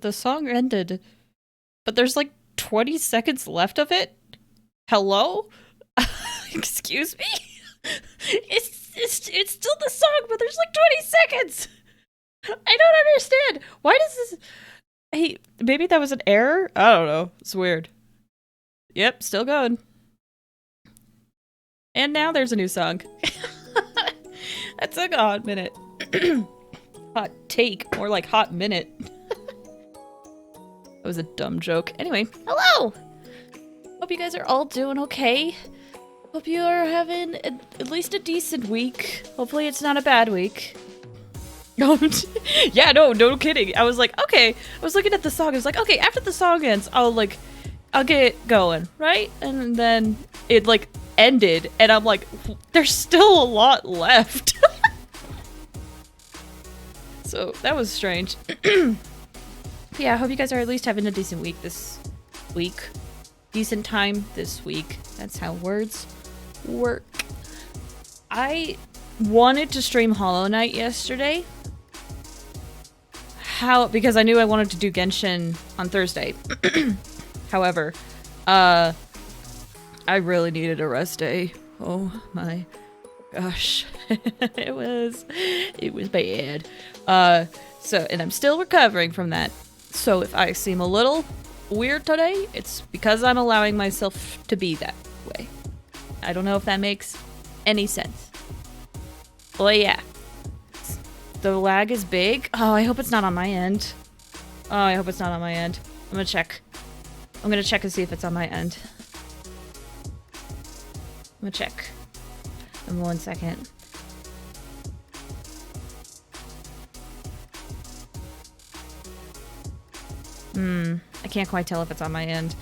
the song ended, but there's like 20 seconds left of it? Hello? Excuse me? It's still the song, but there's like 20 seconds! I don't understand! Why does this... Hey, maybe that was an error? I don't know. It's weird. Yep, still going. And now there's a new song. That took a hot minute. Hot take, more like hot minute. That was a dumb joke. Anyway, hello! Hope you guys are all doing okay. Hope you are having at least a decent week. Hopefully it's not a bad week. Yeah, no kidding. I was like, okay. I was looking at the song. I was like, okay, after the song ends, I'll get it going, right? And then it like ended, and I'm like, there's still a lot left. So that was strange. Yeah, I hope you guys are at least having a decent week this week. Decent time this week. That's how words work. I wanted to stream Hollow Knight yesterday. Because I knew I wanted to do Genshin on Thursday. However, I really needed a rest day. Oh my gosh. It was bad. And I'm still recovering from that. So if I seem a little weird today, it's because I'm allowing myself to be that way. I don't know if that makes any sense. Well, yeah. The lag is big. Oh, I hope it's not on my end. Oh, I hope it's not on my end. I'm gonna check. I'm gonna check and see if it's on my end. I'm gonna check. In 1 second. I can't quite tell if it's on my end.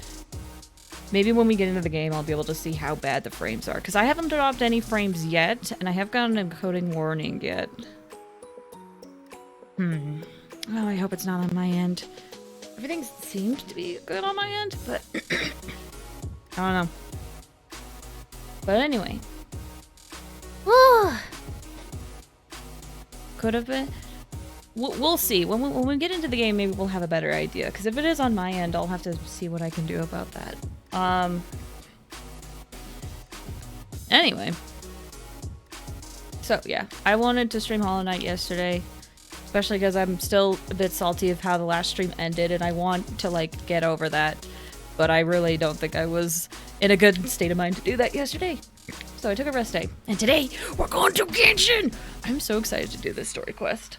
Maybe when we get into the game, I'll be able to see how bad the frames are. Because I haven't dropped any frames yet, and I have gotten an encoding warning yet. Oh, I hope it's not on my end. Everything seemed to be good on my end, but I don't know. But anyway. Could have been. We'll see. When we get into the game, maybe we'll have a better idea. Because if it is on my end, I'll have to see what I can do about that. Anyway. So, yeah. I wanted to stream Hollow Knight yesterday. Especially because I'm still a bit salty of how the last stream ended. And I want to, like, get over that. But I really don't think I was in a good state of mind to do that yesterday. So I took a rest day. And today, we're going to Genshin! I'm so excited to do this story quest.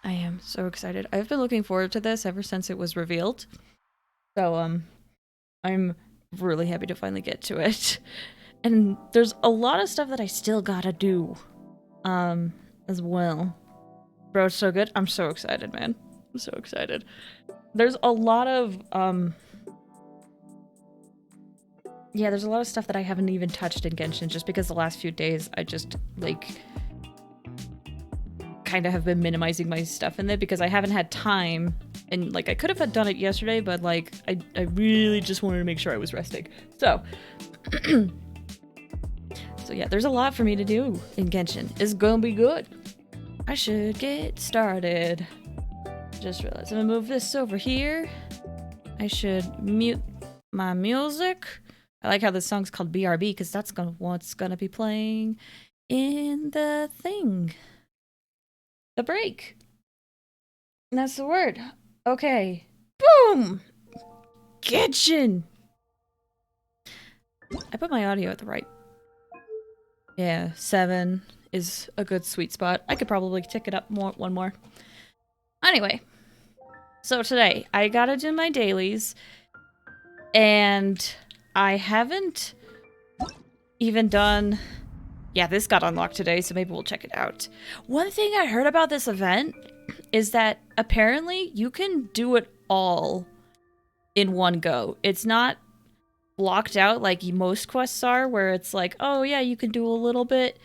I am so excited. I've been looking forward to this ever since it was revealed. So, I'm really happy to finally get to it. And there's a lot of stuff that I still gotta do, as well. Bro, it's so good. I'm so excited, man. I'm so excited. There's a lot of, yeah, there's a lot of stuff that I haven't even touched in Genshin just because the last few days I just, like, kind of have been minimizing my stuff in it because I haven't had time. And, like, I could have done it yesterday, but, like, I really just wanted to make sure I was resting. So, so yeah, there's a lot for me to do in Genshin. It's gonna be good. I should get started. Just realized I'm gonna move this over here. I should mute my music. I like how this song's called BRB because that's what's gonna be playing in the thing. The break. And that's the word. Okay. Boom! Genshin! I put my audio at the right. Yeah, 7 is a good sweet spot. I could probably tick it up one more. Anyway. So today, I gotta do my dailies. And I haven't even done... Yeah, this got unlocked today, so maybe we'll check it out. One thing I heard about this event is that apparently you can do it all in one go. It's not blocked out like most quests are, where it's like, oh yeah, you can do a little bit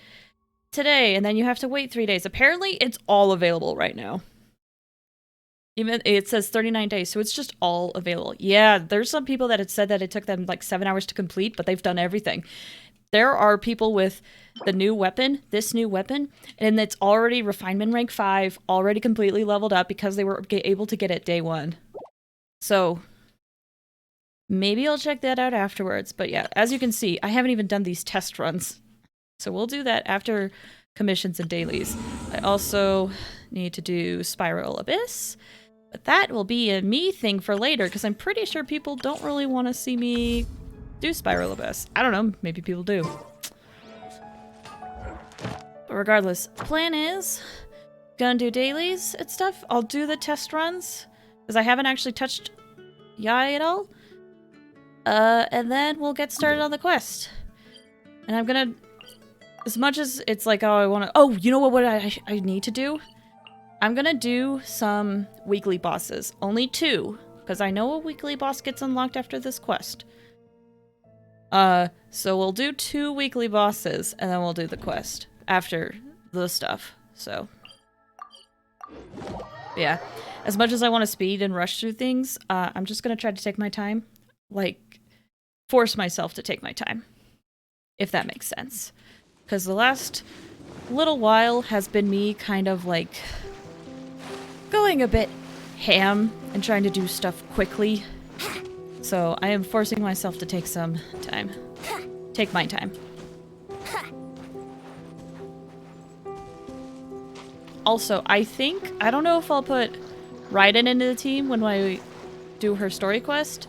today, and then you have to wait 3 days. Apparently, it's all available right now. Even it says 39 days, so it's just all available. Yeah, there's some people that had said that it took them like 7 hours to complete, but they've done everything. there are people with the new weapon, this new weapon, and it's already refinement rank 5, already completely leveled up because they were able to get it day 1. So maybe I'll check that out afterwards. But yeah, as you can see, I haven't even done these test runs. So we'll do that after commissions and dailies. I also need to do Spiral Abyss, but that will be a me thing for later because I'm pretty sure people don't really want to see me do Spiral Abyss. I don't know, maybe people do. But regardless, plan is gonna do dailies and stuff. I'll do the test runs because I haven't actually touched Yai at all. And then we'll get started on the quest. And I'm gonna, as much as it's like, oh, I want to, oh, you know what I need to do? I'm gonna do some weekly bosses. Only 2, because I know a weekly boss gets unlocked after this quest. So we'll do 2 weekly bosses, and then we'll do the quest after the stuff, so. Yeah. As much as I want to speed and rush through things, I'm just gonna try to take my time. Like, force myself to take my time. If that makes sense. Because the last little while has been me kind of like going a bit ham and trying to do stuff quickly. So I am forcing myself to take some time. Take my time. Also, I don't know if I'll put Raiden into the team when I do her story quest.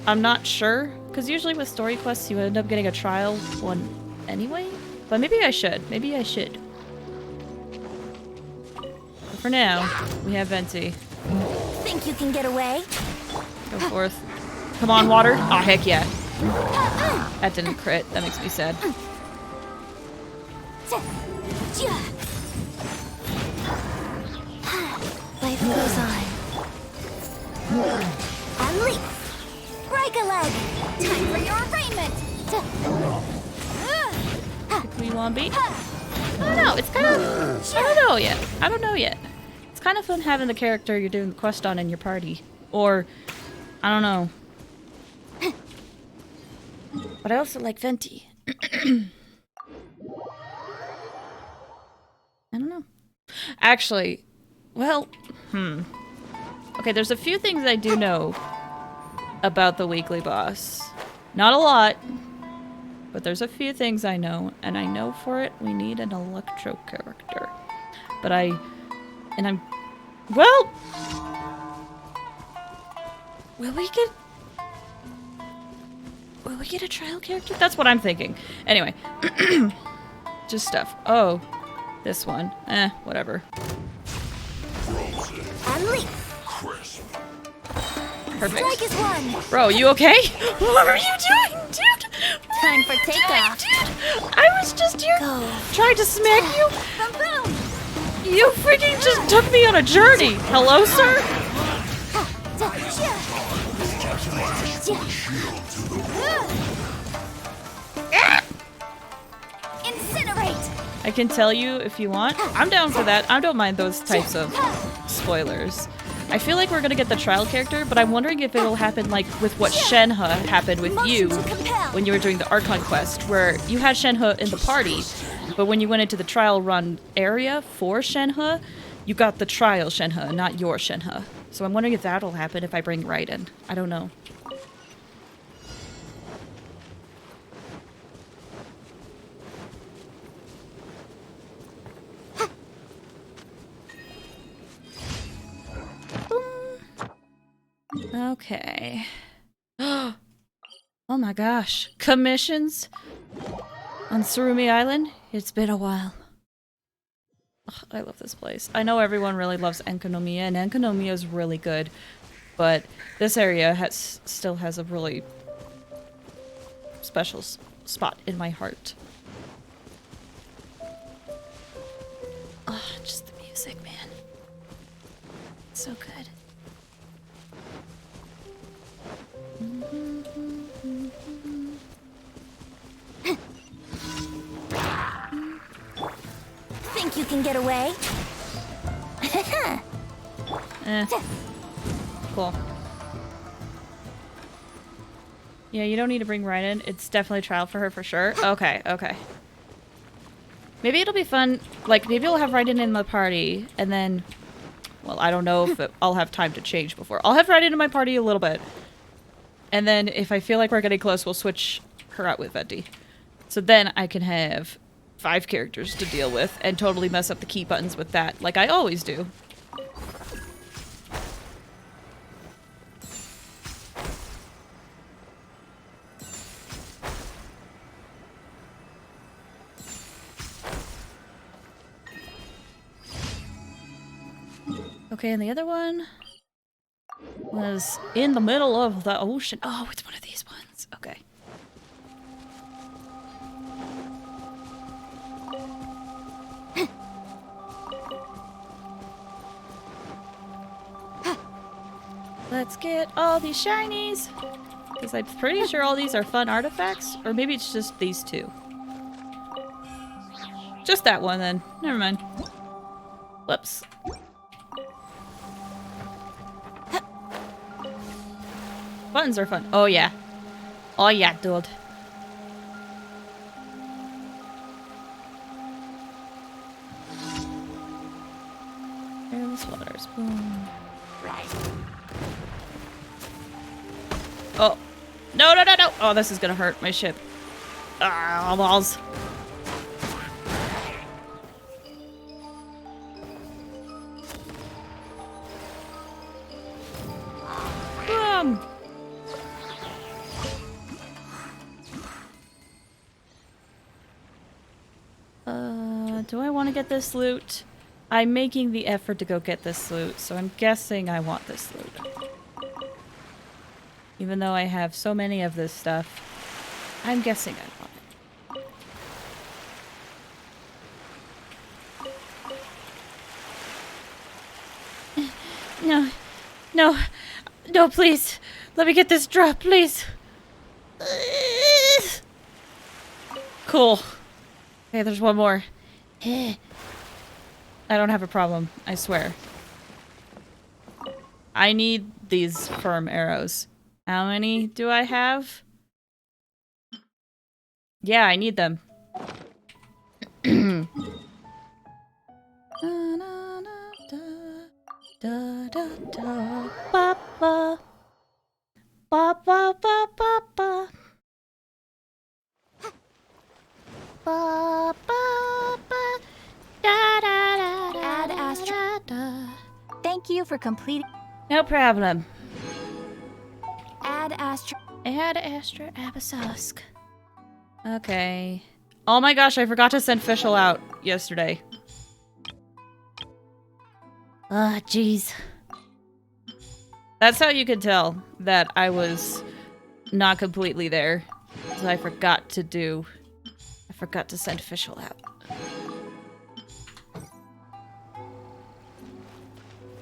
I'm not sure, because usually with story quests you end up getting a trial one anyway. But maybe I should. Maybe I should. But for now, we have Venti. Think you can get away? Go forth. Come on, water. Oh, heck yeah. That didn't crit. That makes me sad. Life goes on. And leap! Break a leg! Time for your arraignment! We want beat? I don't know. It's kind of... I don't know yet. I don't know yet. It's kind of fun having the character you're doing the quest on in your party. Or... I don't know. But I also like Venti. I don't know. Actually, well, okay, there's a few things I do know about the weekly boss. Not a lot, but there's a few things I know, and I know for it we need an electro character. But well, will we get a trial character? That's what I'm thinking. Anyway, just stuff. Oh, this one. Whatever. Perfect. Strike is one. Bro, you okay? What are you doing, dude? Time for takeoff. Dude? I was just here trying to smack you. Boom, boom. You freaking just took me on a journey. Hello, sir? Incinerate. I can tell you if you want. I'm down for that. I don't mind those types of spoilers. I feel like we're gonna get the trial character, but I'm wondering if it'll happen like with what Shenhe happened with you when you were doing the Archon quest, where you had Shenhe in the party, but when you went into the trial run area for Shenhe, you got the trial Shenhe, not your Shenhe. So I'm wondering if that'll happen if I bring Raiden. I don't know. Okay. Oh my gosh. Commissions on Surumi Island? It's been a while. Ugh, I love this place. I know everyone really loves Enkanomiya, and Enkanomiya is really good, but this area still has a really special spot in my heart. Oh, just the music, man. It's so good. Think you can get away? Cool. Yeah, you don't need to bring Raiden. It's definitely a trial for her for sure. Okay, okay. Maybe it'll be fun. Like, maybe we'll have Raiden in the party, and then... Well, I don't know if I'll have time to change before. I'll have Raiden in my party a little bit. And then if I feel like we're getting close, we'll switch her out with Venti. So then I can have 5 characters to deal with and totally mess up the key buttons with that, like I always do. Okay, and the other one was in the middle of the ocean. Oh, it's one of these ones. Okay. Let's get all these shinies. Because I'm pretty sure all these are fun artifacts. Or maybe it's just these 2. Just that one then. Never mind. Whoops. Buttons are fun. Oh yeah. Oh yeah, dude. Airless waters. Boom. Oh. No, no, no, no! Oh, this is gonna hurt my ship. Ah, balls. Boom! Do I want to get this loot? I'm making the effort to go get this loot, so I'm guessing I want this loot. Even though I have so many of this stuff, I'm guessing I want it. No. No. No, please. Let me get this drop, please. Cool. Okay, there's one more. I don't have a problem, I swear. I need these firm arrows. How many do I have? Yeah, I need them. Add Astra. Thank you for completing. No problem. Add Astra. Add Astra Abyssosque. Okay. Oh my gosh, I forgot to send Fischl out yesterday. Ah, jeez. That's how you could tell that I was not completely there. Because I forgot to send Fischl out.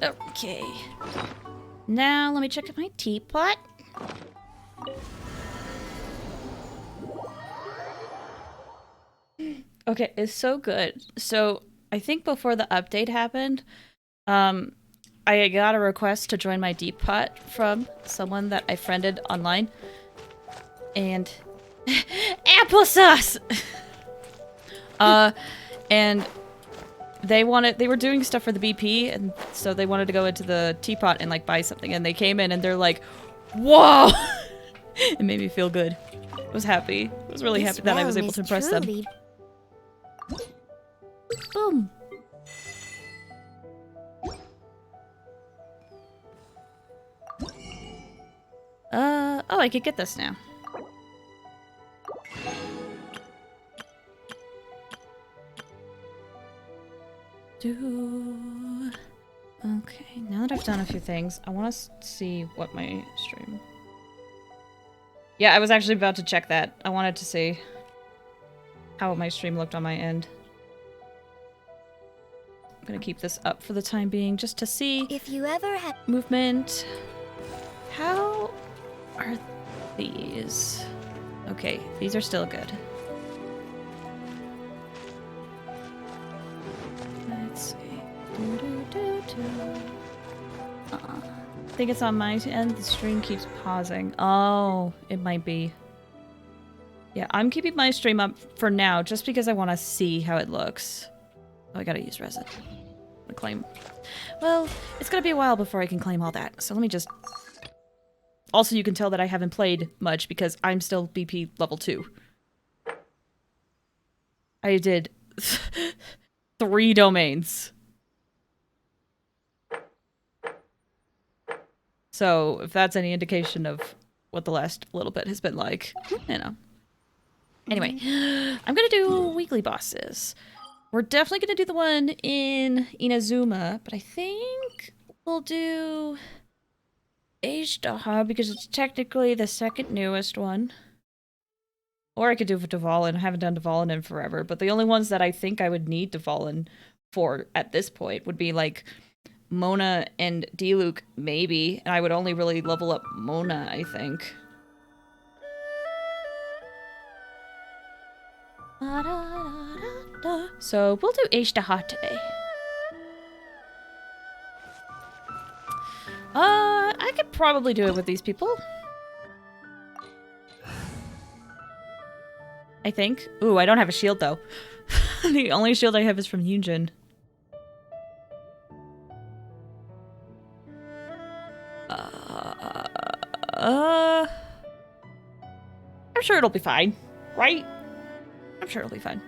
Okay. Now, let me check out my teapot. Okay, it's so good. So, I think before the update happened, I got a request to join my teapot from someone that I friended online. And... applesauce! And they were doing stuff for the BP, and so they wanted to go into the teapot and, like, buy something. And they came in and they're like, whoa! It made me feel good. I was happy. I was really happy that I was able to impress them. Boom. Oh, I could get this now. Okay, now that I've done a few things, I want to see what my stream... Yeah, I was actually about to check that. I wanted to see how my stream looked on my end. I'm gonna keep this up for the time being, just to see... If you ever had movement... How are these? Okay, these are still good. Let's see. think it's on my end. The stream keeps pausing. Oh, it might be. Yeah, I'm keeping my stream up for now just because I want to see how it looks. Oh, I gotta use resin. Claim. Well, it's gonna be a while before I can claim all that, so let me just... Also, you can tell that I haven't played much because I'm still BP level 2. I did 3 domains. So, if that's any indication of what the last little bit has been like, you know. Anyway, I'm gonna do weekly bosses. We're definitely gonna do the one in Inazuma, but I think we'll do Ashtaha because it's technically the second newest one. Or I could do Dvalin. I haven't done Dvalin in forever, but the only ones that I think I would need Dvalin for at this point would be like Mona and Diluc, maybe. And I would only really level up Mona, I think. So we'll do Ashtaha today. I could probably do it with these people. I think. Ooh, I don't have a shield though. The only shield I have is from Yunjin. I'm sure it'll be fine, right? I'm sure it'll be fine.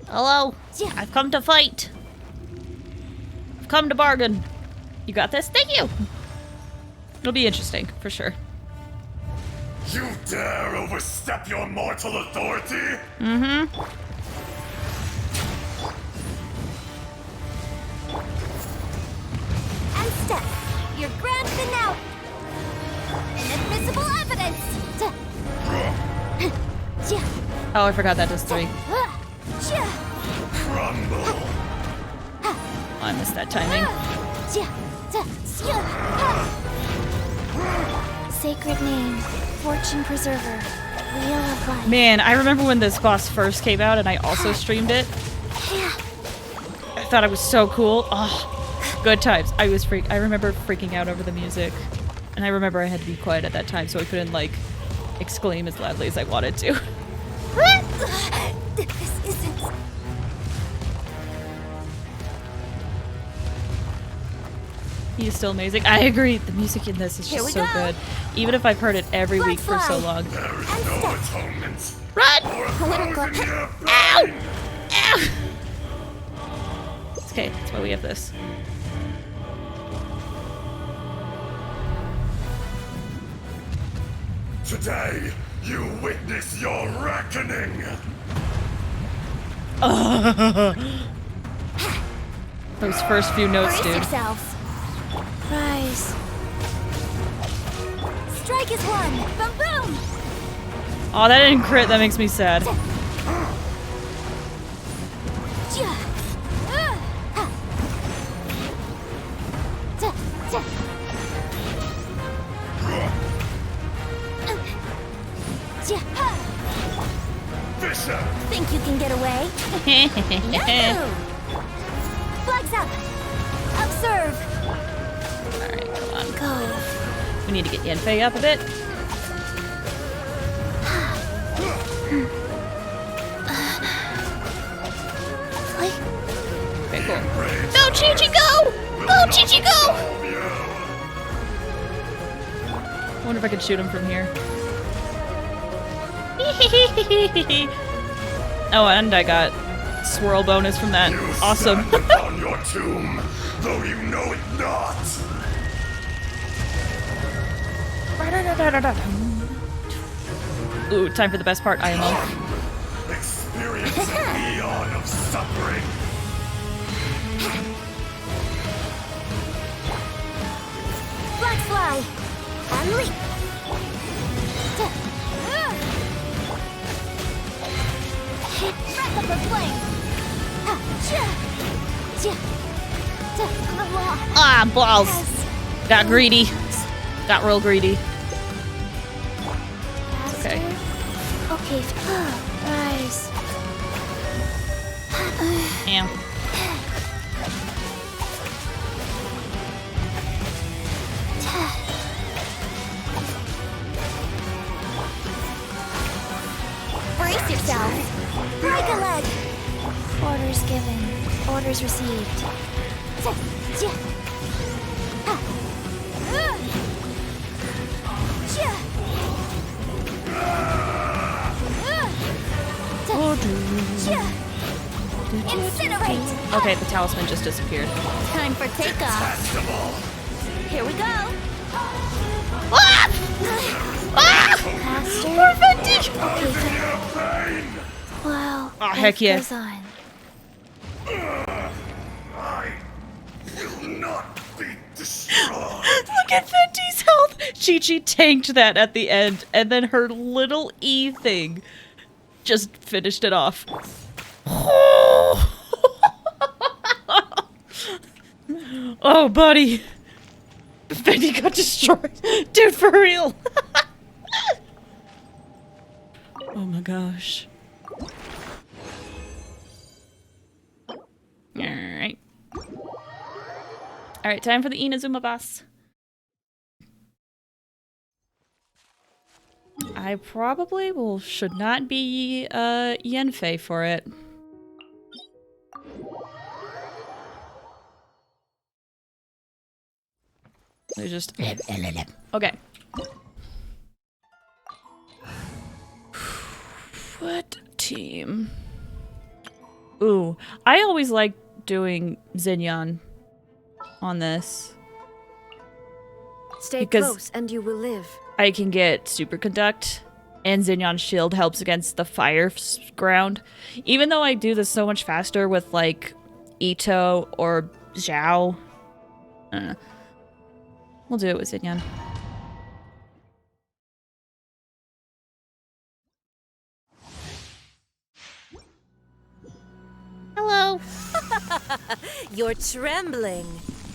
Hello, I've come to fight. I've come to bargain. You got this? Thank you! It'll be interesting, for sure. You dare overstep your mortal authority? And step. Your grand finale. Inadmissible evidence. Oh, I forgot that does 3. Crumble. Oh, I missed that timing. Sacred name, fortune preserver, wheel of life. Man, I remember when this boss first came out and I also streamed it. I thought it was so cool. Oh, good times. I remember freaking out over the music. And I remember I had to be quiet at that time so I couldn't, like, exclaim as loudly as I wanted to. This isn't... He's still amazing. I agree. The music in this is just so good. Even if I've heard it every week for so long. There is no atonement. Run! Ow! Ow! Ow! It's okay. That's why we have this. Today, you witness your reckoning. Those first few notes, Brace dude. yourselves. Rise. Strike is one. Boom boom. Oh, that didn't crit. That makes me sad. Fisher! Think you can get away? No! Flags up. Observe. Alright, come on. Go. We need to get Yanfei up a bit. Okay, cool. Go, Chi-Chi, go! Go, Chi-Chi, go! I wonder if I could shoot him from here. Oh, and I got swirl bonus from that. Awesome. On your tomb, though you know it not. Ooh, time for the best part, IMO. Experience an eon of suffering. Black fly. And leap. Breath of the flame. Ah, balls. Got greedy. Got real greedy. Okay. Okay. Rise. Ow. Brace yourself. Break a leg. Orders given. Orders received. Incinerate! Okay, the talisman just disappeared. Time for takeoff. Here we go. Ah! Ah! Faster. Poor Venti! Okay, wow. Oh, life heck yeah. goes on. I will not be destroyed. Look at Venti's health! Chi-Chi tanked that at the end, and then her little E thing just finished it off. Oh, buddy. Venti got destroyed. Dude, for real. Oh my gosh. Alright. Alright, time for the Inazuma boss. I probably should not be Yenfei for it. They just okay. What team? Ooh, I always like doing Xinyan on this. Stay Because- close and you will live. I can get Superconduct, and Xinyan's shield helps against the fire ground. Even though I do this so much faster with, like, Ito or Zhao. We'll do it with Xinyan. Hello. You're trembling.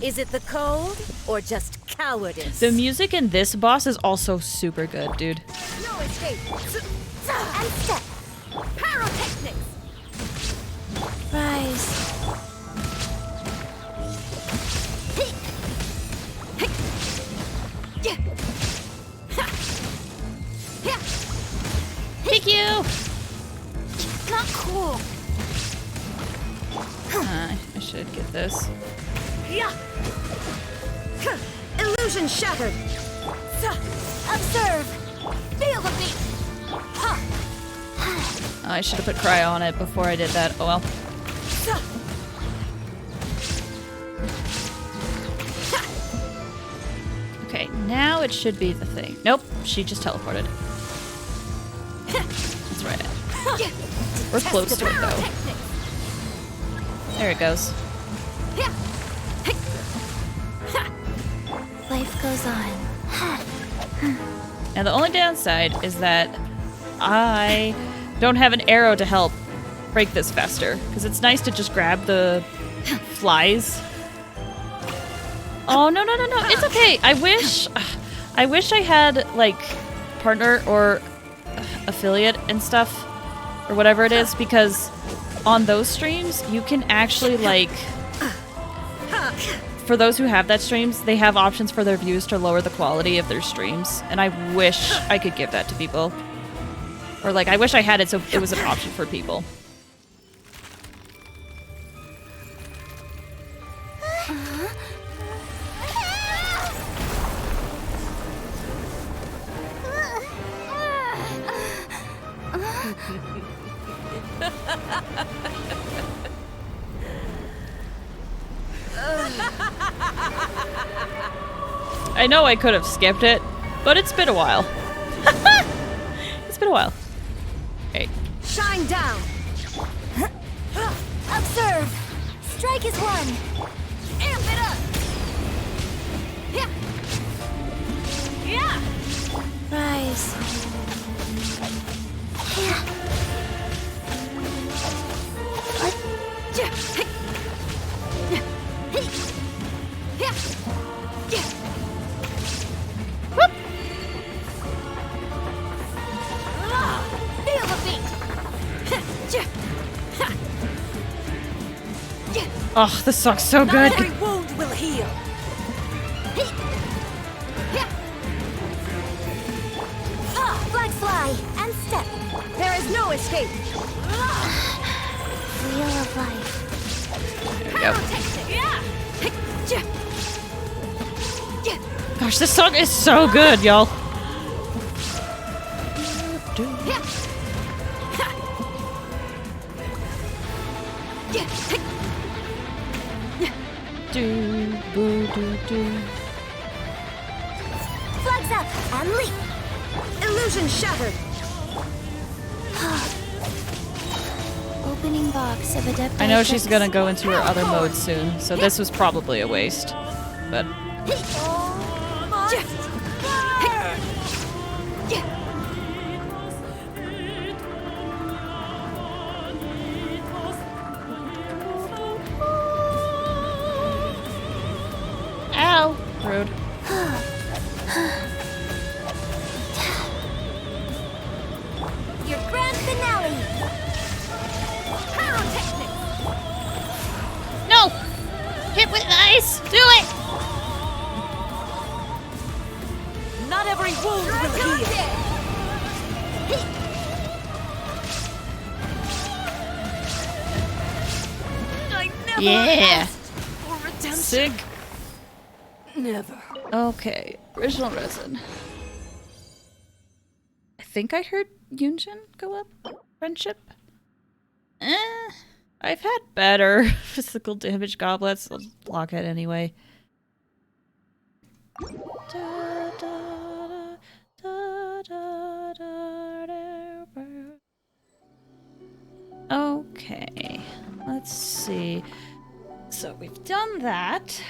Is it the cold or just cowardice? The music in this boss is also super good, dude. No escape. And step. Pyrotechnics. Rise. Thank you. Not cool. I should get this. Illusion shattered. Observe. Feel the beat. I should have put Cry on it before I did that. Oh well. Okay, now it should be the thing. Nope, she just teleported. That's right. We're close to it though. There it goes. Life goes on. Now the only downside is that I don't have an arrow to help break this faster. Because it's nice to just grab the flies. Oh, no, no, no, no. It's okay. I wish I had, like, partner or affiliate and stuff. Or whatever it is. Because on those streams, you can actually, like... For those who have that streams, they have options for their views to lower the quality of their streams. And I wish I could give that to people. Or, like, I wish I had it so it was an option for people. I know I could have skipped it, but it's been a while. It's been a while. Okay. Shine down. Observe. Strike is one. Amp it up. Yeah. Rise. Feel the beat. Oh, this song's so Not good. every wound will heal. Flag fly and step. There is no escape. Wheel of life. Gosh, this song is so good, y'all. Do, boo, do, do. Flags up and leap. Illusion shattered. Opening box of adept. I know she's gonna go into her other mode soon, so this was probably a waste. But ow, rude. Your grand finale. No, hit with ice. Do it. Not every wound will heal. I never Yeah. asked for redemption. Sick. Never. Okay, original resin. I think I heard Genshin go up. Friendship. I've had better physical damage goblets. I'll block it anyway. Okay, let's see. So we've done that.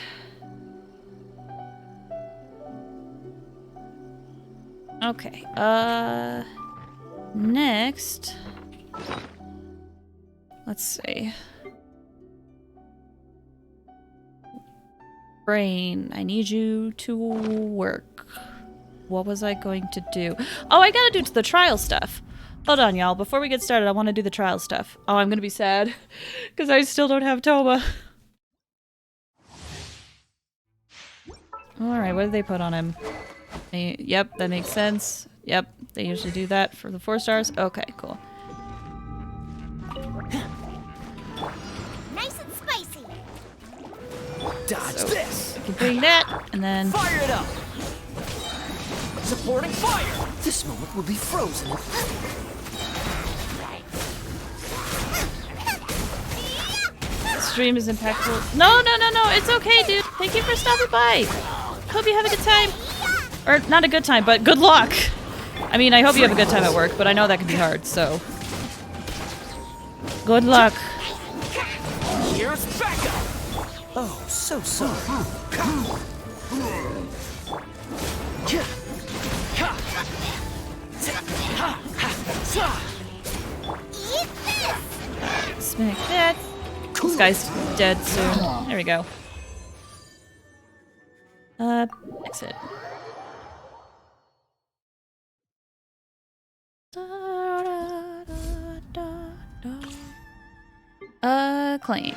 Okay, next, let's see. Brain, I need you to work. What was I going to do? Oh, I gotta do the trial stuff. Hold on, y'all. Before we get started, I want to do the trial stuff. Oh, I'm gonna be sad, because I still don't have Toma. Alright, what did they put on him? Yep, that makes sense. Yep, they usually do that for the 4 stars. Okay, cool. Nice and spicy. Dodge So, this! I can bring that, and then... Fire it up! Supporting fire! This moment will be frozen. The stream is impactful. No, it's okay, dude. Thank you for stopping by. Hope you have a good time. Or, not a good time, but good luck. I mean, I hope you have a good time at work, but I know that can be hard, so... Good luck. Here's backup! Oh, so sorry. Smack that. This guy's dead soon. There we go. Exit. Claim.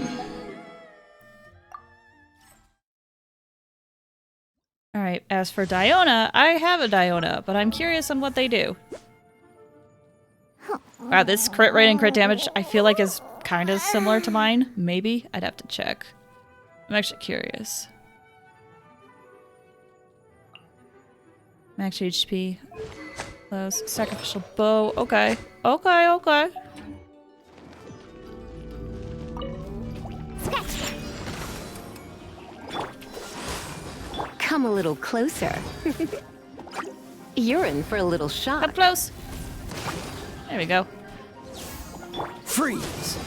Alright, as for Diona, I have a Diona, but I'm curious on what they do. Wow, this crit rate and crit damage I feel like is kind of similar to mine. Maybe? I'd have to check. I'm actually curious. Max HP. Close. Sacrificial bow. Okay. Okay. Come a little closer. You're in for a little shock. Come close. There we go. Freeze!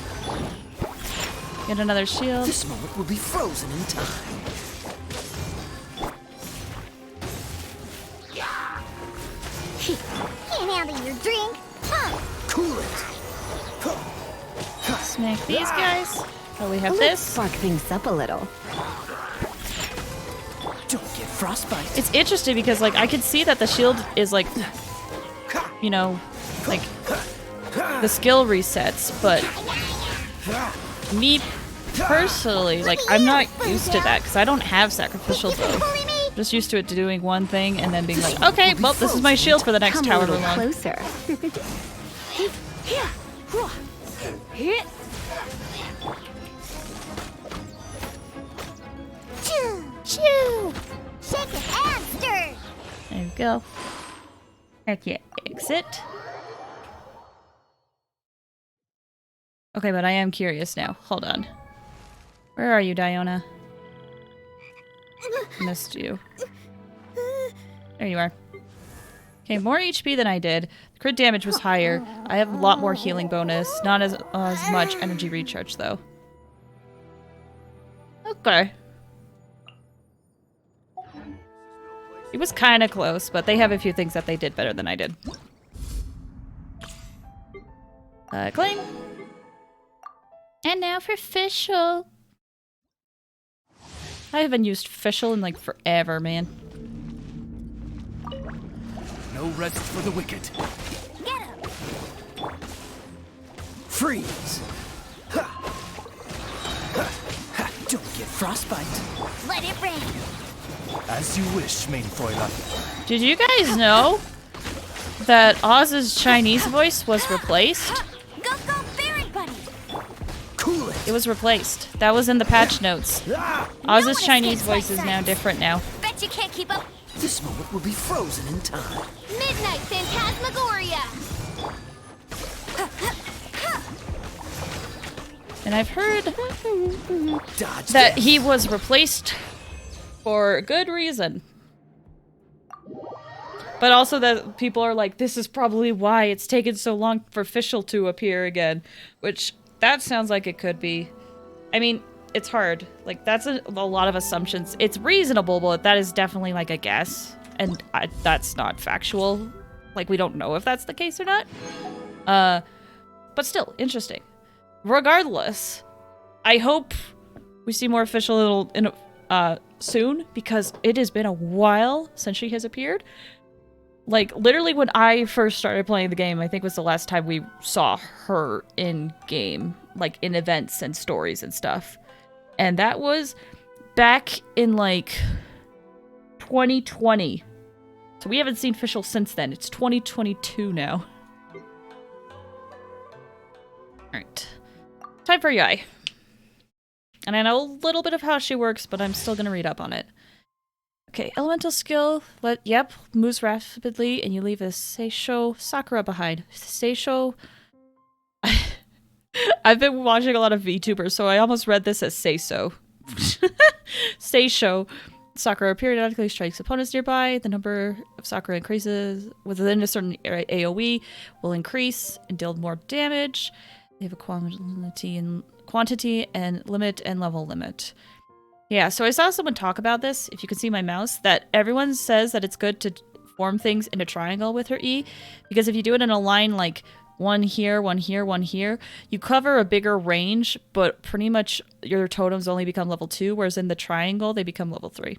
Get another shield. This moment will be frozen in time. Can't handle your drink. Cool it! Smack these guys. Oh, we have Let's this. spark things up a little. Don't get frostbite. It's interesting because, like, I can see that the shield is, like, you know, like, the skill resets, but me personally, like, I'm not used to that because I don't have sacrificial bow. I'm just used to it doing one thing and then being like, okay, well, this is my shield for the next Come a however little long. closer. Choo! Shake a hamster! There we go. Okay, exit. Okay, but I am curious now. Hold on. Where are you, Diona? Missed you. There you are. Okay, more HP than I did. The crit damage was higher. I have a lot more healing bonus. Not as much energy recharge, though. Okay. It was kind of close, but they have a few things that they did better than I did. Cling. And now for Fischl. I haven't used Fischl in like forever, man. No rest for the wicked. Get him! Freeze! Ha! Ha! Ha! Don't get frostbite. Let it rain! As you wish, main Fräulein. Did you guys know that Oz's Chinese voice was replaced? Go, go, Fairy Buddy! Cool it. It was replaced. That was in the patch notes. Oz's Chinese voice is now different now. Bet you can't keep up. This moment will be frozen in time. Midnight Phantasmagoria! And I've heard Dodge that death. he was replaced for good reason. But also that people are like, this is probably why it's taken so long for Fischl to appear again. Which, that sounds like it could be. I mean, it's hard. Like, that's a lot of assumptions. It's reasonable, but that is definitely like a guess. And that's not factual. Like, we don't know if that's the case or not. But still, interesting. Regardless, I hope we see more Fischl soon, because it has been a while since she has appeared. Like, literally when I first started playing the game, I think was the last time we saw her in game, like in events and stories and stuff. And that was back in like 2020. So we haven't seen Fischl since then. It's 2022 now. Alright. Time for Yai. And I know a little bit of how she works, but I'm still gonna read up on it. Okay, elemental skill, moves rapidly, and you leave a Seisho Sakura behind. Seisho... I've been watching a lot of VTubers, so I almost read this as Seiso. Seisho Sakura periodically strikes opponents nearby. The number of Sakura increases within a certain AoE will increase and deal more damage. They have a quantity and limit and level limit. Yeah, so I saw someone talk about this, if you can see my mouse, that everyone says that it's good to form things in a triangle with her E, because if you do it in a line like one here, one here, one here, you cover a bigger range, but pretty much your totems only become level 2, whereas in the triangle, they become level 3.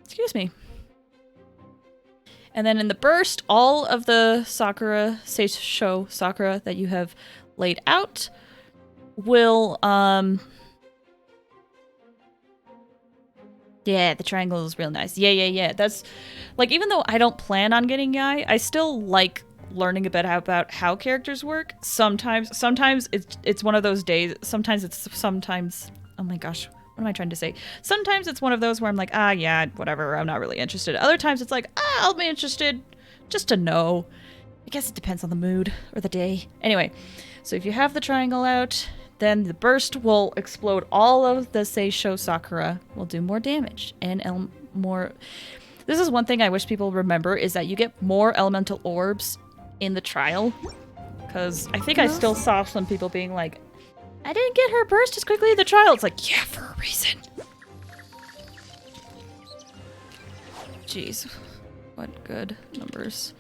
Excuse me. And then in the burst, all of the Sakura, Seisho Sakura that you have laid out will, yeah, the triangle is real nice. Yeah. That's, like, even though I don't plan on getting Yai, I still like learning a bit about how characters work. Sometimes it's one of those days. Sometimes, oh my gosh, what am I trying to say? Sometimes it's one of those where I'm like, yeah, whatever, I'm not really interested. Other times it's like, I'll be interested just to know. I guess it depends on the mood or the day. Anyway, so if you have the triangle out, then the burst will explode all of the Seisho Sakura, will do more damage and more... This is one thing I wish people remember, is that you get more elemental orbs in the trial. Because I think I still saw some people being like, I didn't get her burst as quickly in the trial. It's like, yeah, for a reason. Jeez. What good numbers.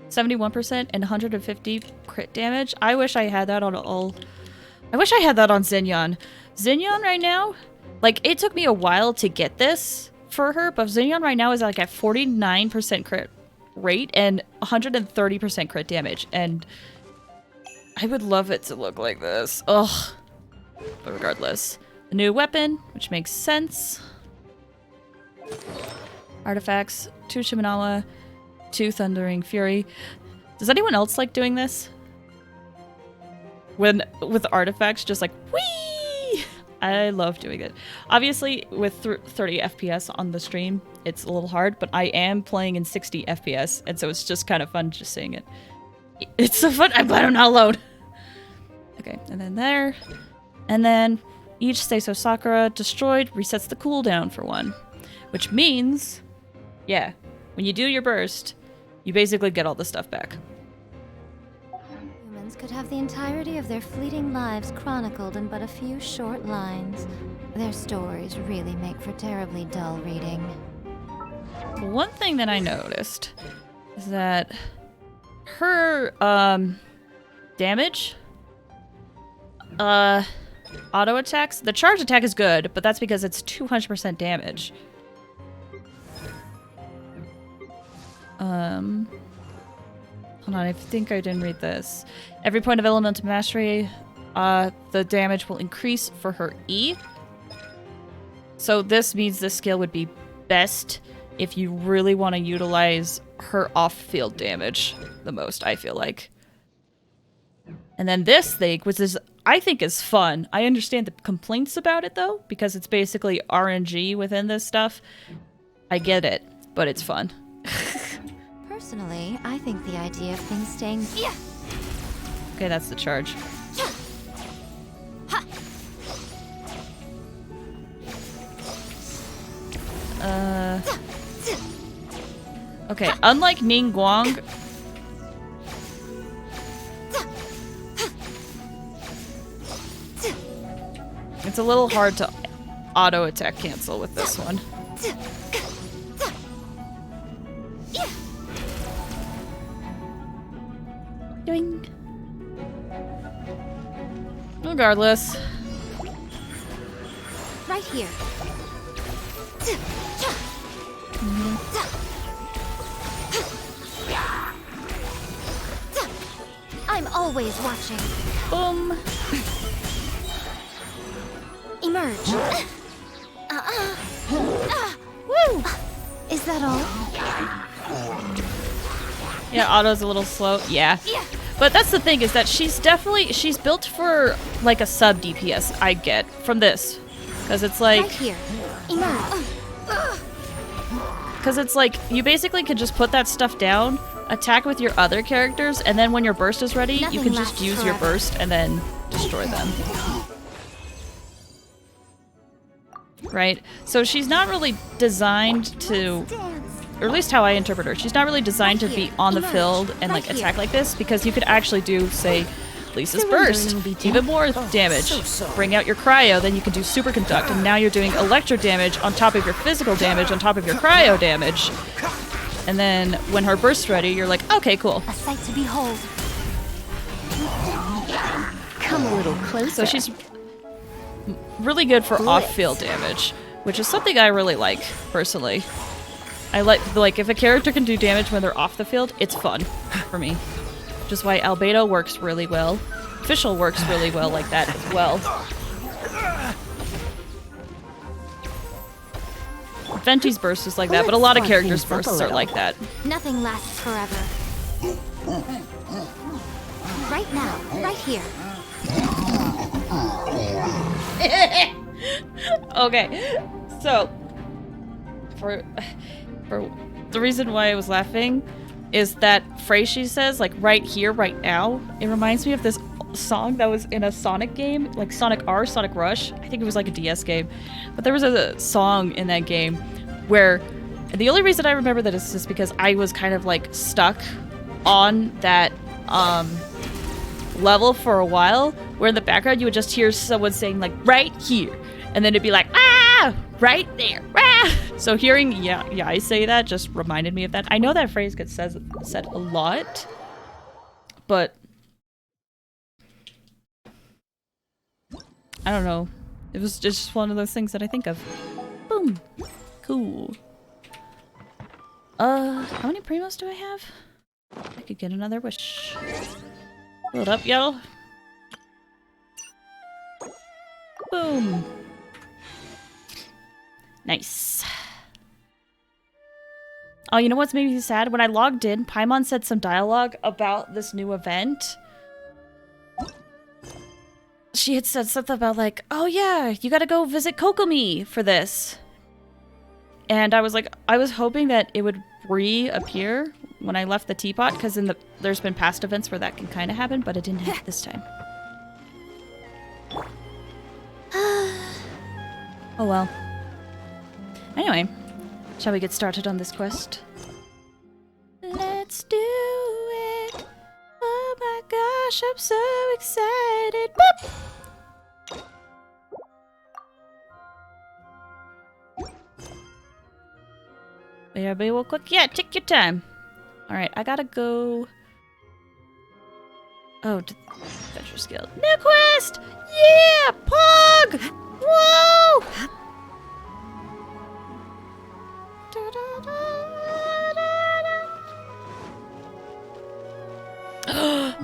71% and 150 crit damage. I wish I had that on all... I wish I had that on Xinyan. Xinyan right now, like, it took me a while to get this for her, but Xinyan right now is like at 49% crit rate and 130% crit damage. And I would love it to look like this. Ugh. But regardless. A new weapon, which makes sense. Artifacts. 2 Shimenawa. 2 Thundering Fury. Does anyone else like doing this? With artifacts, just like, whee! I love doing it. Obviously, with 30 FPS on the stream, it's a little hard, but I am playing in 60 FPS, and so it's just kind of fun just seeing it. It's so fun. I'm glad I'm not alone. Okay, and then there. And then each Seiso Sakura destroyed resets the cooldown for 1. Which means, yeah, when you do your burst, you basically get all the stuff back. Humans could have the entirety of their fleeting lives chronicled in but a few short lines. Their stories really make for terribly dull reading. One thing that I noticed is that her damage, auto attacks, the charge attack is good, but that's because it's 200% damage. Hold on, I think I didn't read this. Every point of elemental mastery, the damage will increase for her E. So this means this skill would be best if you really want to utilize her off-field damage the most, I feel like. And then this thing, which is, I think is fun. I understand the complaints about it though, because it's basically RNG within this stuff. I get it, but it's fun. Personally, I think the idea of things staying... Okay, that's the charge. Okay, unlike Ning Guang... It's a little hard to auto-attack cancel with this one. Doing. Regardless. Right here. I'm always watching. Boom. Emerge. Woo! Is that all? Yeah, auto's a little slow. Yeah. But that's the thing, is that she's built for like a sub DPS, I get, from this. Because it's like... Right here. Emerge. Because it's like, you basically can just put that stuff down, attack with your other characters, and then when your burst is ready, you can just use your burst and then destroy them. Right? So she's not really designed to... Or at least how I interpret her. She's not really designed to be on the field and like attack like this, because you could actually do, say, Lisa's burst, even more damage. Bring out your cryo, then you can do super conduct, and now you're doing electro damage on top of your physical damage on top of your cryo damage. And then when her burst's ready, you're like, okay, cool. A sight to behold. Come a little closer. So she's really good for off-field damage, which is something I really like, personally. I like if a character can do damage when they're off the field, it's fun for me. Which is why Albedo works really well. Official works really well like that as well. Venti's burst is like that, but a lot of characters' bursts are like that. Nothing lasts forever. Right now, right here. Okay, so for the reason why I was laughing is that phrase she says, like, right here, right now. It reminds me of this song that was in a Sonic game, like Sonic R, Sonic Rush. I think it was like a DS game. But there was a song in that game where, the only reason I remember that is just because I was kind of like stuck on that level for a while, where in the background you would just hear someone saying like, right here. And then it'd be like, ah, right there, ah. So hearing, yeah, I say that just reminded me of that. I know that phrase gets said a lot, but I don't know. It was just one of those things that I think of. Boom. Cool. How many primos do I have? I could get another wish. Hold up, y'all. Boom. Nice. Oh, you know what's made me sad? When I logged in, Paimon said some dialogue about this new event. She had said something about like, oh yeah, you gotta go visit Kokomi for this. And I was like, I was hoping that it would reappear when I left the teapot, because there's been past events where that can kind of happen, but it didn't happen this time. Oh well. Anyway, shall we get started on this quest? Let's do it! Oh my gosh, I'm so excited! Boop! Wait, everybody real quick? Yeah, take your time. Alright, I gotta go... Oh, Adventure Guild. New quest! Yeah! Pog! Whoa!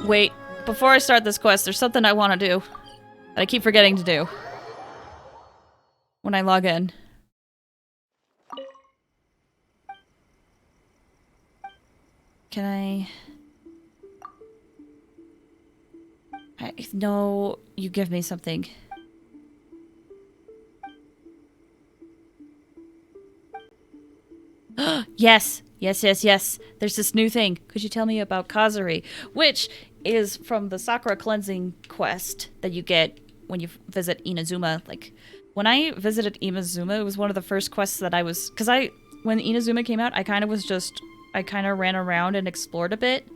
Wait, before I start this quest, there's something I want to do that I keep forgetting to do when I log in. Can I... No, you give me something. Yes! Yes. There's this new thing. Could you tell me about Kazari? Which is from the Sakura cleansing quest that you get when you visit Inazuma. Like, when I visited Inazuma, it was one of the first quests that I was... Because when Inazuma came out, I kind of ran around and explored a bit.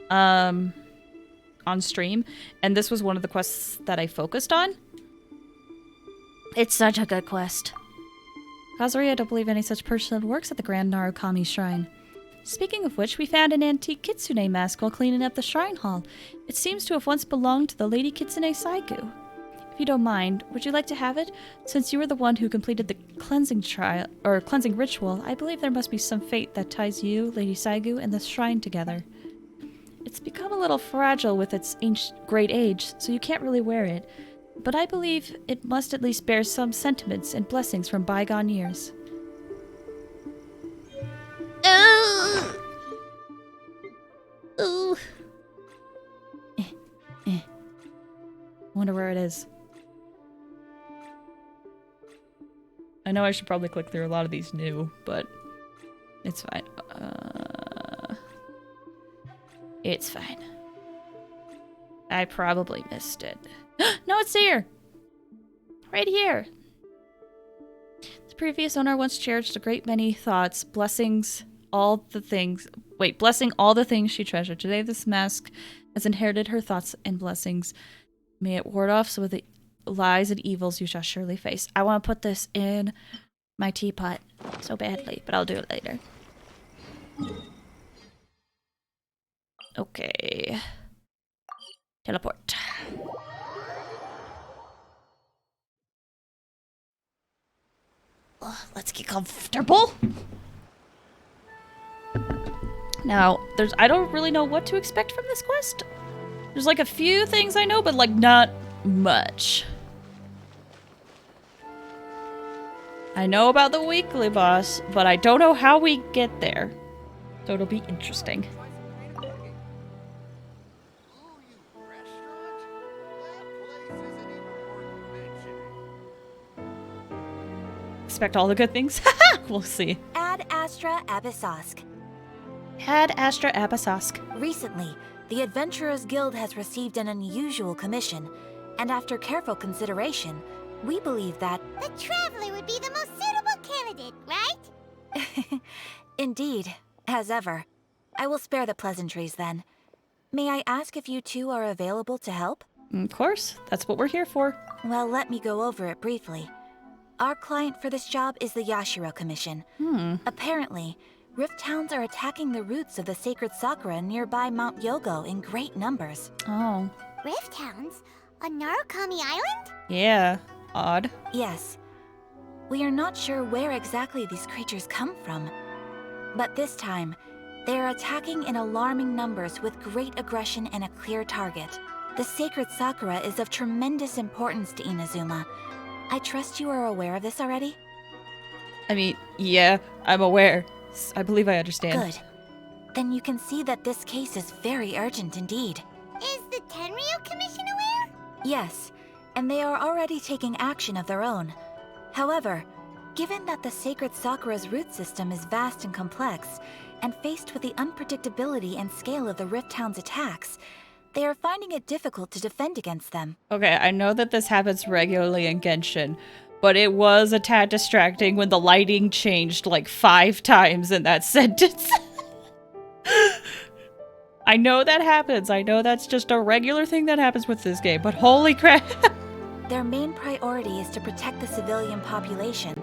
On stream. And this was one of the quests that I focused on. It's such a good quest. Kazari, I don't believe any such person works at the Grand Narukami Shrine. Speaking of which, we found an antique kitsune mask while cleaning up the shrine hall. It seems to have once belonged to the Lady Kitsune Saigu. If you don't mind, would you like to have it? Since you were the one who completed the cleansing ritual, I believe there must be some fate that ties you, Lady Saigu, and the shrine together. It's become a little fragile with its great age, so you can't really wear it. But I believe it must at least bear some sentiments and blessings from bygone years. Ooh. Wonder where it is. I know I should probably click through a lot of these new, but it's fine. It's fine. I probably missed it. No, it's here! Right here! The previous owner once cherished a great many thoughts, blessing all the things she treasured. Today this mask has inherited her thoughts and blessings. May it ward off some of the lies and evils you shall surely face. I want to put this in my teapot so badly, but I'll do it later. Okay. Teleport. Let's get comfortable. Now, I don't really know what to expect from this quest. There's like a few things I know, but like not much. I know about the weekly boss, but I don't know how we get there. So it'll be interesting. Expect all the good things. We'll see. Ad Astra Abyssosque. Ad Astra Abyssosque. Recently, the Adventurers Guild has received an unusual commission, and after careful consideration, we believe that The Traveler would be the most suitable candidate, right? Indeed, as ever. I will spare the pleasantries then. May I ask if you two are available to help? Of course, that's what we're here for. Well, let me go over it briefly. Our client for this job is the Yashiro Commission. Apparently, Rift Hounds are attacking the roots of the sacred Sakura nearby Mount Yogo in great numbers. Oh. Rift Hounds? On Narukami Island? Yeah. Odd. Yes. We are not sure where exactly these creatures come from. But this time, They are attacking in alarming numbers with great aggression and a clear target. The sacred Sakura is of tremendous importance to Inazuma. I trust you are aware of this already? I mean, yeah, I'm aware. I believe I understand. Good. Then you can see that this case is very urgent indeed. Is the Tenryu Commission aware? Yes, and they are already taking action of their own. However, given that the sacred Sakura's root system is vast and complex, and faced with the unpredictability and scale of the Rift Town's attacks, they are finding it difficult to defend against them. Okay, I know that this happens regularly in Genshin, but it was a tad distracting when the lighting changed like 5 times in that sentence. I know that happens. I know that's just a regular thing that happens with this game, but holy crap. Their main priority is to protect the civilian population,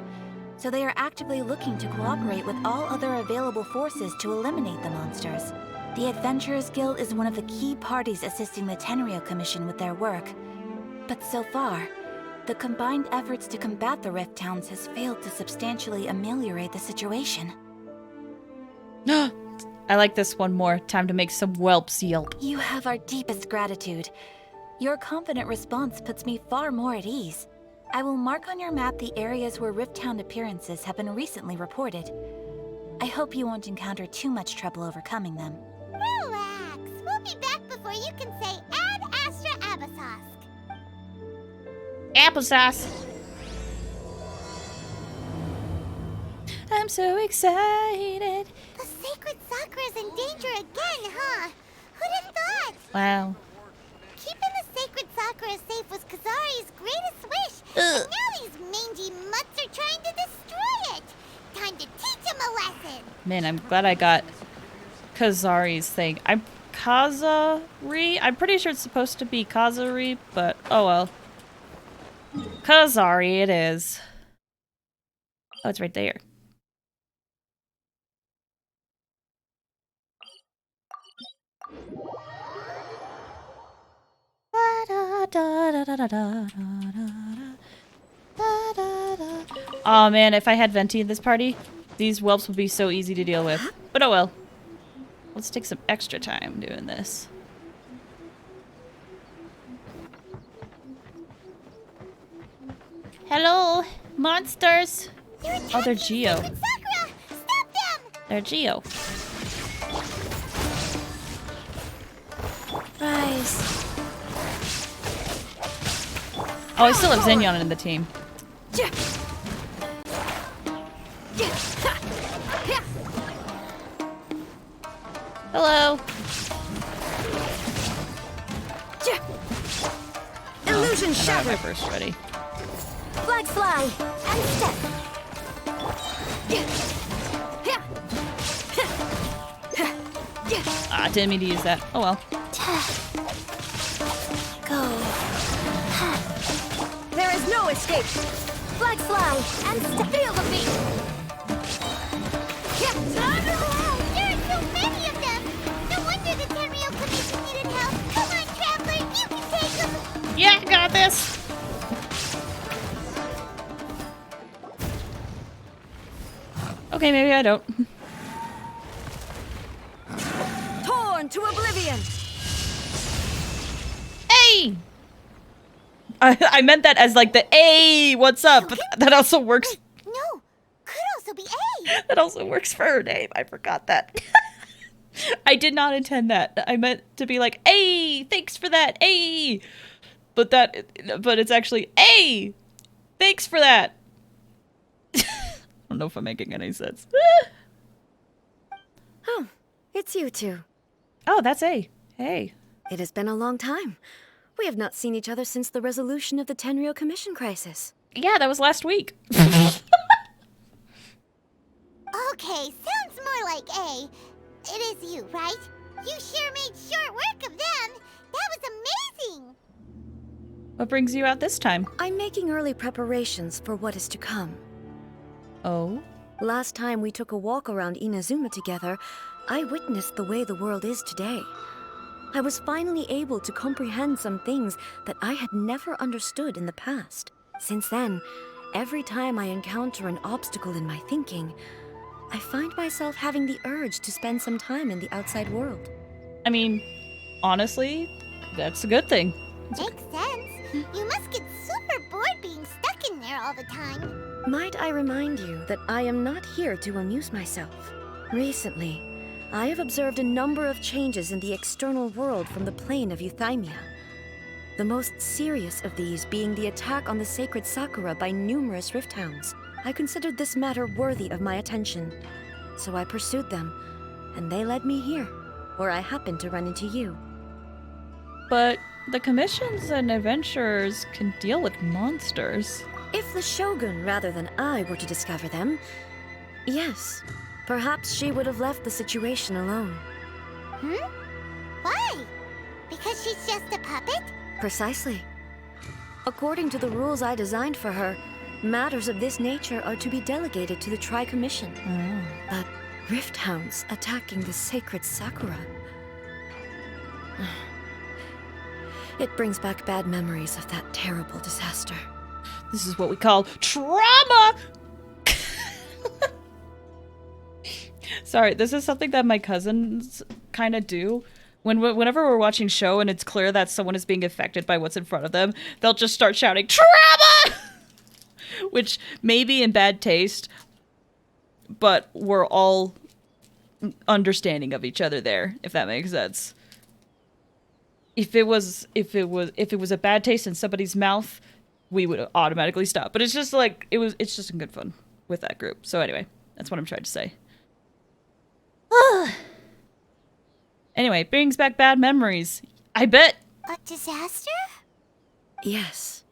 so they are actively looking to cooperate with all other available forces to eliminate the monsters. The Adventurers Guild is one of the key parties assisting the Tenryu Commission with their work. But so far, the combined efforts to combat the Rift Towns has failed to substantially ameliorate the situation. I like this one more. Time to make some whelps yelp. You have our deepest gratitude. Your confident response puts me far more at ease. I will mark on your map the areas where Rift Town appearances have been recently reported. I hope you won't encounter too much trouble overcoming them. Relax. We'll be back before you can say Ad Astra Abyssosque. Applesauce. I'm so excited. The sacred Sakura's in danger again, huh? Who'd have thought? Wow. Keeping the sacred Sakura safe was Kazari's greatest wish. And now these mangy mutts are trying to destroy it. Time to teach him a lesson. Man, I'm glad I got Kazari's thing. I'm Kazari? I'm pretty sure it's supposed to be Kazari, but oh well. Kazari it is. Oh, it's right there. Oh man, if I had Venti in this party, these whelps would be so easy to deal with. But oh well. Let's take some extra time doing this. Hello, monsters! Oh, they're Geo. Sakura, stop them! They're Geo. Rise. Oh, I still have Xenyon in the team. Hello. Illusion I shattered. have my first ready. Flags fly and step. Ah, didn't mean to use that. Oh well. Go. There is no escape. Flags fly and step. Feel the beat. There are so many of them. No wonder the Tenryu Commission needed help. Come on, Traveler, you can take them. Yeah, I got this. Okay, maybe I don't. Torn to oblivion. Hey! I meant that as like the "Hey, what's up?" But that also works. No, could also be A. That also works for her name. I forgot that. I did not intend that. I meant to be like, "Hey, thanks for that, hey." But it's actually, "Hey, thanks for that." I don't know if I'm making any sense. Oh, it's you two. Oh, that's A. Hey. It has been a long time. We have not seen each other since the resolution of the Tenryu Commission crisis. Yeah, that was last week. Okay, sounds more like A. It is you, right? You sure made short work of them. That was amazing. What brings you out this time? I'm making early preparations for what is to come. Oh? Last time we took a walk around Inazuma together, I witnessed the way the world is today. I was finally able to comprehend some things that I had never understood in the past. Since then, every time I encounter an obstacle in my thinking, I find myself having the urge to spend some time in the outside world. I mean, honestly, that's a good thing. Makes sense. You must get super bored being stuck in there all the time. Might I remind you that I am not here to amuse myself. Recently, I have observed a number of changes in the external world from the plane of Euthymia. The most serious of these being the attack on the sacred Sakura by numerous rift hounds. I considered this matter worthy of my attention, so I pursued them, and they led me here, where I happened to run into you. But the commissions and adventurers can deal with monsters. If the Shogun rather than I were to discover them, yes, perhaps she would have left the situation alone. Why? Because she's just a puppet? Precisely. According to the rules I designed for her, matters of this nature are to be delegated to the Tri-Commission. But rift hounds attacking the sacred Sakura... It brings back bad memories of that terrible disaster. This is what we call trauma! Sorry, this is something that my cousins kind of do. Whenever we're watching show and it's clear that someone is being affected by what's in front of them, they'll just start shouting, trauma! Which may be in bad taste, but we're all understanding of each other there, if that makes sense. If it was a bad taste in somebody's mouth, we would automatically stop. But it's just like it's just in good fun with that group. So anyway, that's what I'm trying to say. Anyway, brings back bad memories. I bet. A disaster? Yes.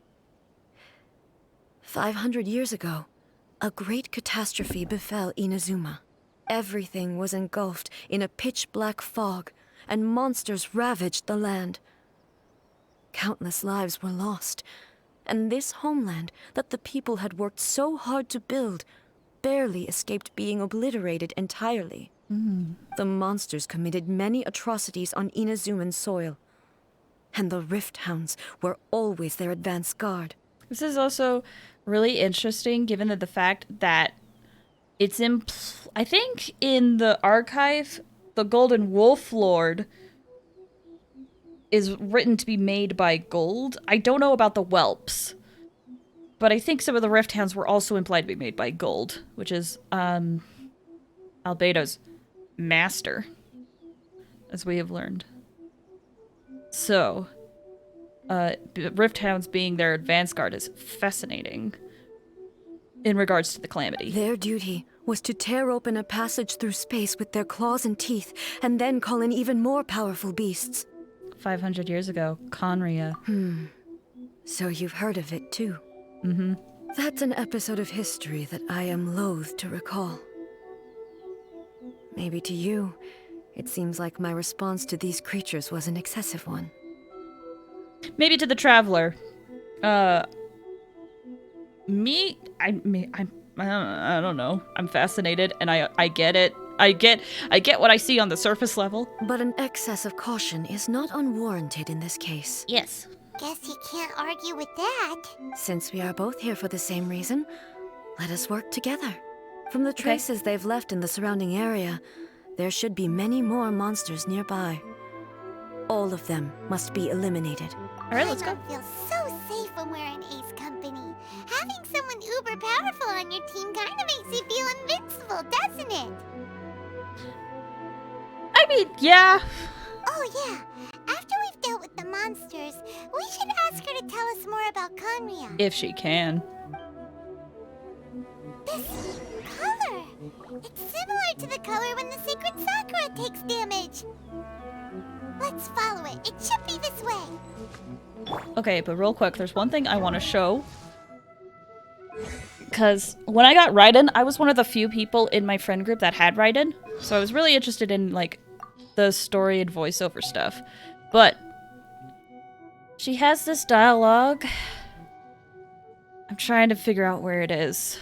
500 years ago, a great catastrophe befell Inazuma. Everything was engulfed in a pitch-black fog, and monsters ravaged the land. Countless lives were lost, and this homeland that the people had worked so hard to build barely escaped being obliterated entirely. The monsters committed many atrocities on Inazuman soil, and the Rift Hounds were always their advance guard. This is also really interesting, given that the fact that it's I think in the archive, the Golden Wolf Lord is written to be made by gold. I don't know about the whelps, but I think some of the Rift Hounds were also implied to be made by gold, which is Albedo's master, as we have learned. So, Rift Hounds being their advance guard is fascinating in regards to the calamity. Their duty was to tear open a passage through space with their claws and teeth, and then call in even more powerful beasts. 500 years ago, Conria. So you've heard of it too? That's an episode of history that I am loath to recall. Maybe to you, it seems like my response to these creatures was an excessive one. Maybe to the traveler. I don't know. I'm fascinated, and I get it. I get what I see on the surface level. But an excess of caution is not unwarranted in this case. Yes. Guess you can't argue with that. Since we are both here for the same reason, let us work together. From the traces they've left in the surrounding area, there should be many more monsters nearby. All of them must be eliminated. All right, let's go. I feel so safe when we're in Ace Company. Having someone uber powerful on your team kind of makes you feel invincible, doesn't it? I mean, yeah. Oh yeah. After we've dealt with the monsters, we should ask her to tell us more about Conria. If she can. This color! It's similar to the color when the sacred Sakura takes damage. Let's follow it. It should be this way. Okay, but real quick, there's one thing I want to show. Because when I got Raiden, I was one of the few people in my friend group that had Raiden. So I was really interested in, like, the story and voiceover stuff. But she has this dialogue. I'm trying to figure out where it is.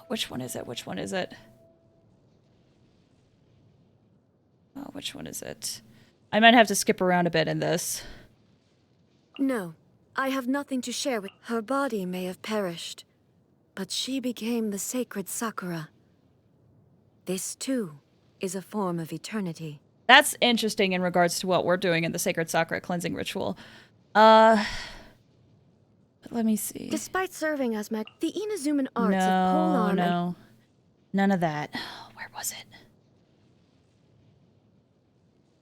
Which one is it? Which one is it? Oh, which one is it? I might have to skip around a bit in this. No, I have nothing to share with. Her body may have perished, but she became the sacred Sakura. This, too, is a form of eternity. That's interesting in regards to what we're doing in the Sacred Sakura cleansing ritual. Let me see. Despite serving as the Inazuman arts of polearm No. None of that. Where was it?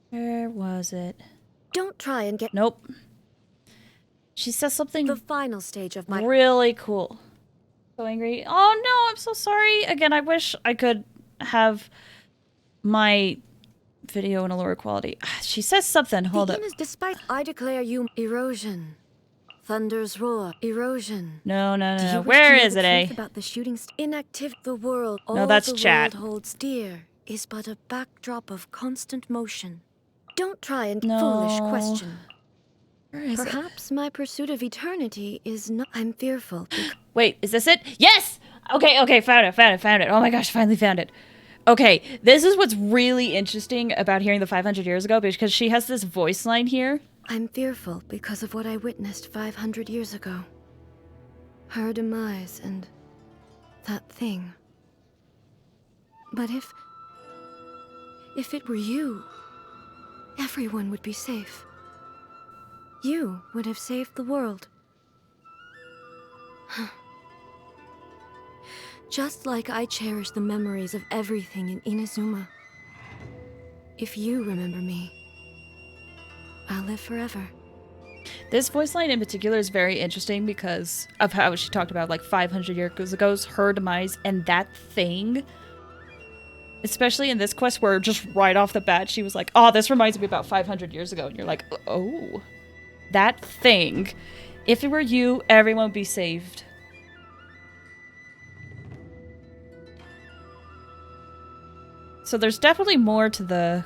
Where was it? Don't try and get Nope. She says something the final stage of my really cool. So angry. Oh no, I'm so sorry. Again, I wish I could have my video in a lower quality. She says something. Hold up. Despite I declare you erosion. Thunder's roar, erosion. No. Do you wish Where to know is the it, eh? truth about the shooting inactive the world? No, All that's the chat. world holds dear is but a backdrop of constant motion. Don't try and No. foolish question. Where is it? Perhaps my pursuit of eternity is not. I'm fearful. Wait, is this it? Yes! Okay, found it. Oh my gosh, finally found it. Okay, this is what's really interesting about hearing the 500 years ago, because she has this voice line here. I'm fearful because of what I witnessed 500 years ago. Her demise and that thing. But if it were you, everyone would be safe. You would have saved the world. Just like I cherish the memories of everything in Inazuma. If you remember me, I'll live forever. This voice line in particular is very interesting because of how she talked about like 500 years ago, her demise, and that thing. Especially in this quest where just right off the bat she was like, oh, this reminds me about 500 years ago. And you're like, oh, that thing. If it were you, everyone would be saved. So there's definitely more to the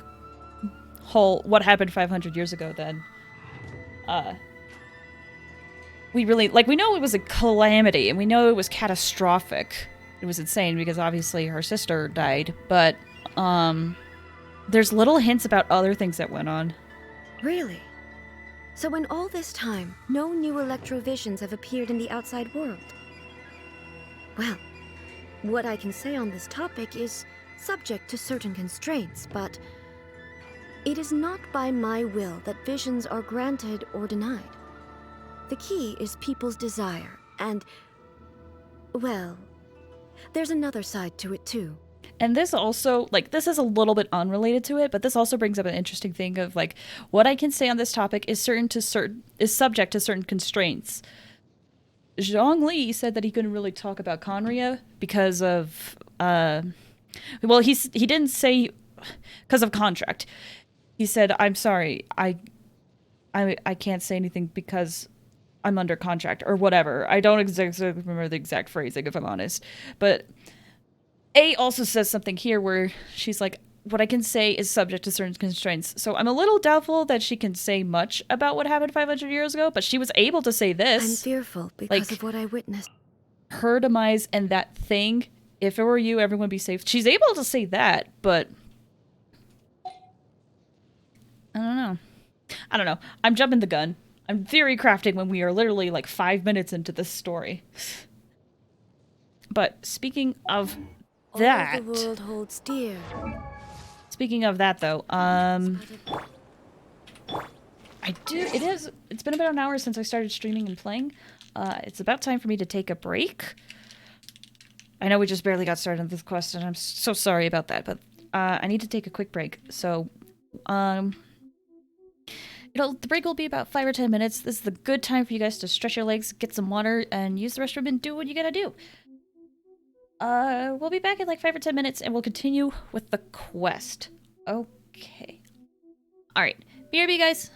whole what happened 500 years ago than we really like. We know it was a calamity and we know it was catastrophic. It was insane because obviously her sister died, but there's little hints about other things that went on. Really? So in all this time, no new electrovisions have appeared in the outside world? Well, what I can say on this topic is subject to certain constraints, but it is not by my will that visions are granted or denied. The key is people's desire, and, well, there's another side to it too. And this also, like, this is a little bit unrelated to it, but this also brings up an interesting thing of, like, what I can say on this topic is subject to certain constraints. Zhongli said that he couldn't really talk about Conria because of, well, he didn't say because of contract. He said, I'm sorry, I can't say anything because I'm under contract or whatever. I don't exactly remember the exact phrasing, if I'm honest. But A also says something here where she's like, what I can say is subject to certain constraints. So I'm a little doubtful that she can say much about what happened 500 years ago, but she was able to say this. I'm fearful because of what I witnessed. Her demise and that thing, if it were you, everyone would be safe. She's able to say that, but I don't know. I'm jumping the gun. I'm theory crafting when we are literally like 5 minutes into this story. But speaking of that, All the world holds dear. Speaking of that though, it's been about an hour since I started streaming and playing. It's about time for me to take a break. I know we just barely got started on this quest and I'm so sorry about that, but I need to take a quick break. So, the break will be about 5 or 10 minutes. This is a good time for you guys to stretch your legs, get some water, and use the restroom and do what you gotta do. We'll be back in like 5 or 10 minutes and we'll continue with the quest. Okay. Alright. BRB, guys.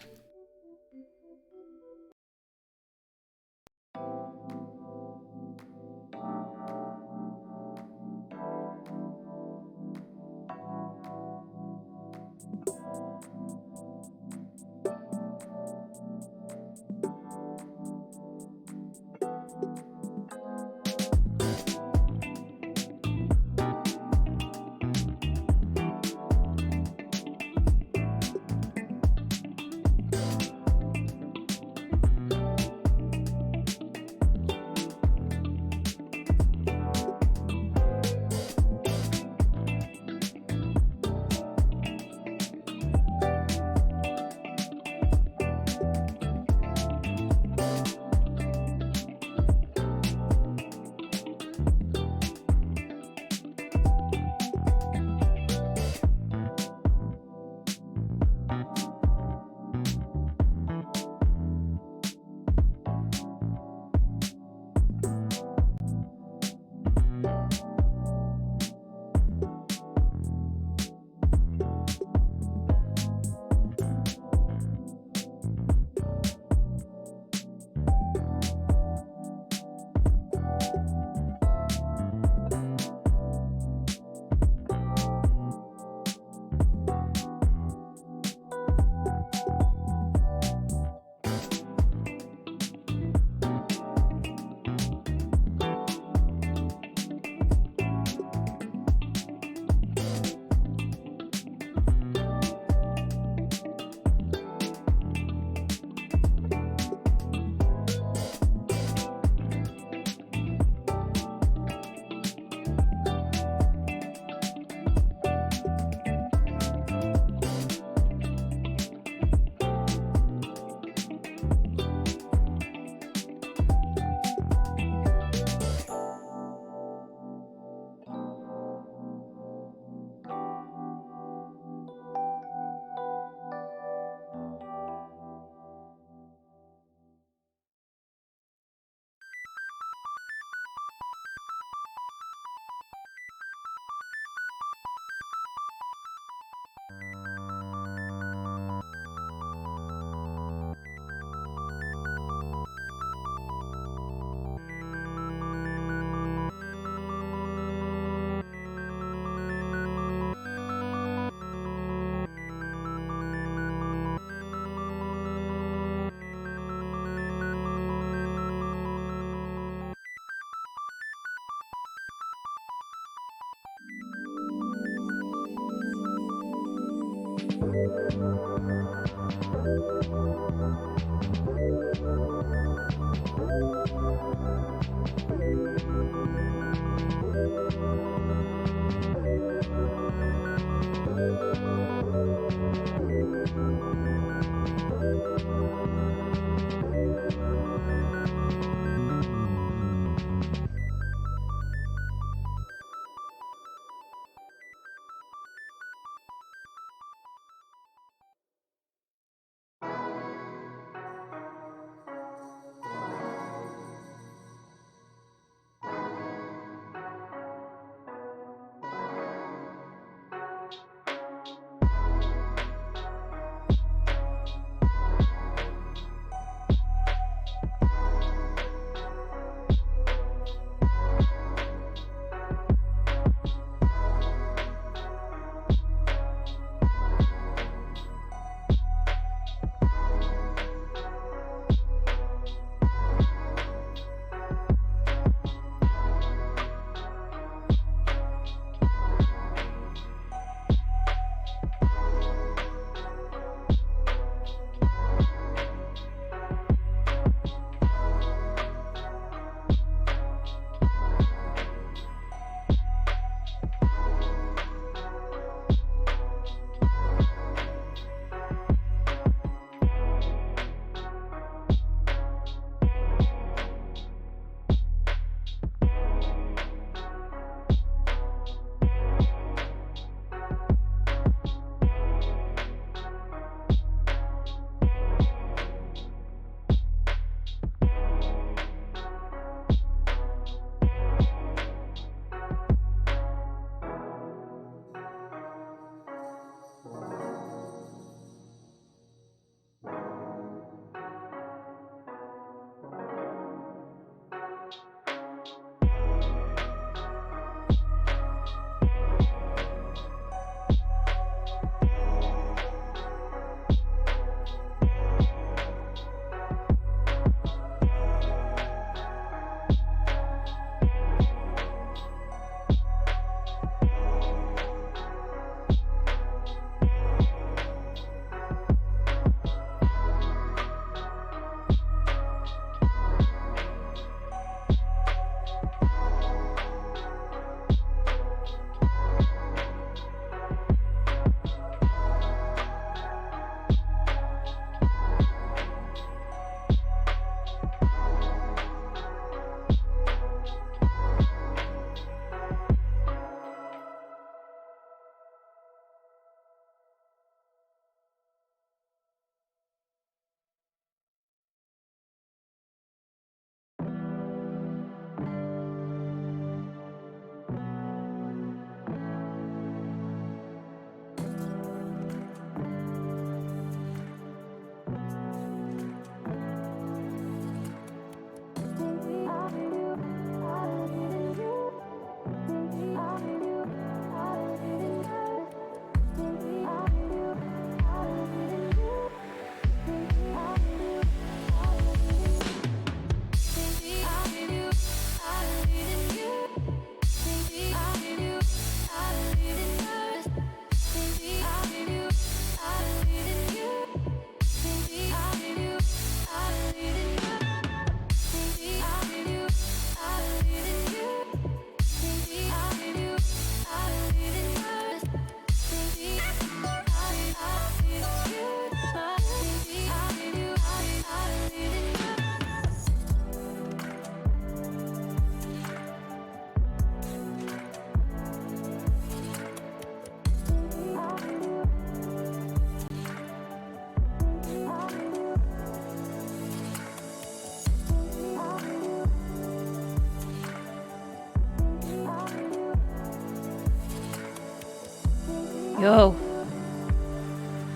Yo.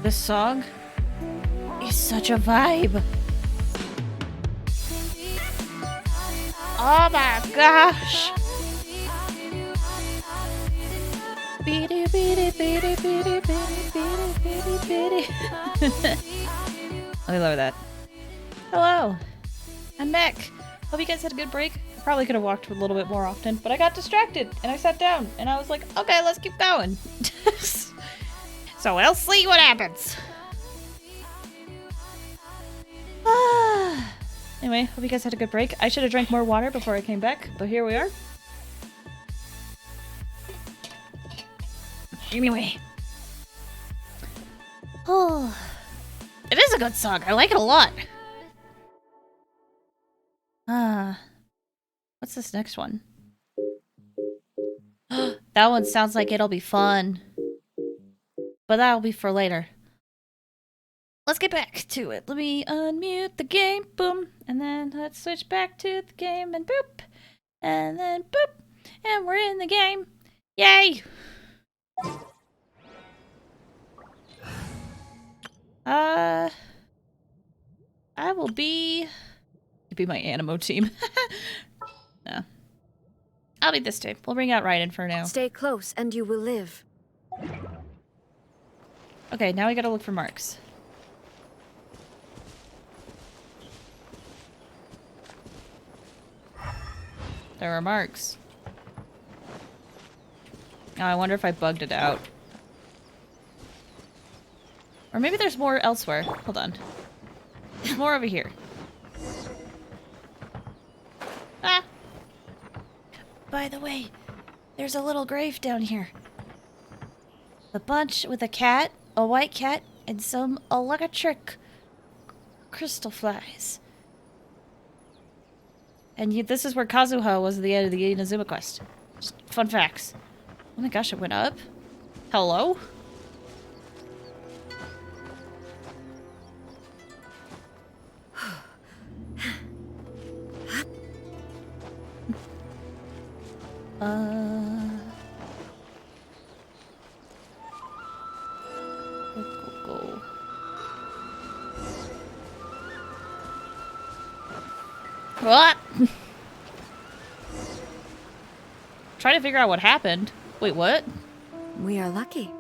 This song is such a vibe. Oh my gosh. Beady, beady, beady, beady, beady, beady, beady, beady. I love that. Hello. I'm back. Hope you guys had a good break. I probably could have walked a little bit more often, but I got distracted and I sat down and I was like, okay, let's keep going. So we'll see what happens. Anyway, hope you guys had a good break. I should have drank more water before I came back, but here we are. Anyway. Oh. It is a good song. I like it a lot. What's this next one? That one sounds like it'll be fun. But that'll be for later. Let's get back to it. Let me unmute the game. Boom. And then let's switch back to the game and boop. And then boop. And we're in the game. Yay! I will be... It'd be my Animo team. No. I'll be this team. We'll bring out Raiden for now. Stay close and you will live. Okay, now we gotta look for marks. There are marks. Oh, I wonder if I bugged it out. Or maybe there's more elsewhere. Hold on. There's more over here. Ah! By the way, there's a little grave down here. The bunch with a cat, a white cat, and some electric crystal flies. And this is where Kazuha was at the end of the Inazuma quest. Just fun facts. Oh my gosh, it went up. Hello? Go. What? Trying to figure out what happened. Wait, what? We are lucky.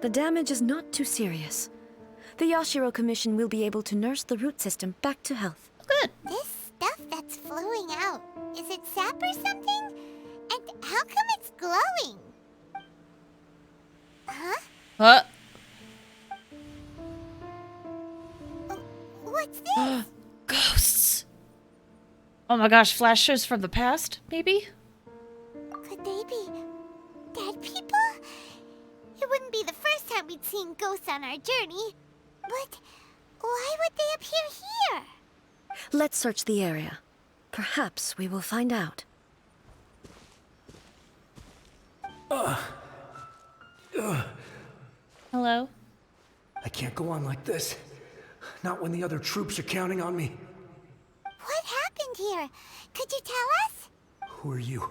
The damage is not too serious. The Yashiro Commission will be able to nurse the root system back to health. Good. This stuff that's flowing out, is it sap or something? And how come it's glowing? Huh? What? What's this? Ghosts. Oh my gosh, flashes from the past, maybe? Could they be dead people? It wouldn't be the first time we'd seen ghosts on our journey. But why would they appear here? Let's search the area. Perhaps we will find out. Hello? I can't go on like this. Not when the other troops are counting on me. What happened here? Could you tell us? Who are you?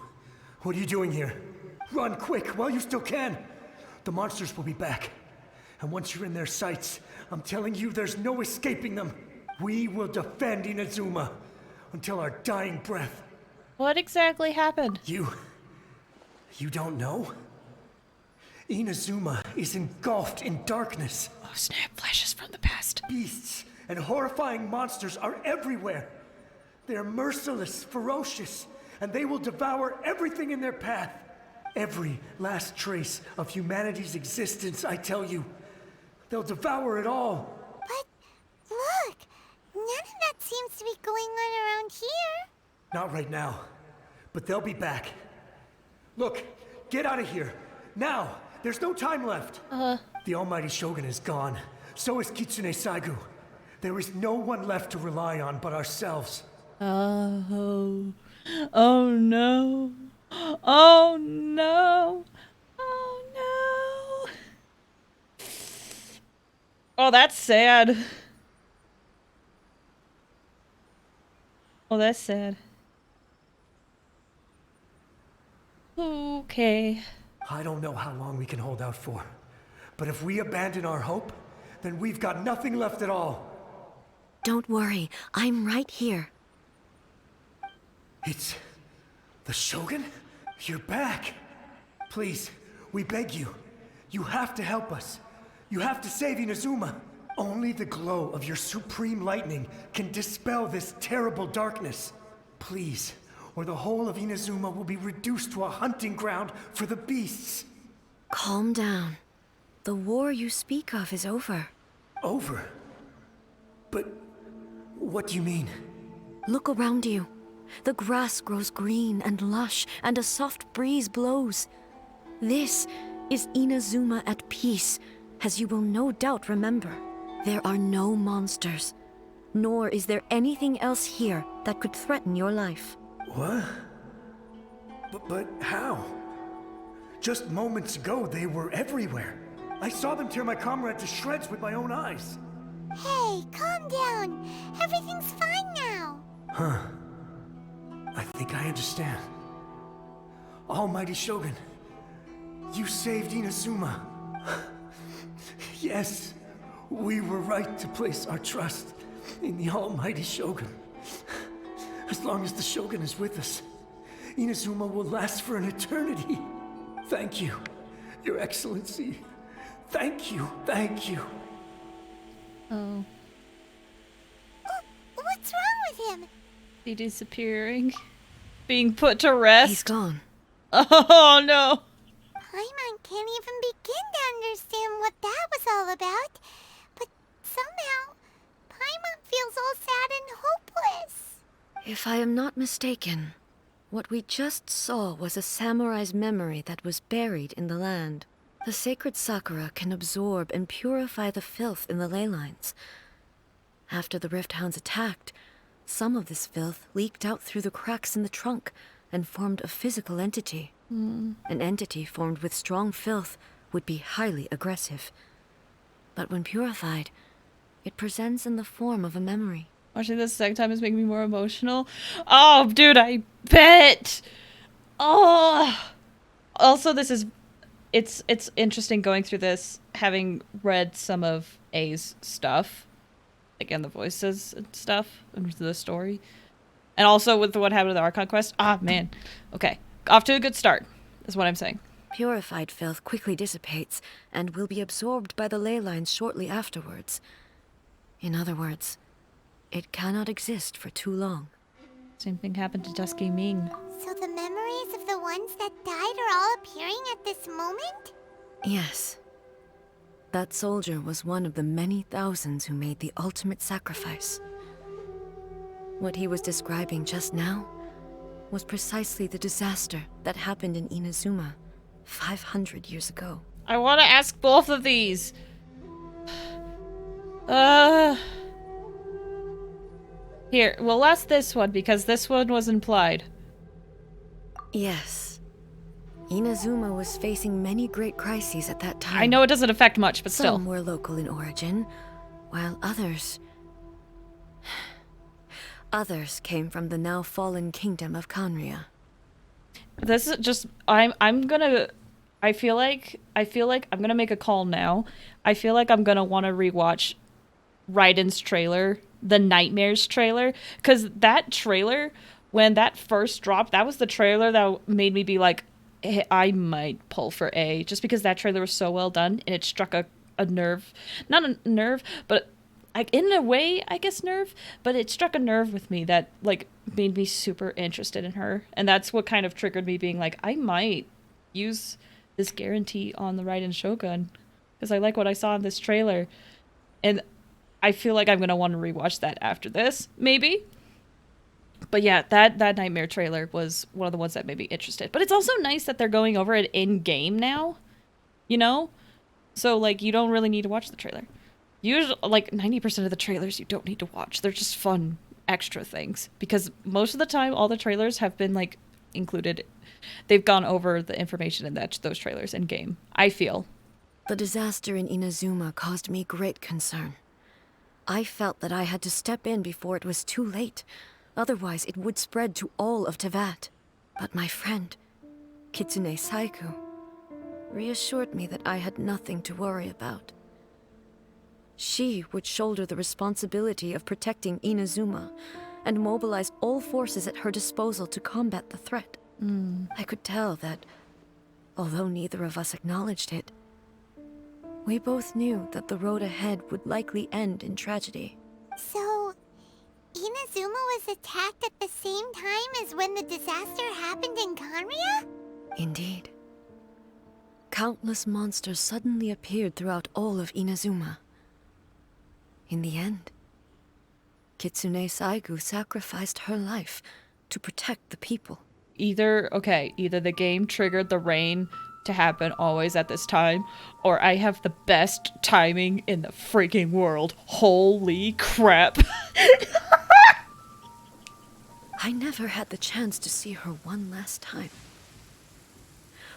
What are you doing here? Run quick while you still can. The monsters will be back. And once you're in their sights, I'm telling you there's no escaping them. We will defend Inazuma until our dying breath. What exactly happened? You don't know? Inazuma is engulfed in darkness. Oh snap, flashes from the past. Beasts and horrifying monsters are everywhere. They are merciless, ferocious, and they will devour everything in their path. Every last trace of humanity's existence, I tell you. They'll devour it all. But look, none of that seems to be going on around here. Not right now, but they'll be back. Look, get out of here. Now! There's no time left. The almighty Shogun is gone. So is Kitsune Saigu. There is no one left to rely on but ourselves. Oh. Oh no. Oh no. Oh no. Oh, that's sad. Oh, that's sad. Okay. I don't know how long we can hold out for. But if we abandon our hope, then we've got nothing left at all. Don't worry, I'm right here. It's... the Shogun? You're back. Please, we beg you. You have to help us. You have to save Inazuma. Only the glow of your supreme lightning can dispel this terrible darkness. Please, or the whole of Inazuma will be reduced to a hunting ground for the beasts. Calm down. The war you speak of is over. Over? But what do you mean? Look around you. The grass grows green and lush, and a soft breeze blows. This is Inazuma at peace, as you will no doubt remember. There are no monsters, nor is there anything else here that could threaten your life. What? But how? Just moments ago, they were everywhere. I saw them tear my comrade to shreds with my own eyes. Hey, calm down. Everything's fine now. Huh. I think I understand. Almighty Shogun, you saved Inazuma. Yes, we were right to place our trust in the Almighty Shogun. As long as the Shogun is with us, Inazuma will last for an eternity. Thank you, Your Excellency. Thank you, thank you. Oh. What's wrong with him? He disappearing. Being put to rest. He's gone. Oh no. Paimon can't even begin to understand what that was all about. But somehow, Paimon feels all sad and hopeless. If I am not mistaken, what we just saw was a samurai's memory that was buried in the land. The sacred Sakura can absorb and purify the filth in the ley lines. After the Rift Hounds attacked, some of this filth leaked out through the cracks in the trunk and formed a physical entity. An entity formed with strong filth would be highly aggressive. But when purified, it presents in the form of a memory. Watching this second time is making me more emotional. Oh, dude, I bet. Oh. Also, it's interesting going through this, having read some of A's stuff. Again, the voices and stuff, and the story. And also with what happened to the Archon quest. Ah, man. Okay. Off to a good start, is what I'm saying. Purified filth quickly dissipates and will be absorbed by the ley lines shortly afterwards. In other words, it cannot exist for too long. Same thing happened to Dusky Ming. So the memories of the ones that died are all appearing at this moment? Yes. That soldier was one of the many thousands who made the ultimate sacrifice. What he was describing just now was precisely the disaster that happened in Inazuma 500 years ago. I want to ask both of these. Here, we'll ask this one because this one was implied. Yes. Inazuma was facing many great crises at that time. I know it doesn't affect much, but still. Some were local in origin, while others came from the now fallen kingdom of Kanria. This is just I feel like I'm gonna make a call now. I feel like I'm gonna want to rewatch Raiden's trailer, the Nightmares trailer, because that trailer, when that first dropped, that was the trailer that made me be like, hey, I might pull for A, just because that trailer was so well done and it struck a nerve, not a nerve, but like in a way, I guess nerve, but it struck a nerve with me that like made me super interested in her, and that's what kind of triggered me being like, I might use this guarantee on the Raiden Shogun because I like what I saw in this trailer, and I feel like I'm gonna want to rewatch that after this, maybe. But yeah, that Nightmare trailer was one of the ones that made me interested. But it's also nice that they're going over it in game now, you know? So like you don't really need to watch the trailer. Usually, like 90% of the trailers you don't need to watch. They're just fun extra things because most of the time all the trailers have been like included. They've gone over the information in those trailers in game, I feel. The disaster in Inazuma caused me great concern. I felt that I had to step in before it was too late. Otherwise, it would spread to all of Tevat. But my friend, Kitsune Saiku, reassured me that I had nothing to worry about. She would shoulder the responsibility of protecting Inazuma and mobilize all forces at her disposal to combat the threat. I could tell that, although neither of us acknowledged it, we both knew that the road ahead would likely end in tragedy. So, Inazuma was attacked at the same time as when the disaster happened in Kanria? Indeed. countless monsters suddenly appeared throughout all of Inazuma. In the end, Kitsune Saigu sacrificed her life to protect the people. Either the game triggered the rain to happen always at this time, or I have the best timing in the freaking world. Holy crap. I never had the chance to see her one last time.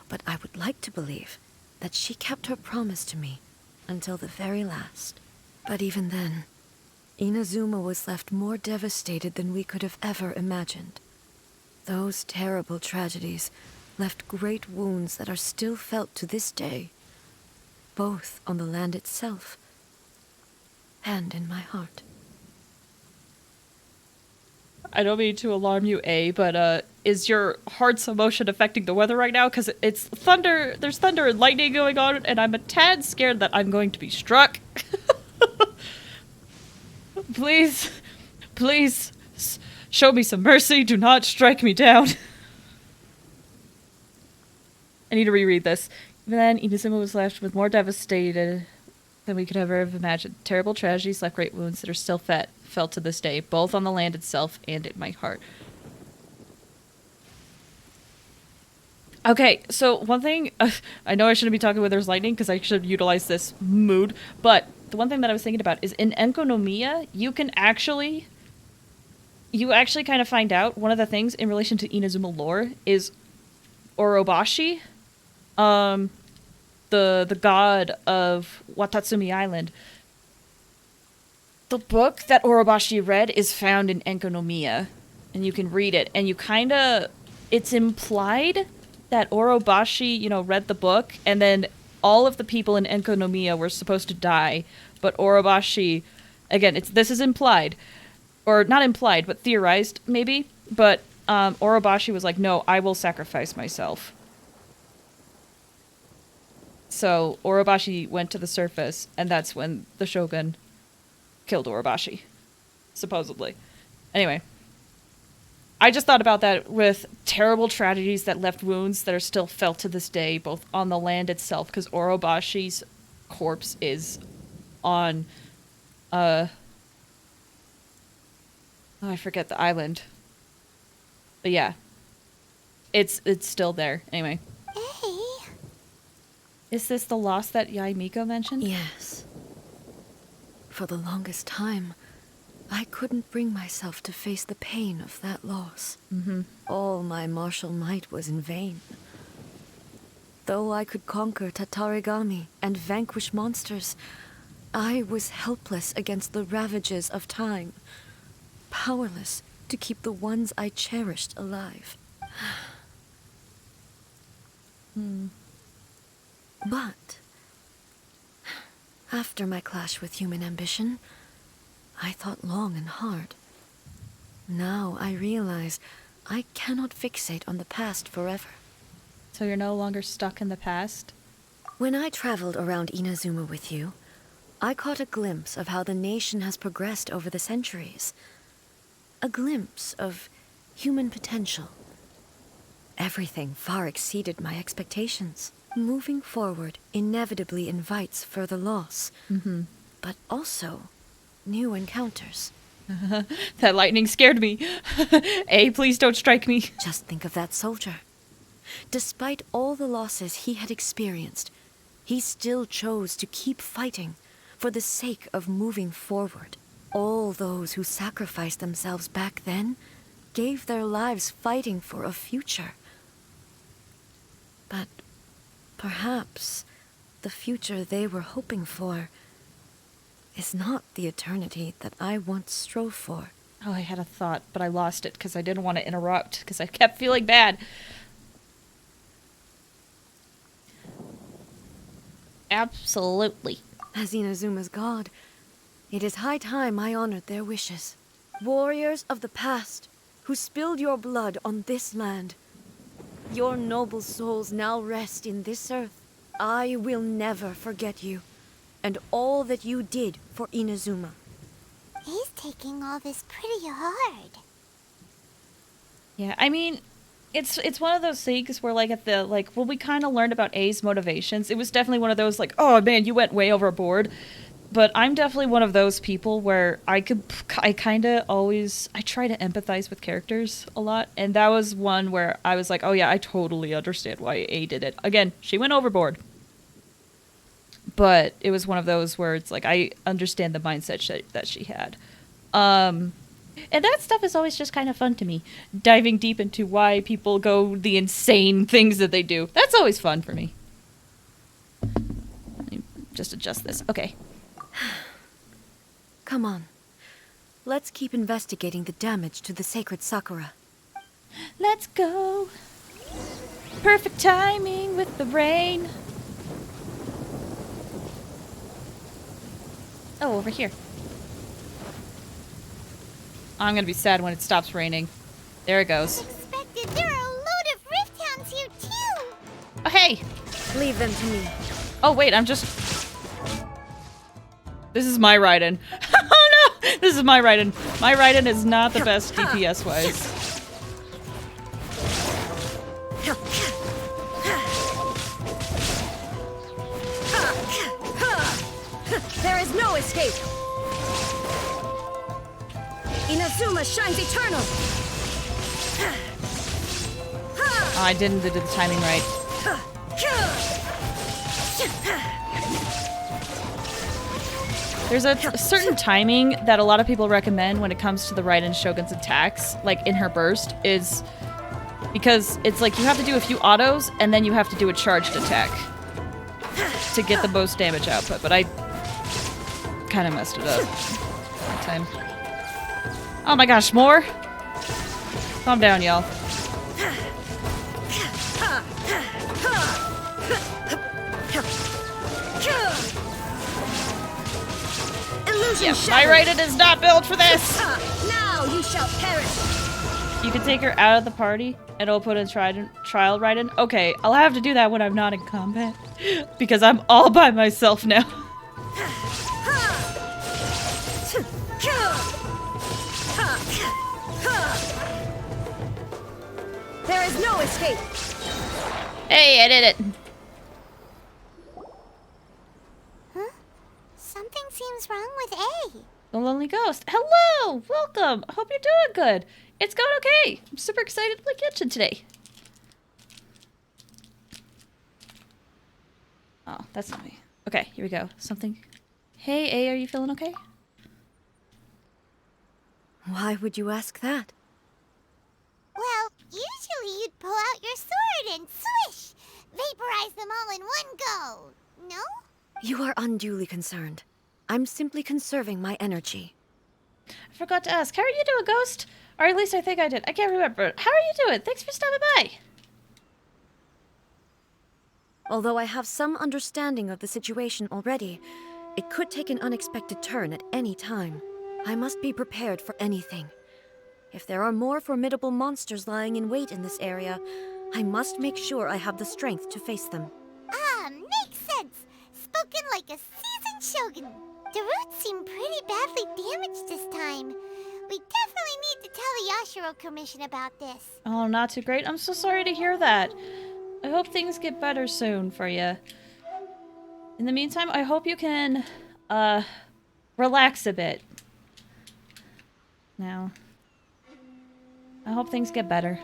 But I would like to believe that she kept her promise to me until the very last. But even then, Inazuma was left more devastated than we could have ever imagined. Those terrible tragedies left great wounds that are still felt to this day, both on the land itself and in my heart. I don't mean to alarm you, but is your heart's emotion affecting the weather right now? Because it's thunder, there's thunder and lightning going on, and I'm a tad scared that I'm going to be struck. Please, please, show me some mercy. Do not strike me down. I need to reread this. Even then, Inazuma was left with more devastated than we could ever have imagined. Terrible tragedies left great wounds that are still felt to this day, both on the land itself and in my heart. Okay, so one thing, I know I shouldn't be talking where there's lightning because I should utilize this mood, but the one thing that I was thinking about is in Enkonomiya, you actually kind of find out one of the things in relation to Inazuma lore is Orobashi, the god of Watatsumi Island. The book that Orobashi read is found in Enkonomiya, and you can read it, and it's implied that Orobashi, read the book, and then all of the people in Enkonomiya were supposed to die, but Orobashi, again, this is implied, or not implied, but theorized, maybe, but Orobashi was like, no, I will sacrifice myself. So Orobashi went to the surface, and that's when the Shogun killed Orobashi, supposedly. Anyway, I just thought about that with terrible tragedies that left wounds that are still felt to this day, both on the land itself, because Orobashi's corpse is on, I forget the island. But yeah, it's still there. Anyway. Hey. Is this the loss that Yaimiko mentioned? Yes. For the longest time, I couldn't bring myself to face the pain of that loss. Mm-hmm. All my martial might was in vain. Though I could conquer Tatarigami and vanquish monsters, I was helpless against the ravages of time, powerless to keep the ones I cherished alive. But after my clash with human ambition, I thought long and hard. Now I realize I cannot fixate on the past forever. So you're no longer stuck in the past? When I traveled around Inazuma with you, I caught a glimpse of how the nation has progressed over the centuries. A glimpse of human potential. Everything far exceeded my expectations. Moving forward inevitably invites further loss, but also new encounters. That lightning scared me. Please don't strike me. Just think of that soldier. Despite all the losses he had experienced, he still chose to keep fighting for the sake of moving forward. All those who sacrificed themselves back then gave their lives fighting for a future. But perhaps the future they were hoping for is not the eternity that I once strove for. Oh, I had a thought, but I lost it because I didn't want to interrupt because I kept feeling bad. Absolutely. As Inazuma's god, it is high time I honored their wishes. Warriors of the past, who spilled your blood on this land, your noble souls now rest in this earth. I will never forget you, and all that you did for Inazuma. He's taking all this pretty hard. Yeah, I mean, it's one of those things where like at the like when we kind of learned about A's motivations, it was definitely one of those like, oh man, you went way overboard. But I'm definitely one of those people where I kind of always I try to empathize with characters a lot, and that was one where I was like, oh yeah, I totally understand why A did it. Again, she went overboard. But it was one of those where it's like I understand the mindset that she had. And that stuff is always just kind of fun to me. Diving deep into why people go the insane things that they do. That's always fun for me. Let me just adjust this. Okay. Come on. Let's keep investigating the damage to the sacred Sakura. Let's go. Perfect timing with the rain. Oh, over here. I'm gonna be sad when it stops raining. There it goes. Expected. There are a load of rift hounds here too. Oh, hey! Leave them to me. Oh, wait, I'm just... This is my Raiden. Oh, no! This is my Raiden. My Raiden is not the best DPS-wise. There is no escape! Inazuma shines eternal! Oh, I didn't do the timing right. There's a certain timing that a lot of people recommend when it comes to the Raiden Shogun's attacks, like in her burst, is because it's like you have to do a few autos and then you have to do a charged attack to get the most damage output, but I kind of messed it up that time. Oh my gosh, more? Calm down, y'all. Yeah, my Raiden is not built for this! Now you shall perish! You can take her out of the party and it'll put in trial Raiden. Okay, I'll have to do that when I'm not in combat. Because I'm all by myself now. There is no escape! Hey, I did it! Huh? Something seems wrong with A. The Lonely Ghost. Hello! Welcome! I hope you're doing good. It's going okay. I'm super excited to play Genshin today. Oh, that's not me. Okay, here we go. Something. Hey, A, are you feeling okay? Why would you ask that? Well, usually you'd pull out your sword and swish! Vaporize them all in one go! No? You are unduly concerned. I'm simply conserving my energy. I forgot to ask. How are you doing, Ghost? Or at least I think I did. I can't remember. How are you doing? Thanks for stopping by. Although I have some understanding of the situation already, it could take an unexpected turn at any time. I must be prepared for anything. If there are more formidable monsters lying in wait in this area, I must make sure I have the strength to face them. Ah, makes sense! Spoken like a seasoned shogun. The roots seem pretty badly damaged this time. We definitely need to tell the Yashiro Commission about this. Oh, not too great. I'm so sorry to hear that. I hope things get better soon for you. In the meantime, I hope you can, relax a bit. Now, I hope things get better.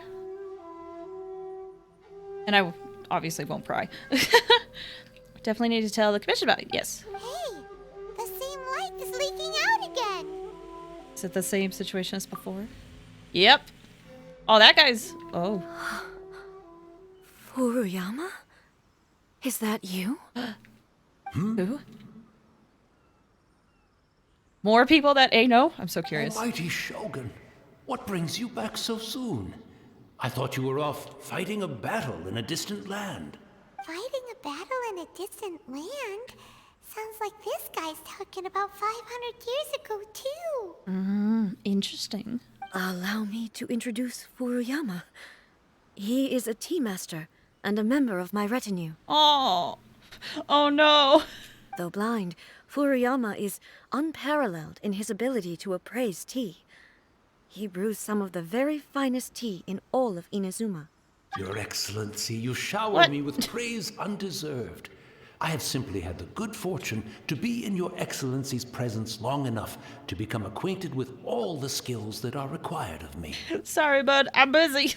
And I obviously won't pry. Definitely need to tell the commission about it, yes. Hey, the same light is leaking out again. Is it the same situation as before? Yep. Oh, that guy's... Oh. Furuyama? Is that you? Who? More people that A know? I'm so curious. Almighty Shogun, what brings you back so soon? I thought you were off fighting a battle in a distant land. Fighting a battle in a distant land? Sounds like this guy's talking about 500 years ago, too. Interesting. Allow me to introduce Furuyama. He is a tea master and a member of my retinue. Oh. Oh no. Though blind, Furuyama is unparalleled in his ability to appraise tea. He brews some of the very finest tea in all of Inazuma. Your Excellency, you shower What? me with praise undeserved. I have simply had the good fortune to be in Your Excellency's presence long enough to become acquainted with all the skills that are required of me. Sorry, bud. I'm busy.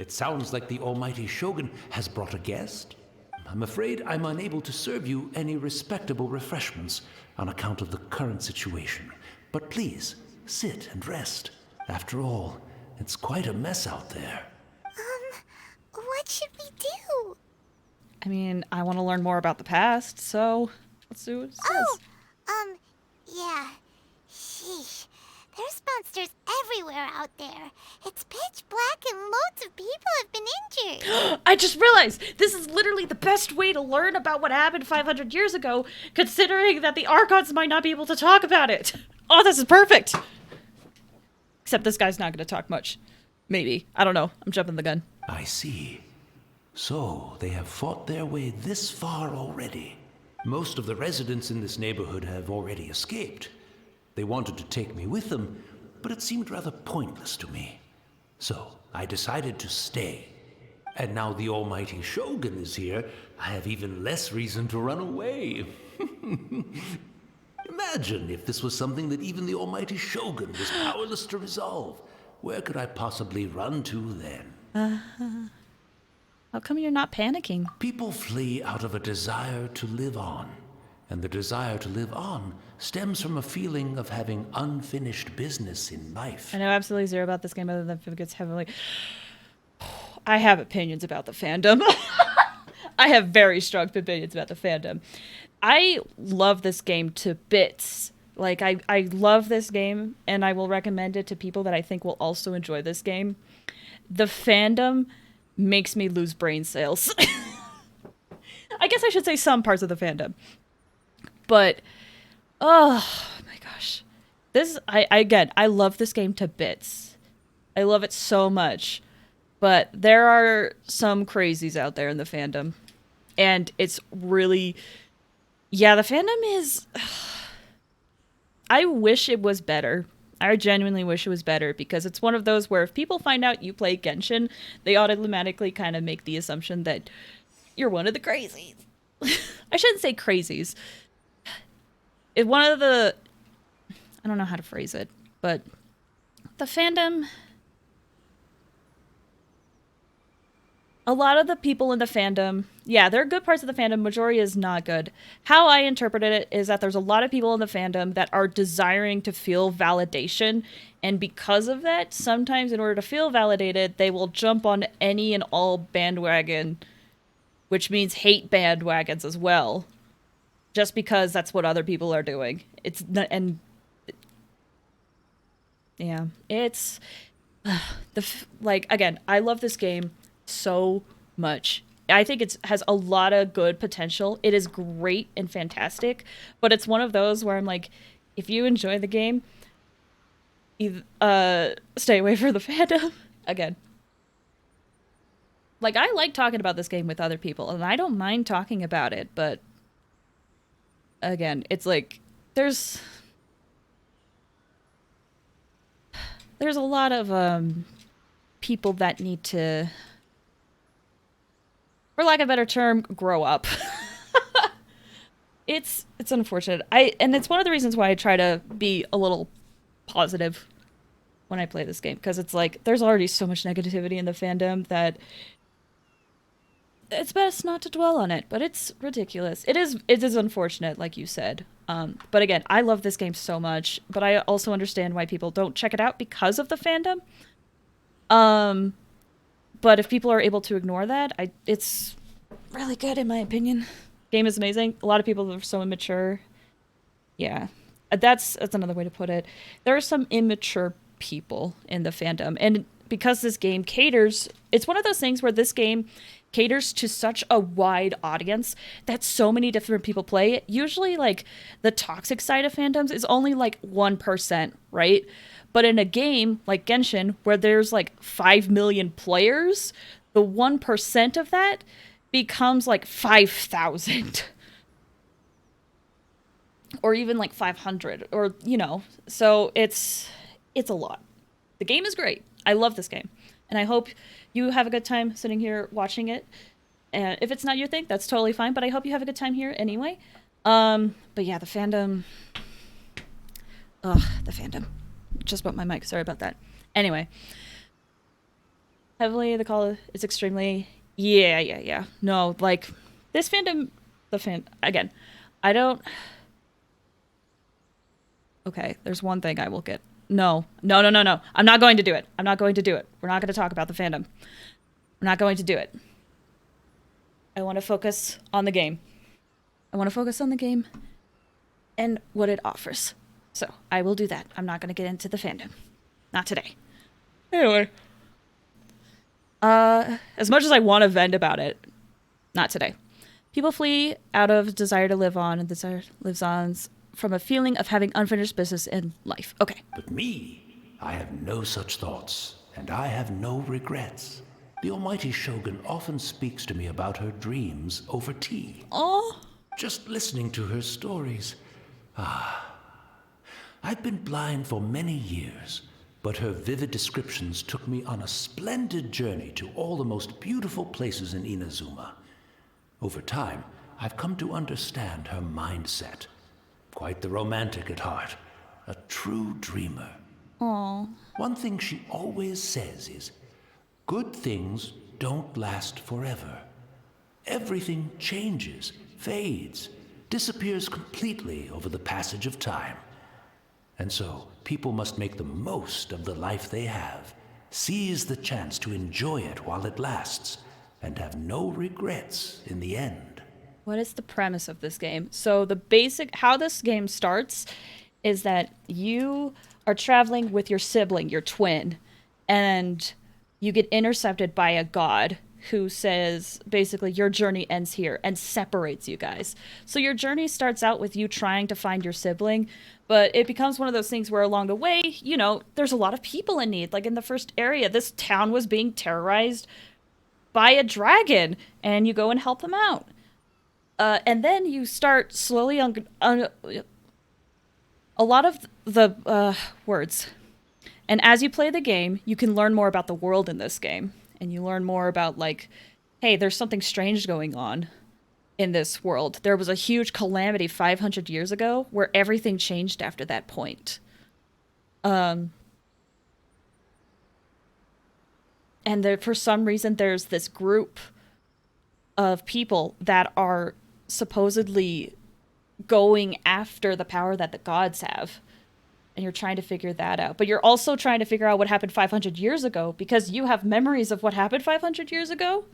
It sounds like the almighty Shogun has brought a guest. I'm afraid I'm unable to serve you any respectable refreshments on account of the current situation. But please, sit and rest. After all, it's quite a mess out there. What should we do? I mean, I want to learn more about the past, so let's see what it says. Yeah. Sheesh. There's monsters everywhere out there. It's pitch black and loads of people have been injured. I just realized this is literally the best way to learn about what happened 500 years ago, considering that the Archons might not be able to talk about it. Oh, this is perfect. Except this guy's not going to talk much. Maybe. I don't know. I'm jumping the gun. I see. So, they have fought their way this far already. Most of the residents in this neighborhood have already escaped. They wanted to take me with them, but it seemed rather pointless to me. So, I decided to stay. And now the almighty Shogun is here, I have even less reason to run away. Imagine if this was something that even the almighty Shogun was powerless to resolve. Where could I possibly run to then? How come you're not panicking? People flee out of a desire to live on. And the desire to live on stems from a feeling of having unfinished business in life. I know absolutely zero about this game other than if it gets heavily... I have opinions about the fandom. I have very strong opinions about the fandom. I love this game to bits. Like, I love this game, and I will recommend it to people that I think will also enjoy this game. The fandom makes me lose brain cells. I guess I should say some parts of the fandom. But, oh my gosh. I love this game to bits. I love it so much. But there are some crazies out there in the fandom. And it's really... Yeah, the fandom is... I wish it was better. I genuinely wish it was better, because it's one of those where if people find out you play Genshin, they automatically kind of make the assumption that you're one of the crazies. I shouldn't say crazies. It's one of the... I don't know how to phrase it, but the fandom... A lot of the people in the fandom, yeah, there are good parts of the fandom, majority is not good. How I interpreted it is that there's a lot of people in the fandom that are desiring to feel validation, and because of that, sometimes in order to feel validated, they will jump on any and all bandwagon, which means hate bandwagons as well, just because that's what other people are doing. It's not, and yeah, it's like, again, I love this game so much. I think it has a lot of good potential. It is great and fantastic, but it's one of those where I'm like, if you enjoy the game, stay away from the fandom. Again, like, I like talking about this game with other people, and I don't mind talking about it, but again, it's like there's a lot of people that need to, for lack of a better term, grow up. It's unfortunate. And it's one of the reasons why I try to be a little positive when I play this game, because it's like there's already so much negativity in the fandom that it's best not to dwell on it. But it's ridiculous. It is unfortunate, like you said. But again, I love this game so much, but I also understand why people don't check it out because of the fandom. But if people are able to ignore that, it's really good in my opinion. Game is amazing. A lot of people are so immature. Yeah, that's another way to put it. There are some immature people in the fandom, and because this game caters, it's one of those things where this game caters to such a wide audience that so many different people play it. Usually, like, the toxic side of fandoms is only like 1%, right? But in a game like Genshin, where there's like 5 million players, the 1% of that becomes like 5,000. Or even like 500, or, you know. So it's a lot. The game is great. I love this game. And I hope you have a good time sitting here watching it. And if it's not your thing, that's totally fine, but I hope you have a good time here anyway. But yeah, the fandom. Ugh, the fandom. Just about my mic, sorry about that. Anyway. Heavily, the call is extremely... Yeah. No, like, this fandom... Again, I don't... Okay, there's one thing I will get. No. I'm not going to do it. We're not going to talk about the fandom. We're not going to do it. I want to focus on the game. And what it offers. So, I will do that. I'm not going to get into the fandom. Not today. Anyway. As much as I want to vent about it, not today. People flee out of desire to live on, and desire lives on from a feeling of having unfinished business in life. Okay. But me, I have no such thoughts, and I have no regrets. The almighty Shogun often speaks to me about her dreams over tea. Oh. Just listening to her stories. I've been blind for many years, but her vivid descriptions took me on a splendid journey to all the most beautiful places in Inazuma. Over time, I've come to understand her mindset. Quite the romantic at heart, a true dreamer. Aww. One thing she always says is, good things don't last forever. Everything changes, fades, disappears completely over the passage of time. And so, people must make the most of the life they have, seize the chance to enjoy it while it lasts, and have no regrets in the end. What is the premise of this game? So how this game starts is that you are traveling with your sibling, your twin, and you get intercepted by a god who says basically your journey ends here and separates you guys. So your journey starts out with you trying to find your sibling, but it becomes one of those things where along the way, there's a lot of people in need. Like in the first area, this town was being terrorized by a dragon, and you go and help them out. And then you start slowly a lot of the words. And as you play the game, you can learn more about the world in this game. And you learn more about, like, hey, there's something strange going on in this world. There was a huge calamity 500 years ago where everything changed after that point. And for some reason, there's this group of people that are supposedly going after the power that the gods have. And you're trying to figure that out. But you're also trying to figure out what happened 500 years ago, because you have memories of what happened 500 years ago,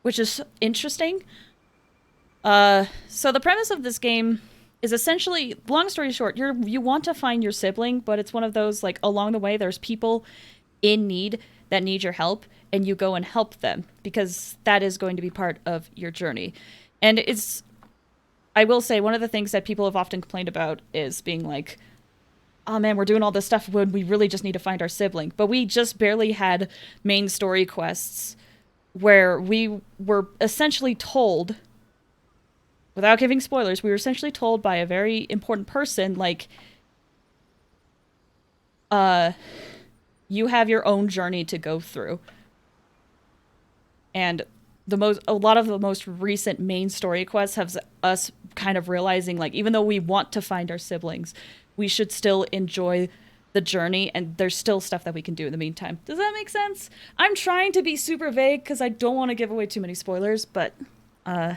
which is interesting. So the premise of this game is essentially, long story short, you want to find your sibling, but it's one of those, like, along the way, there's people in need that need your help, and you go and help them, because that is going to be part of your journey. And I will say, one of the things that people have often complained about is being like, oh man, we're doing all this stuff when we really just need to find our sibling. But we just barely had main story quests where we were essentially told, without giving spoilers, we were essentially told by a very important person, like, you have your own journey to go through. And a lot of the most recent main story quests have us kind of realizing, like, even though we want to find our siblings, we should still enjoy the journey, and there's still stuff that we can do in the meantime. Does that make sense? I'm trying to be super vague because I don't want to give away too many spoilers, but, yeah.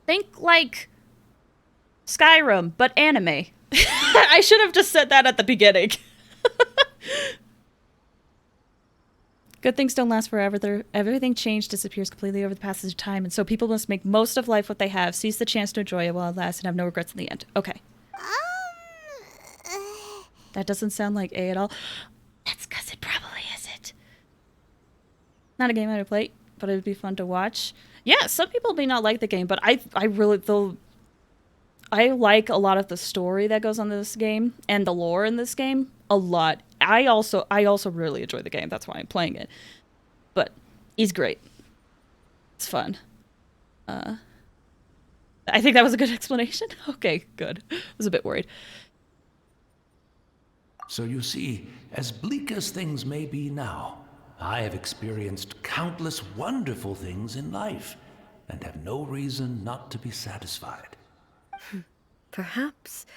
Think like Skyrim, but anime. I should have just said that at the beginning. Good things don't last forever. Everything changed, disappears completely over the passage of time, and so people must make most of life what they have, seize the chance to enjoy it while it lasts, and have no regrets in the end. Okay. That doesn't sound like A at all. That's because it probably isn't. Not a game I would play, but it would be fun to watch. Yeah, some people may not like the game, but I like a lot of the story that goes on in this game and the lore in this game a lot. I also really enjoy the game. That's why I'm playing it. But he's great. It's fun. I think that was a good explanation. Okay, good. I was a bit worried. So you see, as bleak as things may be now, I have experienced countless wonderful things in life, and have no reason not to be satisfied. Perhaps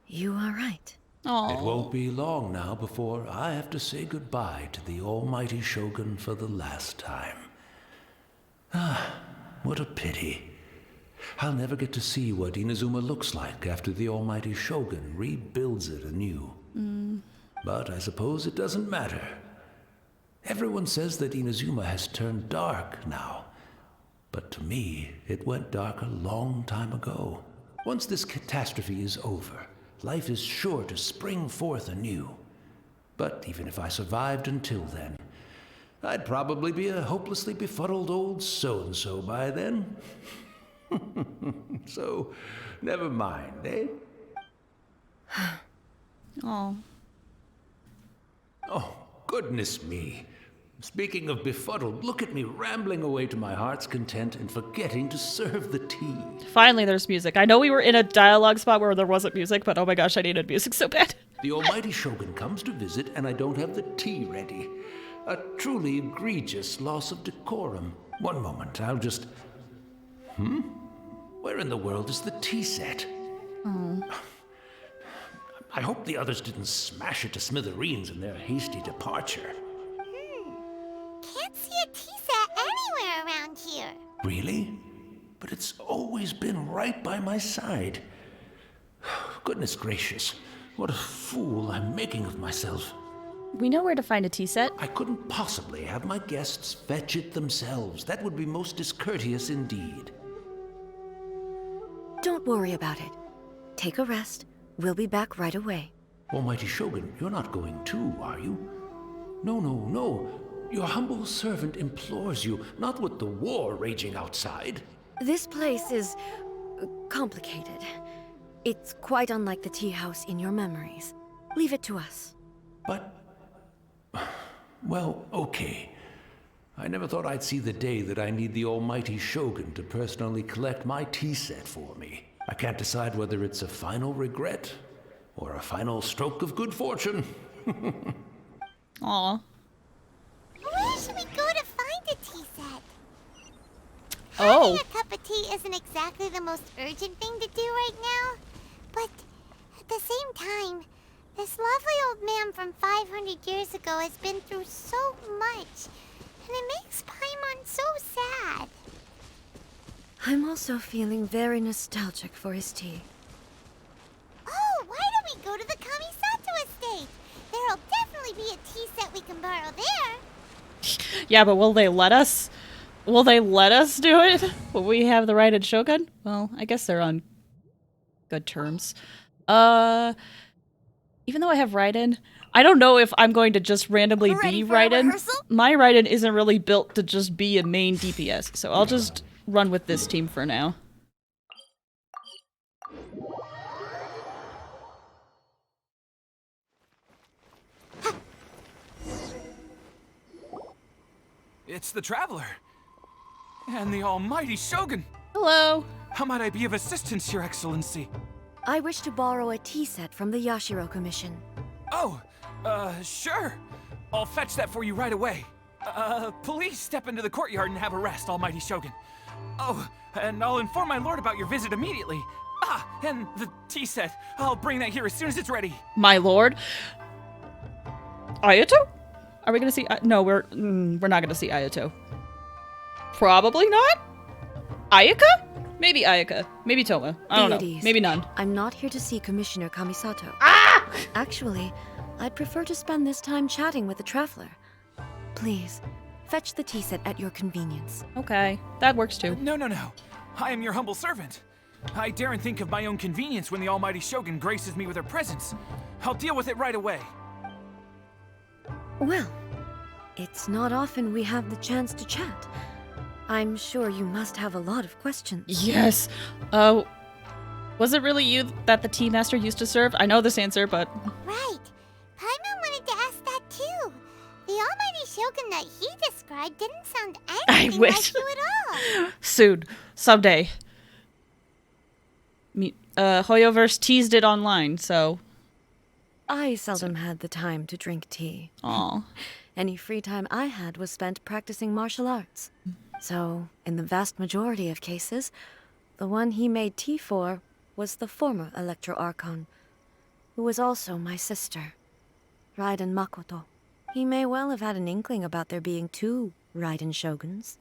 you are right. Oh. It won't be long now before I have to say goodbye to the almighty Shogun for the last time. Ah, what a pity. I'll never get to see what Inazuma looks like after the almighty Shogun rebuilds it anew. But I suppose it doesn't matter. Everyone says that Inazuma has turned dark now. But to me, it went dark a long time ago. Once this catastrophe is over, life is sure to spring forth anew. But even if I survived until then, I'd probably be a hopelessly befuddled old so-and-so by then. So, never mind, eh? Oh. Oh, goodness me. Speaking of befuddled, look at me rambling away to my heart's content and forgetting to serve the tea. Finally, there's music. I know we were in a dialogue spot where there wasn't music, but oh my gosh, I needed music so bad. The almighty Shogun comes to visit and I don't have the tea ready. A truly egregious loss of decorum. One moment, I'll just... Where in the world is the tea set? Oh. I hope the others didn't smash it to smithereens in their hasty departure. Can't see a tea set anywhere around here. Really? But it's always been right by my side. Goodness gracious, what a fool I'm making of myself. We know where to find a tea set. I couldn't possibly have my guests fetch it themselves. That would be most discourteous indeed. Don't worry about it. Take a rest. We'll be back right away. Almighty Shogun, you're not going too, are you? No. Your humble servant implores you, not with the war raging outside. This place is complicated. It's quite unlike the tea house in your memories. Leave it to us. But... well, okay. I never thought I'd see the day that I need the almighty Shogun to personally collect my tea set for me. I can't decide whether it's a final regret or a final stroke of good fortune. Aw. Where should we go to find a tea set? Oh. Having a cup of tea isn't exactly the most urgent thing to do right now, but at the same time, this lovely old man from 500 years ago has been through so much, and it makes Paimon so sad. I'm also feeling very nostalgic for his tea. Oh, why don't we go to the Kamisato estate? There'll definitely be a tea set we can borrow there. Yeah, but will they let us? Will they let us do it? Will we have the Raiden Shogun? Well, I guess they're on good terms. Even though I have Raiden, I don't know if I'm going to just randomly be Raiden. My Raiden isn't really built to just be a main DPS, so I'll just run with this team for now. It's the Traveler. And the almighty Shogun. Hello. How might I be of assistance, Your Excellency? I wish to borrow a tea set from the Yashiro Commission. Oh, sure. I'll fetch that for you right away. Please step into the courtyard and have a rest, almighty Shogun. Oh, and I'll inform my lord about your visit immediately. Ah, and the tea set. I'll bring that here as soon as it's ready. My lord. Ayato? Are we gonna see? No, we're not gonna see Ayato. Probably not. Ayaka? Maybe Ayaka. Maybe Toma. I don't know. Maybe none. I'm not here to see Commissioner Kamisato. Ah! Actually, I'd prefer to spend this time chatting with the Traveler. Please, fetch the tea set at your convenience. Okay, that works too. No. I am your humble servant. I daren't think of my own convenience when the almighty Shogun graces me with her presence. I'll deal with it right away. Well, it's not often we have the chance to chat. I'm sure you must have a lot of questions. Yes. Was it really you that the tea master used to serve? I know this answer, but... Right. Paimon wanted to ask that too. The almighty Shogun that he described didn't sound anything like you at all. Soon. Someday. Hoyoverse teased it online, so... I seldom had the time to drink tea. Aw. Any free time I had was spent practicing martial arts. So, in the vast majority of cases, the one he made tea for was the former Electro Archon, who was also my sister, Raiden Makoto. He may well have had an inkling about there being two Raiden Shoguns,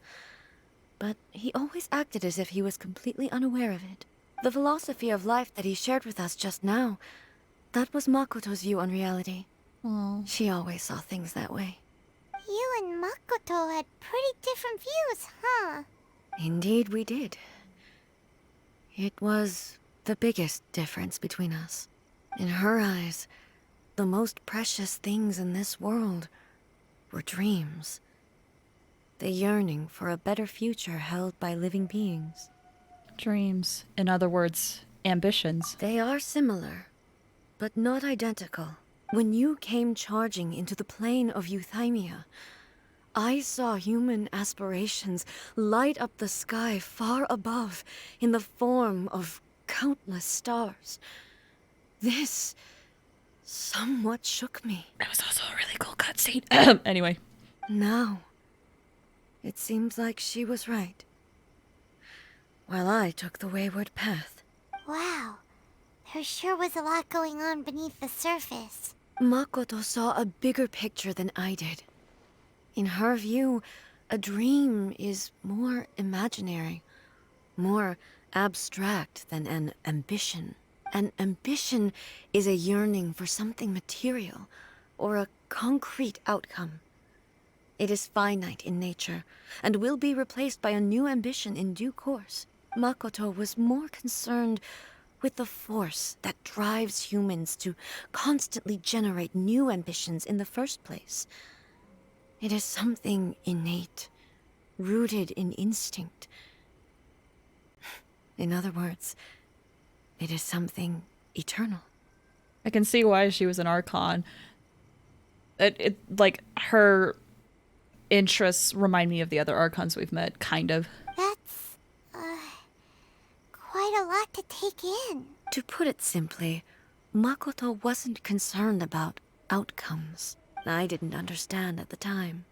but he always acted as if he was completely unaware of it. The philosophy of life that he shared with us just now, that was Makoto's view on reality. Oh. She always saw things that way. You and Makoto had pretty different views, huh? Indeed we did. It was the biggest difference between us. In her eyes, the most precious things in this world were dreams. The yearning for a better future held by living beings. Dreams. In other words, ambitions. They are similar, but not identical. When you came charging into the plane of Euthymia, I saw human aspirations light up the sky far above in the form of countless stars. This somewhat shook me. That was also a really cool cutscene. Anyway. Now, it seems like she was right, while I took the wayward path. Wow. There sure was a lot going on beneath the surface. Makoto saw a bigger picture than I did. In her view, a dream is more imaginary, more abstract than an ambition. An ambition is a yearning for something material, or a concrete outcome. It is finite in nature, and will be replaced by a new ambition in due course. Makoto was more concerned with the force that drives humans to constantly generate new ambitions in the first place. It is something innate, rooted in instinct. In other words, it is something eternal. I can see why she was an Archon. Like, her interests remind me of the other Archons we've met, kind of. That's, quite a lot to take in. To put it simply, Makoto wasn't concerned about outcomes. I didn't understand at the time.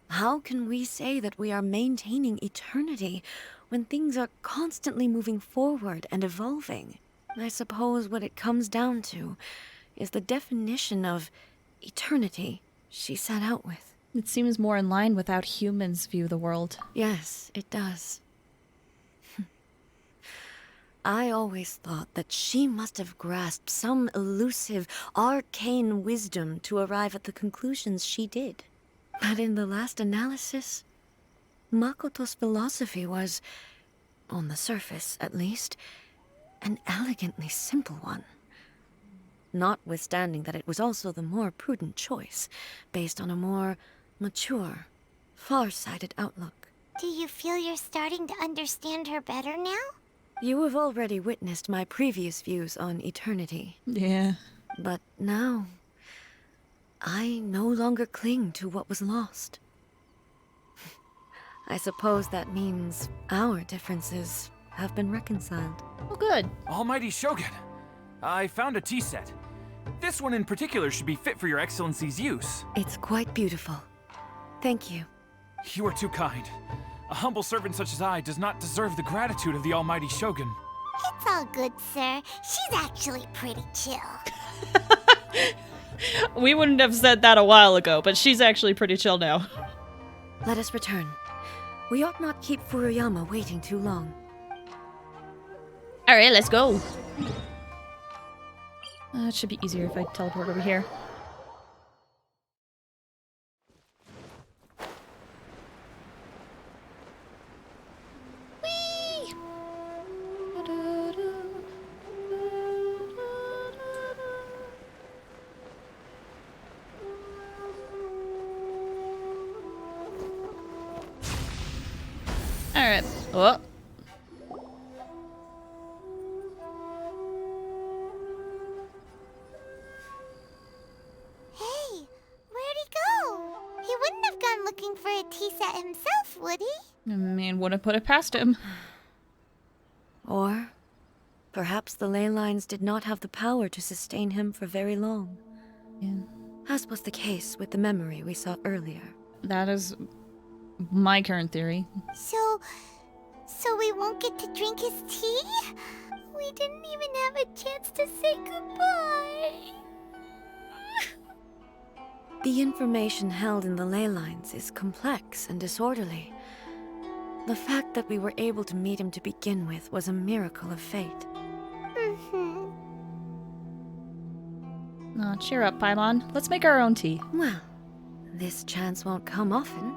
How can we say that we are maintaining eternity when things are constantly moving forward and evolving? I suppose what it comes down to is the definition of eternity she set out with. It seems more in line with how humans view the world. Yes, it does. I always thought that she must have grasped some elusive, arcane wisdom to arrive at the conclusions she did. But in the last analysis, Makoto's philosophy was, on the surface at least, an elegantly simple one. Notwithstanding that it was also the more prudent choice, based on a more mature, far-sighted outlook. Do you feel you're starting to understand her better now? You have already witnessed my previous views on eternity. Yeah. But now, I no longer cling to what was lost. I suppose that means our differences have been reconciled. Oh, good. Almighty Shogun, I found a tea set. This one in particular should be fit for your Excellency's use. It's quite beautiful. Thank you. You are too kind. A humble servant such as I does not deserve the gratitude of the Almighty Shogun. It's all good, sir. She's actually pretty chill. We wouldn't have said that a while ago, but she's actually pretty chill now. Let us return. We ought not keep Furuyama waiting too long. Alright, let's go. It should be easier if I teleport over here. Whee! Alright. Oh. Hey, where'd he go? He wouldn't have gone looking for a tea set himself, would he? I mean, wouldn't put it past him. Or Perhaps the ley lines did not have the power to sustain him for very long. Yeah. As was the case with the memory we saw earlier. That is my current theory. So we won't get to drink his tea? We didn't even have a chance to say goodbye. The information held in the ley lines is complex and disorderly. The fact that we were able to meet him to begin with was a miracle of fate. Oh, cheer up, Paimon. Let's make our own tea. Well, this chance won't come often,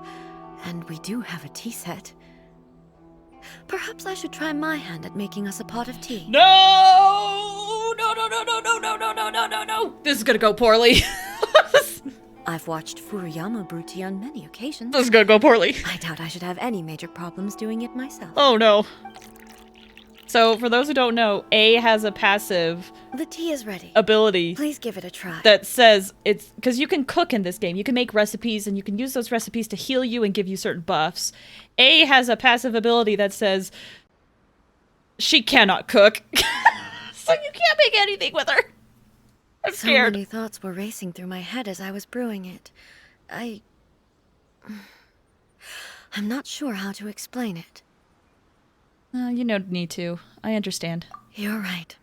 and we do have a tea set. Perhaps I should try my hand at making us a pot of tea. No! No, no, no, no, no, no, no, no, no, no, no! This is gonna go poorly. I've watched Furuyama brew tea on many occasions. This is gonna go poorly. I doubt I should have any major problems doing it myself. Oh no. So, for those who don't know, A has a passive The tea is ready. ability Please give it a try. that says it's because you can cook in this game. You can make recipes and you can use those recipes to heal you and give you certain buffs. A has a passive ability that says she cannot cook. So you can't make anything with her. I'm So scared. many thoughts were racing through my head as I was brewing it. I'm not sure how to explain it. You don't need to. I understand. You're right.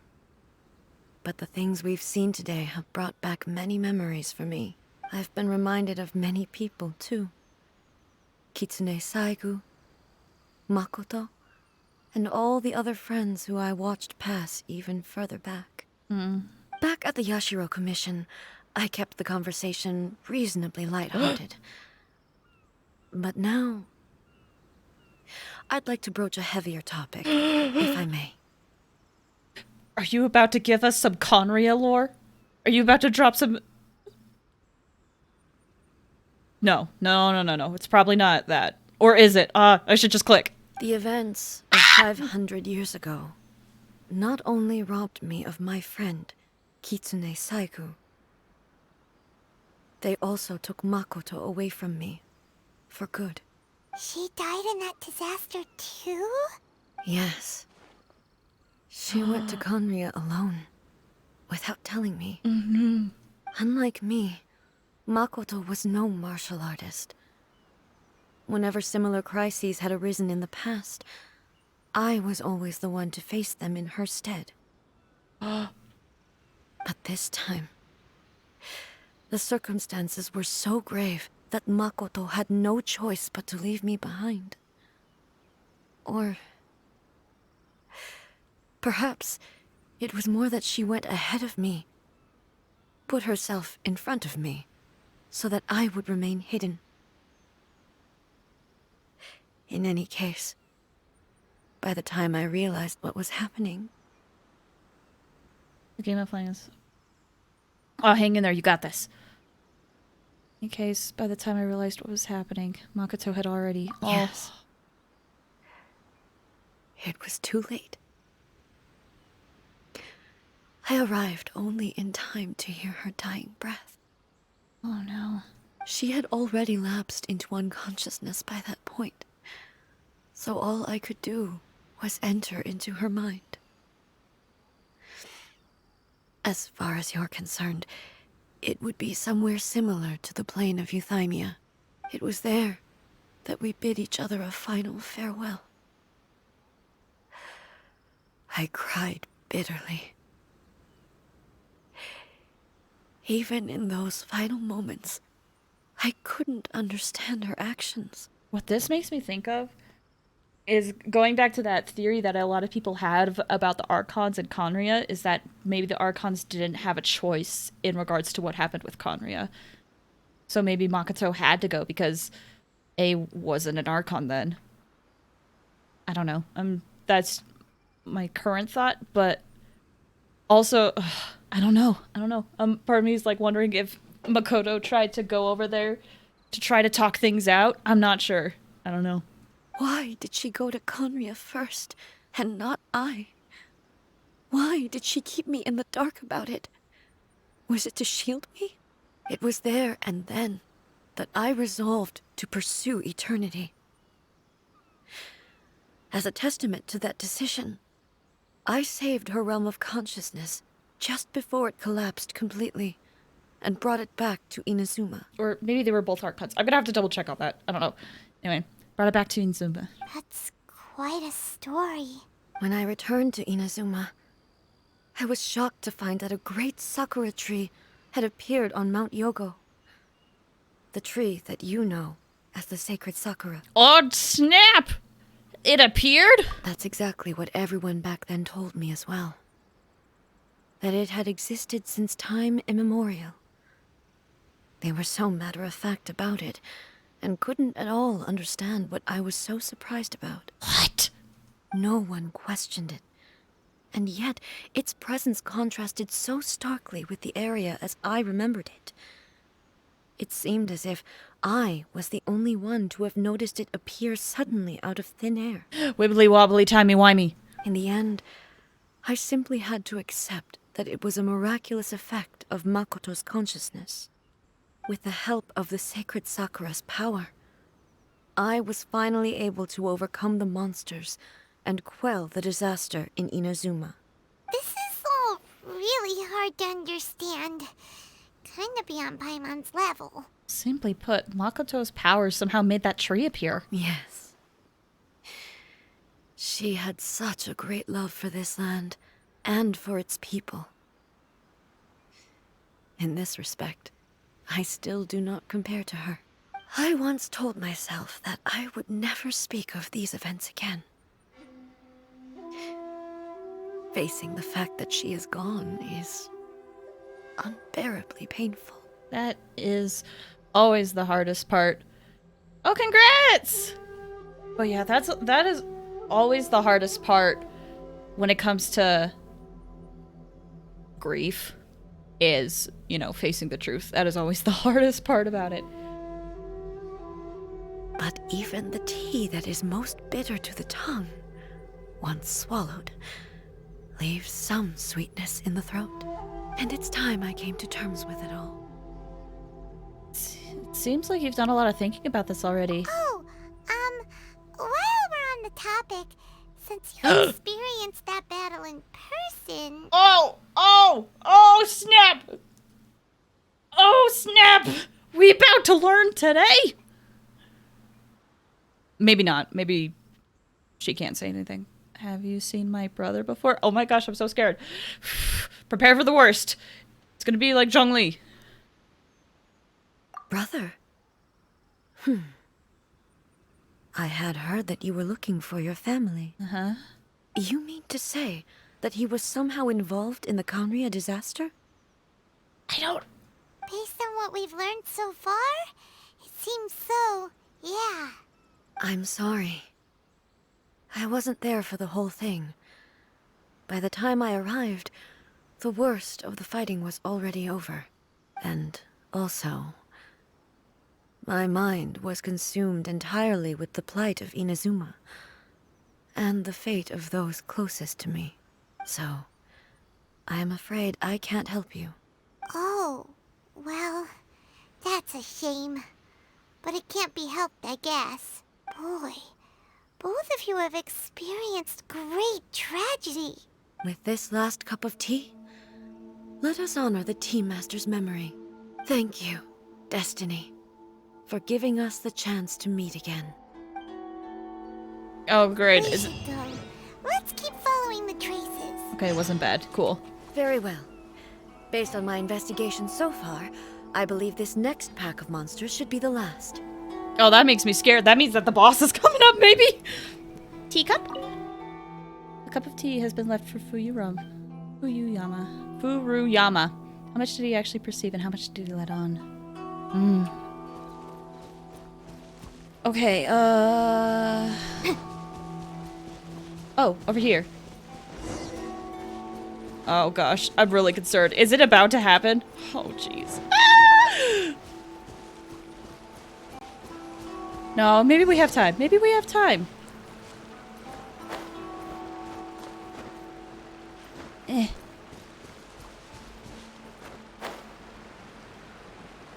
But the things we've seen today have brought back many memories for me. I've been reminded of many people, too. Kitsune Saigu, Makoto, and all the other friends who I watched pass even further back. Back at the Yashiro Commission, I kept the conversation reasonably lighthearted. But now, I'd like to broach a heavier topic, if I may. Are you about to give us some Conria lore? Are you about to drop some... No. It's probably not that. Or is it? I should just click. The events of 500 years ago not only robbed me of my friend, Kitsune Saigu, they also took Makoto away from me, for good. She died in that disaster too? Yes. She went to Conria alone, without telling me. Unlike me, Makoto was no martial artist. Whenever similar crises had arisen in the past, I was always the one to face them in her stead. But this time, the circumstances were so grave that Makoto had no choice but to leave me behind. Or perhaps it was more that she went ahead of me, put herself in front of me, so that I would remain hidden. In any case, by the time I realized what was happening... The game of playing is... Oh, hang in there, you got this. In case, by the time I realized what was happening, Makoto had already... Yes. It was too late. I arrived only in time to hear her dying breath. Oh no. She had already lapsed into unconsciousness by that point, so all I could do was enter into her mind. As far as you're concerned, it would be somewhere similar to the plane of Euthymia. It was there that we bid each other a final farewell. I cried bitterly. Even in those final moments, I couldn't understand her actions. What this makes me think of is going back to that theory that a lot of people had about the Archons and Conria, is that maybe the Archons didn't have a choice in regards to what happened with Conria. So maybe Makoto had to go because A wasn't an Archon then. I don't know. That's my current thought, but also, I don't know. Part of me is like wondering if Makoto tried to go over there to try to talk things out. I'm not sure. I don't know. Why did she go to Conria first, and not I? Why did she keep me in the dark about it? Was it to shield me? It was there and then that I resolved to pursue eternity. As a testament to that decision, I saved her realm of consciousness just before it collapsed completely and brought it back to Inazuma. Or maybe they were both heart cuts. I'm gonna have to double check on that. I don't know. Anyway, brought it back to Inazuma. That's quite a story. When I returned to Inazuma, I was shocked to find that a great sakura tree had appeared on Mount Yogo. The tree that you know as the sacred sakura. Oh, snap! It appeared? That's exactly what everyone back then told me as well. That it had existed since time immemorial. They were so matter-of-fact about it, and couldn't at all understand what I was so surprised about. What? No one questioned it. And yet, its presence contrasted so starkly with the area as I remembered it. It seemed as if I was the only one to have noticed it appear suddenly out of thin air. Wibbly wobbly, timey-wimey. In the end, I simply had to accept that it was a miraculous effect of Makoto's consciousness. With the help of the sacred Sakura's power, I was finally able to overcome the monsters and quell the disaster in Inazuma. This is all really hard to understand. Kinda beyond Paimon's level. Simply put, Makoto's powers somehow made that tree appear. Yes. She had such a great love for this land, and for its people. In this respect, I still do not compare to her. I once told myself that I would never speak of these events again. Facing the fact that she is gone is unbearably painful. That is always the hardest part. Oh, congrats! But yeah, that is always the hardest part when it comes to grief, is, you know, facing the truth. That is always the hardest part about it. But even the tea that is most bitter to the tongue, once swallowed, leaves some sweetness in the throat. And it's time I came to terms with it all. It seems like you've done a lot of thinking about this already. Oh, while we're on the topic, since you experienced that battle in person... Oh, snap! Oh, snap! We about to learn today? Maybe not. Maybe she can't say anything. Have you seen my brother before? Oh my gosh, I'm so scared. Prepare for the worst. It's gonna be like Zhongli. Brother? I had heard that you were looking for your family. Uh-huh. You mean to say that he was somehow involved in the Kanria disaster? I don't... Based on what we've learned so far, it seems so, yeah. I'm sorry. I wasn't there for the whole thing. By the time I arrived, the worst of the fighting was already over. And also, my mind was consumed entirely with the plight of Inazuma, and the fate of those closest to me. So, I am afraid I can't help you. Oh, well, that's a shame. But it can't be helped, I guess. Boy, both of you have experienced great tragedy. With this last cup of tea, let us honor the Tea Master's memory. Thank you, Destiny, for giving us the chance to meet again. Oh, great. We Is should go. Let's keep following the traces. Okay, it wasn't bad. Cool. Very well. Based on my investigation so far, I believe this next pack of monsters should be the last. Oh, that makes me scared. That means that the boss is coming up, maybe? Teacup? A cup of tea has been left for Furuyama. How much did he actually perceive and how much did he let on? Okay, oh, over here. Oh gosh, I'm really concerned. Is it about to happen? Oh jeez. No, maybe we have time. Maybe we have time.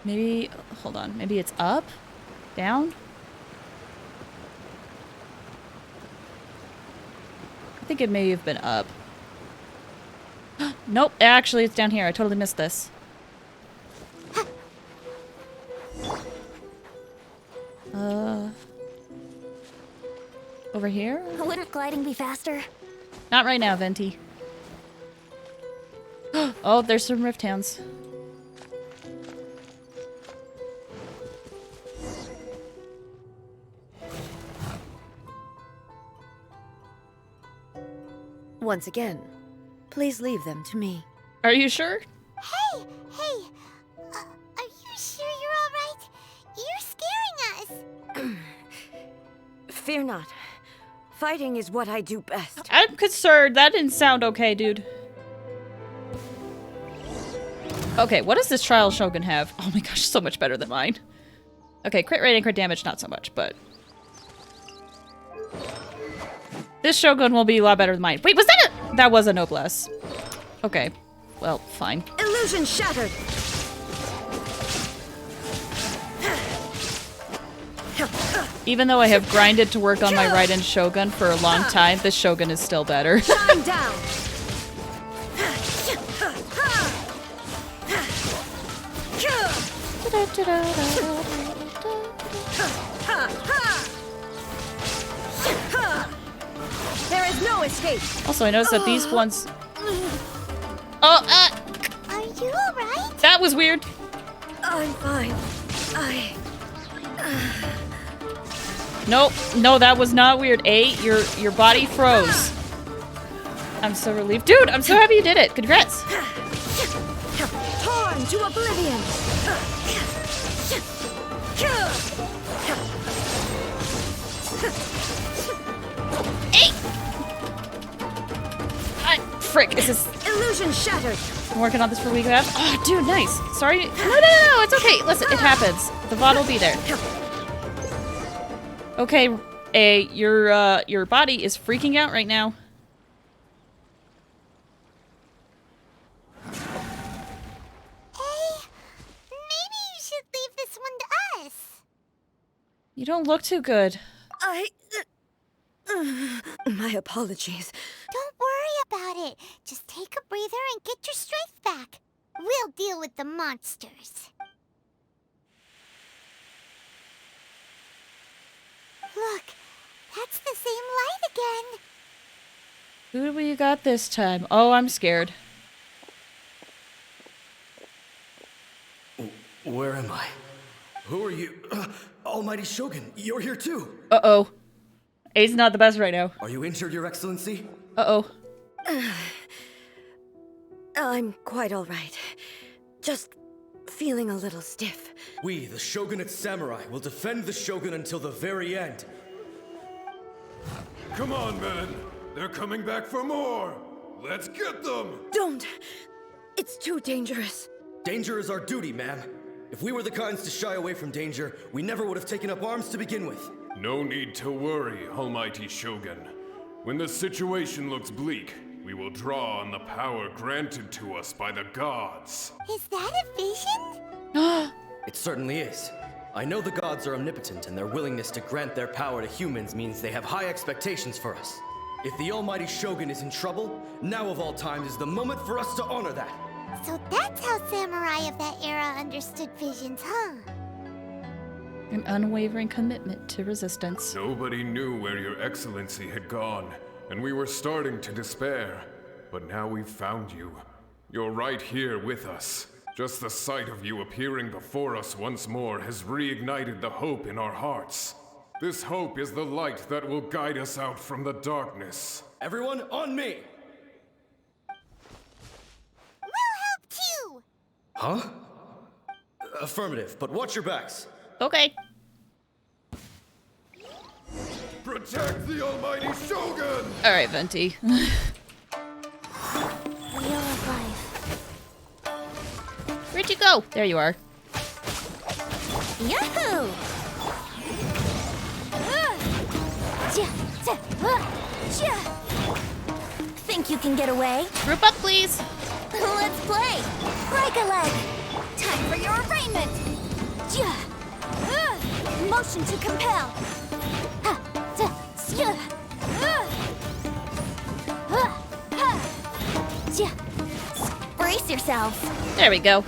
Maybe, hold on. Maybe it's up? Down? I think it may have been up. Nope, actually it's down here. I totally missed this. Over here? Wouldn't gliding be faster? Not right now, Venti. Oh, there's some rift hounds. Once again, please leave them to me. Are you sure? Hey! Are you sure you're alright? You're scaring us! Fear not. Fighting is what I do best. I'm concerned. That didn't sound okay, dude. Okay, what does this Trial Shogun have? Oh my gosh, so much better than mine. Okay, crit rate and crit damage, not so much, but... This Shogun will be a lot better than mine. Wait, was that a... That was a noblesse. Okay, well, fine. Illusion shattered! Even though I have grinded to work on my Raiden Shogun for a long time, this Shogun is still better. Shine down! There is no escape! Also, I noticed that these ones... Oh, Are you alright? that was weird. I'm fine. Nope, no, that was not weird. Your body froze. I'm so relieved. Dude, I'm so happy you did it. Congrats. Torn to oblivion! Hey! Frick, is this... Illusion shattered! I'm working on this for a week and a half. Oh, dude, nice. Sorry. No, it's okay. Listen, it happens. The VOD will be there. Okay, your body is freaking out right now. Hey, maybe you should leave this one to us. You don't look too good. My apologies. Don't worry about it. Just take a breather and get your strength back. We'll deal with the monsters. Look, that's the same light again. Who do you got this time? Oh, I'm scared. Where am I? Who are you? Almighty Shogun, you're here too. Uh-oh. A's not the best right now. Are you injured, Your Excellency? Uh-oh. I'm quite alright. Just feeling a little stiff. We, the Shogunate Samurai, will defend the Shogun until the very end. Come on, men. They're coming back for more. Let's get them. Don't! It's too dangerous. Danger is our duty, ma'am. If we were the kinds to shy away from danger, we never would have taken up arms to begin with. No need to worry, Almighty Shogun. When the situation looks bleak, we will draw on the power granted to us by the gods. Is that a vision? It certainly is. I know the gods are omnipotent, and their willingness to grant their power to humans means they have high expectations for us. If the Almighty Shogun is in trouble, now of all times is the moment for us to honor that. So that's how samurai of that era understood visions, huh? An unwavering commitment to resistance. Nobody knew where Your Excellency had gone, and we were starting to despair. But now we've found you. You're right here with us. Just the sight of you appearing before us once more has reignited the hope in our hearts. This hope is the light that will guide us out from the darkness. Everyone, on me! We'll help too! Huh? Affirmative, but watch your backs. Okay. Protect the Almighty Shogun! Alright, Venti. Wheel of life. Where'd you go? There you are. Yahoo! Think you can get away? Group up, please. Let's play! Break a leg! Time for your arraignment! Motion to compel! Brace yourselves. There we go.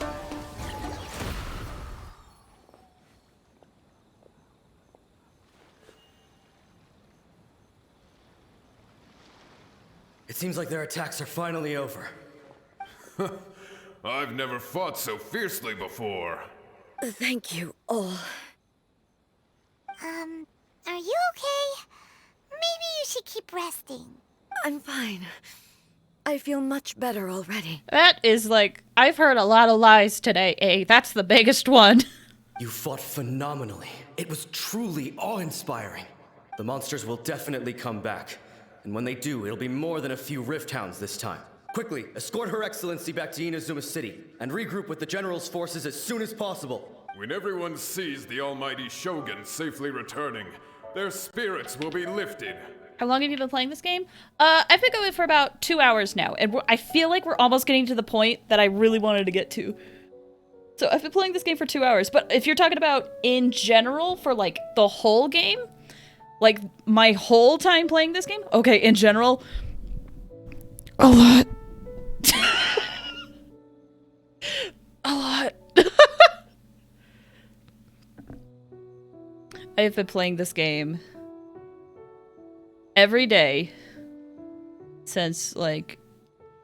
It seems like their attacks are finally over. I've never fought so fiercely before. Thank you all. Are you okay? Maybe you should keep resting. I'm fine. I feel much better already. That is like, I've heard a lot of lies today, eh? That's the biggest one. You fought phenomenally. It was truly awe-inspiring. The monsters will definitely come back. And when they do, it'll be more than a few Rift Hounds this time. Quickly, escort Her Excellency back to Inazuma City, and regroup with the General's forces as soon as possible. When everyone sees the almighty Shogun safely returning, their spirits will be lifted. How long have you been playing this game? I've been going for about 2 hours now, and I feel like we're almost getting to the point that I really wanted to get to. So I've been playing this game for 2 hours, but if you're talking about in general for like the whole game, like my whole time playing this game, okay, in general, a lot. A lot. I have been playing this game every day since like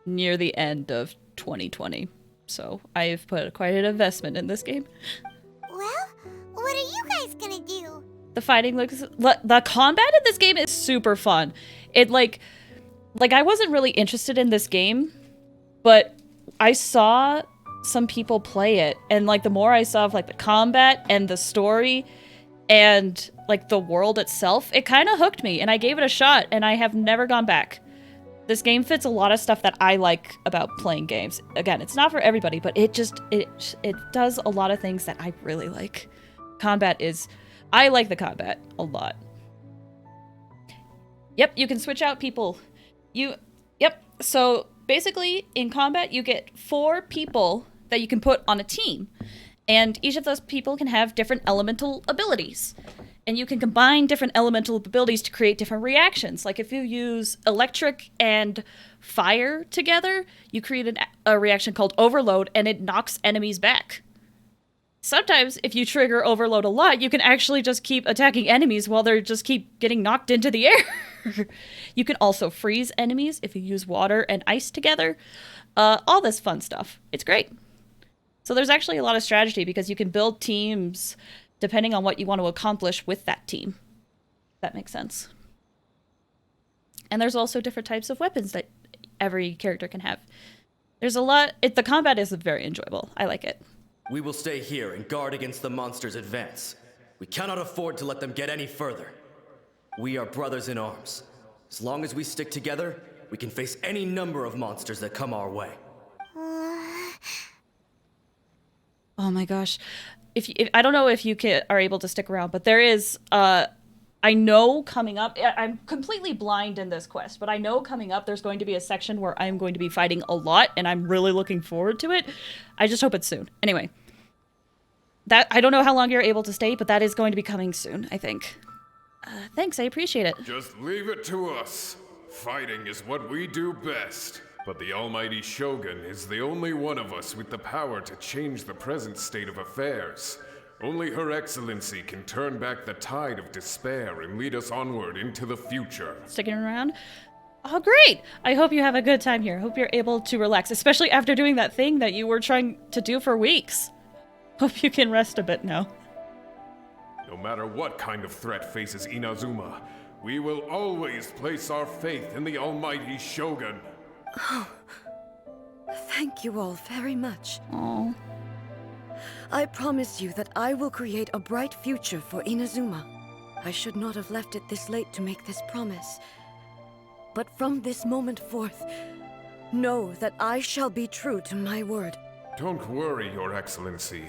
near the end of 2020. So I've put quite an investment in this game. Well, what are you guys gonna do? The fighting looks, the combat in this game is super fun. It like I wasn't really interested in this game, but I saw some people play it, and like the more I saw of like the combat and the story and like the world itself, it kind of hooked me, and I gave it a shot, and I have never gone back. This game fits a lot of stuff that I like about playing games. Again, it's not for everybody, but it does a lot of things that I really like. I like the combat a lot. Yep, you can switch out people. Yep, so basically in combat you get 4 people that you can put on a team. And each of those people can have different elemental abilities. And you can combine different elemental abilities to create different reactions. Like if you use electric and fire together, you create a reaction called overload, and it knocks enemies back. Sometimes, if you trigger overload a lot, you can actually just keep attacking enemies while they just keep getting knocked into the air. You can also freeze enemies if you use water and ice together. All this fun stuff. It's great. So there's actually a lot of strategy because you can build teams depending on what you want to accomplish with that team. If that makes sense. And there's also different types of weapons that every character can have. There's a lot. The combat is very enjoyable. I like it. We will stay here and guard against the monsters' advance. We cannot afford to let them get any further. We are brothers in arms. As long as we stick together, we can face any number of monsters that come our way. Oh my gosh. If I don't know if you are able to stick around, but there is, I know coming up, I'm completely blind in this quest, but I know coming up there's going to be a section where I'm going to be fighting a lot, and I'm really looking forward to it. I just hope it's soon. Anyway, I don't know how long you're able to stay, but that is going to be coming soon, I think. Thanks, I appreciate it. Just leave it to us. Fighting is what we do best. But the almighty Shogun is the only one of us with the power to change the present state of affairs. Only Her Excellency can turn back the tide of despair and lead us onward into the future. Sticking around? Oh, great! I hope you have a good time here. Hope you're able to relax, especially after doing that thing that you were trying to do for weeks. Hope you can rest a bit now. No matter what kind of threat faces Inazuma, we will always place our faith in the almighty Shogun. Oh, thank you all very much. Aww. I promise you that I will create a bright future for Inazuma. I should not have left it this late to make this promise. But from this moment forth, know that I shall be true to my word. Don't worry, Your Excellency.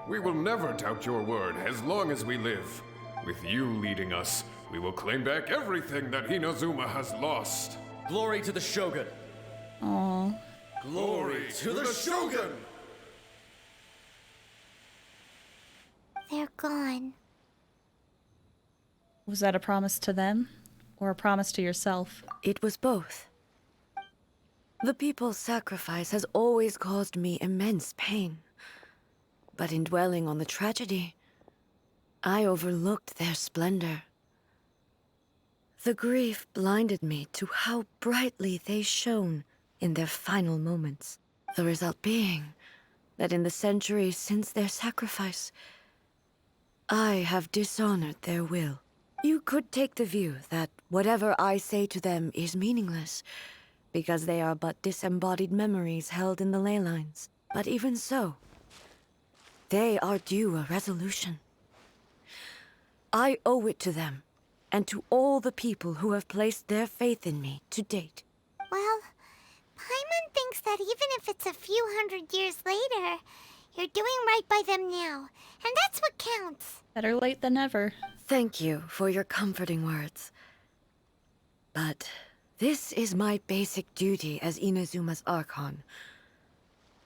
We will never doubt your word as long as we live. With you leading us, we will claim back everything that Inazuma has lost. Glory to the Shogun! Aww. Glory to the Shogun! They're gone. Was that a promise to them? Or a promise to yourself? It was both. The people's sacrifice has always caused me immense pain. But in dwelling on the tragedy, I overlooked their splendor. The grief blinded me to how brightly they shone in their final moments. The result being that in the centuries since their sacrifice, I have dishonored their will. You could take the view that whatever I say to them is meaningless, because they are but disembodied memories held in the ley lines. But even so, they are due a resolution. I owe it to them, and to all the people who have placed their faith in me to date. Well, Paimon thinks that even if it's a few hundred years later, you're doing right by them now, and that's what counts. Better late than never. Thank you for your comforting words. But this is my basic duty as Inazuma's Archon,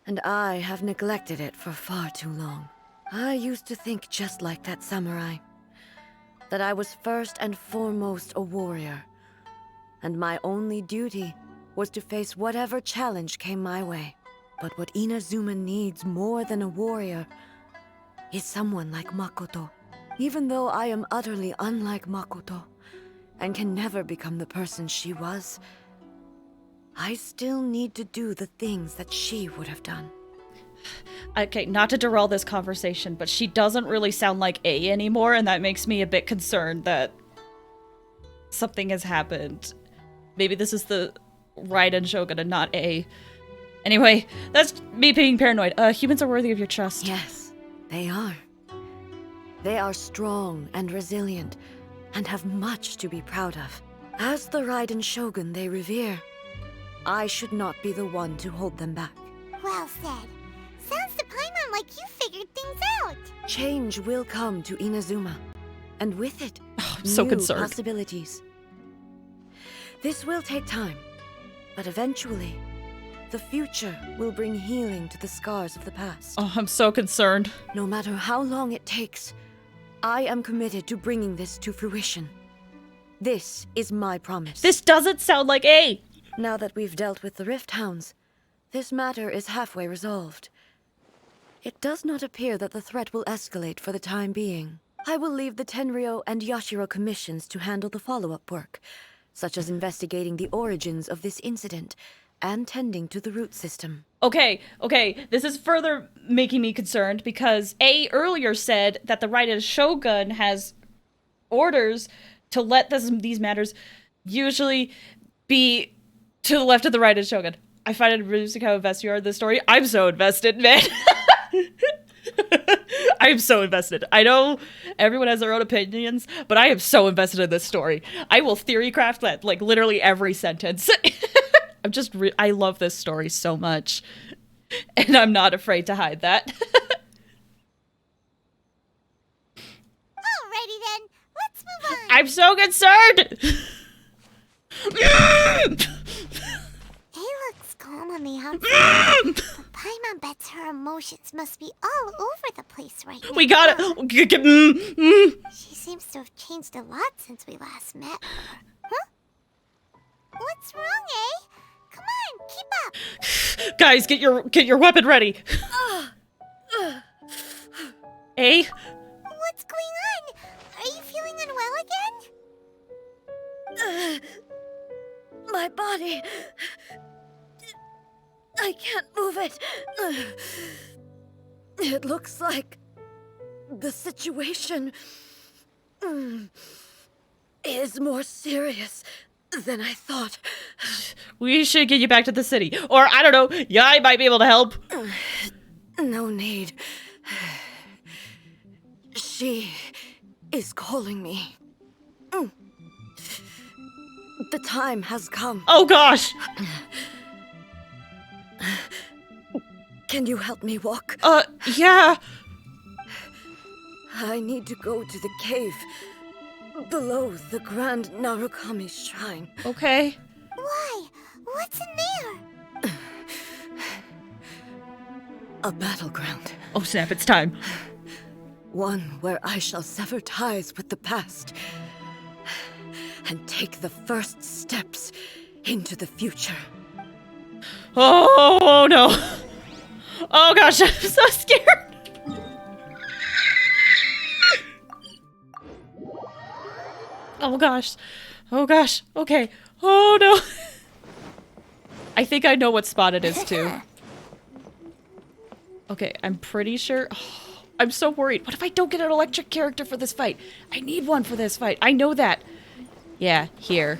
and I have neglected it for far too long. I used to think just like that samurai, that I was first and foremost a warrior, and my only duty was to face whatever challenge came my way. But what Inazuma needs more than a warrior is someone like Makoto. Even though I am utterly unlike Makoto, and can never become the person she was, I still need to do the things that she would have done. Okay, not to derail this conversation, but she doesn't really sound like A anymore, and that makes me a bit concerned that something has happened. Maybe this is the Raiden Shogun and not A. Anyway, that's me being paranoid. Humans are worthy of your trust. Yes, they are. They are strong and resilient, and have much to be proud of. As the Raiden Shogun they revere, I should not be the one to hold them back. Well said. Sounds to Paimon like you figured things out. Change will come to Inazuma, and with it, I'm so new concerned. possibilities. This will take time, but eventually, the future will bring healing to the scars of the past. Oh, I'm so concerned. No matter how long it takes, I am committed to bringing this to fruition. This is my promise. This doesn't sound like A! Now that we've dealt with the Rift Hounds, this matter is halfway resolved. It does not appear that the threat will escalate for the time being. I will leave the Tenryo and Yashiro commissions to handle the follow-up work, such as investigating the origins of this incident and tending to the root system. Okay, this is further making me concerned because A earlier said that the Raiden Shogun has orders to let these matters usually be to the left of the Raiden Shogun. I find it amusing how invested you are in this story. I'm so invested, man. I'm so invested. I know everyone has their own opinions, but I am so invested in this story. I will theory craft that, like, literally every sentence. I love this story so much. And I'm not afraid to hide that. Alrighty then, let's move on. I'm so concerned! He looks calm on the outside, but Paimon bets her emotions must be all over the place right now. We gotta... She seems to have changed a lot since we last met. Huh? What's wrong, eh? Come on, keep up. Guys, get your weapon ready. A? What's going on? Are you feeling unwell again? My body... I can't move it. It looks like the situation is more serious than I thought. We should get you back to the city. Or, I don't know, Yai might be able to help. No need. She is calling me. The time has come. Oh gosh! Can you help me walk? Yeah. I need to go to the cave below the Grand Narukami Shrine. Okay. Why? What's in there? A battleground. Oh snap, it's time. One where I shall sever ties with the past and take the first steps into the future. Oh no. Oh gosh, I'm so scared. Oh gosh. Oh gosh. Okay. Oh no. I think I know what spot it is too. Okay, I'm pretty sure. Oh, I'm so worried. What if I don't get an electric character for this fight? I need one for this fight. I know that. Yeah, here.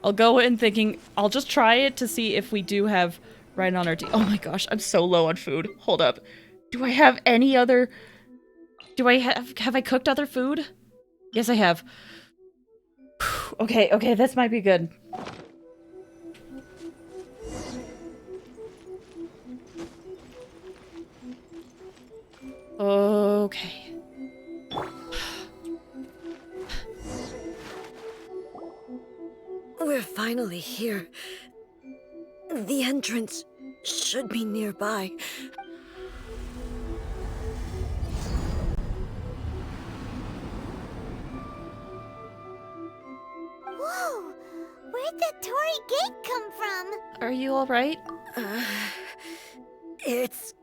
I'll go in thinking I'll just try it to see if we do have Raiden on our team. Oh my gosh, I'm so low on food. Hold up. Do I have any other... Have I cooked other food? Yes, I have. Okay, this might be good. Okay. We're finally here. The entrance should be nearby. Whoa! Where'd that Torii gate come from? Are you alright? It's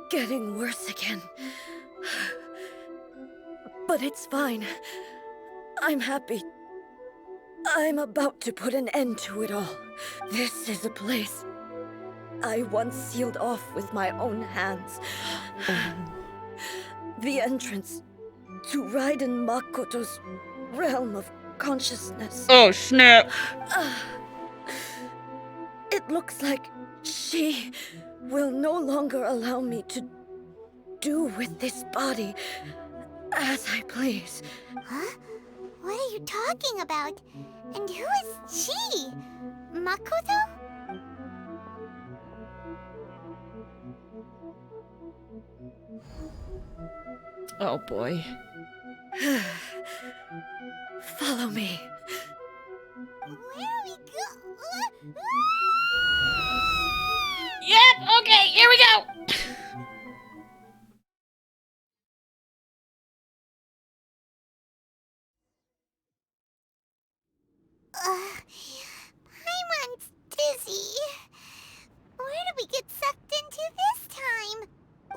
getting worse again. But it's fine. I'm happy. I'm about to put an end to it all. This is a place I once sealed off with my own hands. The entrance to Raiden Makoto's realm of consciousness. Oh, snap. It looks like she will no longer allow me to do with this body as I please. Huh? What are you talking about? And who is she? Makoto? Oh boy. Follow me. Where are we go? Yep, okay, here we go! Paimon's dizzy. Where did we get sucked into this time?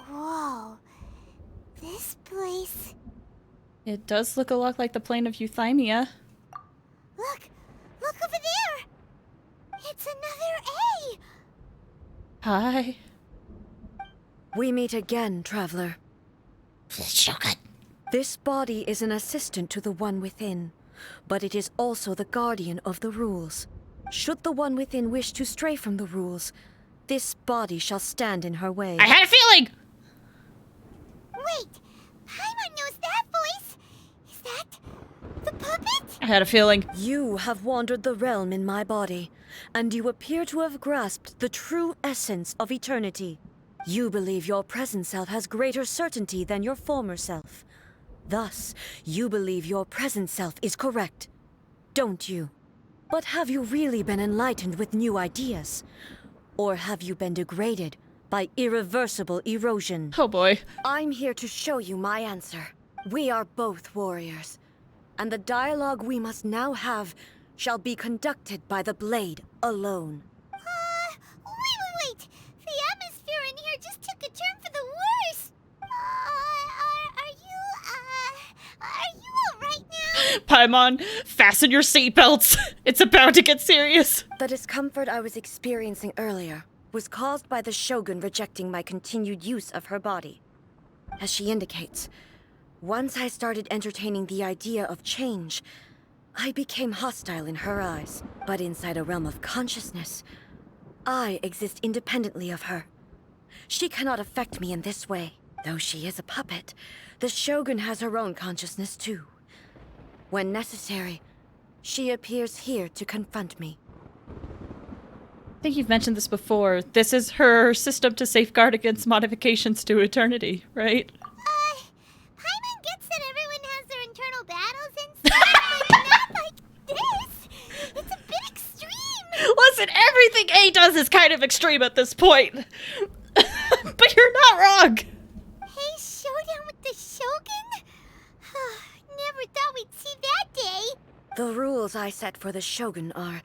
Whoa. This place... It does look a lot like the plane of Euthymia. Look! Look over there! It's another A! Hi. We meet again, traveler. Shogun. This body is an assistant to the One Within, but it is also the guardian of the rules. Should the One Within wish to stray from the rules, this body shall stand in her way. I had a feeling! Wait! Paimon knows that voice! Is that... the puppet? I had a feeling. You have wandered the realm in my body, and you appear to have grasped the true essence of eternity. You believe your present self has greater certainty than your former self. Thus, you believe your present self is correct, don't you? But have you really been enlightened with new ideas? Or have you been degraded by irreversible erosion? Oh boy. I'm here to show you my answer. We are both warriors, and the dialogue we must now have shall be conducted by the blade alone. Wait! The atmosphere in here just took a turn for the worse! Are you alright now? Paimon, fasten your seatbelts. It's about to get serious. The discomfort I was experiencing earlier was caused by the Shogun rejecting my continued use of her body. As she indicates, once I started entertaining the idea of change, I became hostile in her eyes. But inside a realm of consciousness, I exist independently of her. She cannot affect me in this way. Though she is a puppet, the Shogun has her own consciousness too. When necessary, she appears here to confront me. I think you've mentioned this before. This is her system to safeguard against modifications to eternity, right? Paimon gets that everyone has their internal battles and stuff, but not like this! It's a bit extreme! Listen, everything A does is kind of extreme at this point. But you're not wrong! Hey, showdown with the Shogun? Never thought we'd see that day. The rules I set for the Shogun are...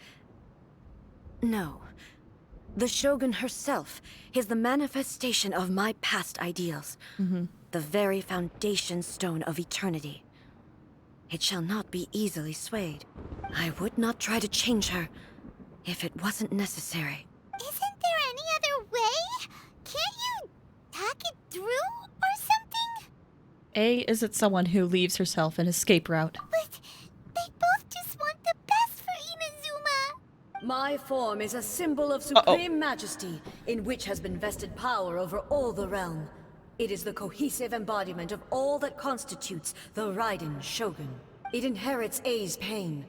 No. The Shogun herself is the manifestation of my past ideals. The very foundation stone of eternity. It shall not be easily swayed. I would not try to change her if it wasn't necessary. Isn't there any other way? Can't you talk it through or something? A, is it someone who leaves herself an escape route? But they both just want the best for Inazuma. My form is a symbol of supreme majesty, in which has been vested power over all the realm. It is the cohesive embodiment of all that constitutes the Raiden Shogun. It inherits A's pain,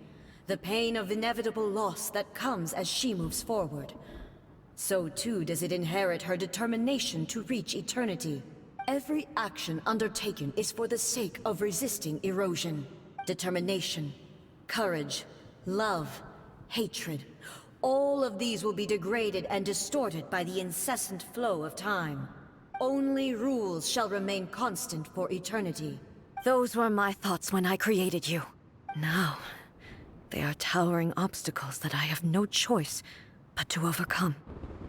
the pain of inevitable loss that comes as she moves forward. So too does it inherit her determination to reach eternity. Every action undertaken is for the sake of resisting erosion. Determination, courage, love, hatred. All of these will be degraded and distorted by the incessant flow of time. Only rules shall remain constant for eternity. Those were my thoughts when I created you. Now, they are towering obstacles that I have no choice but to overcome.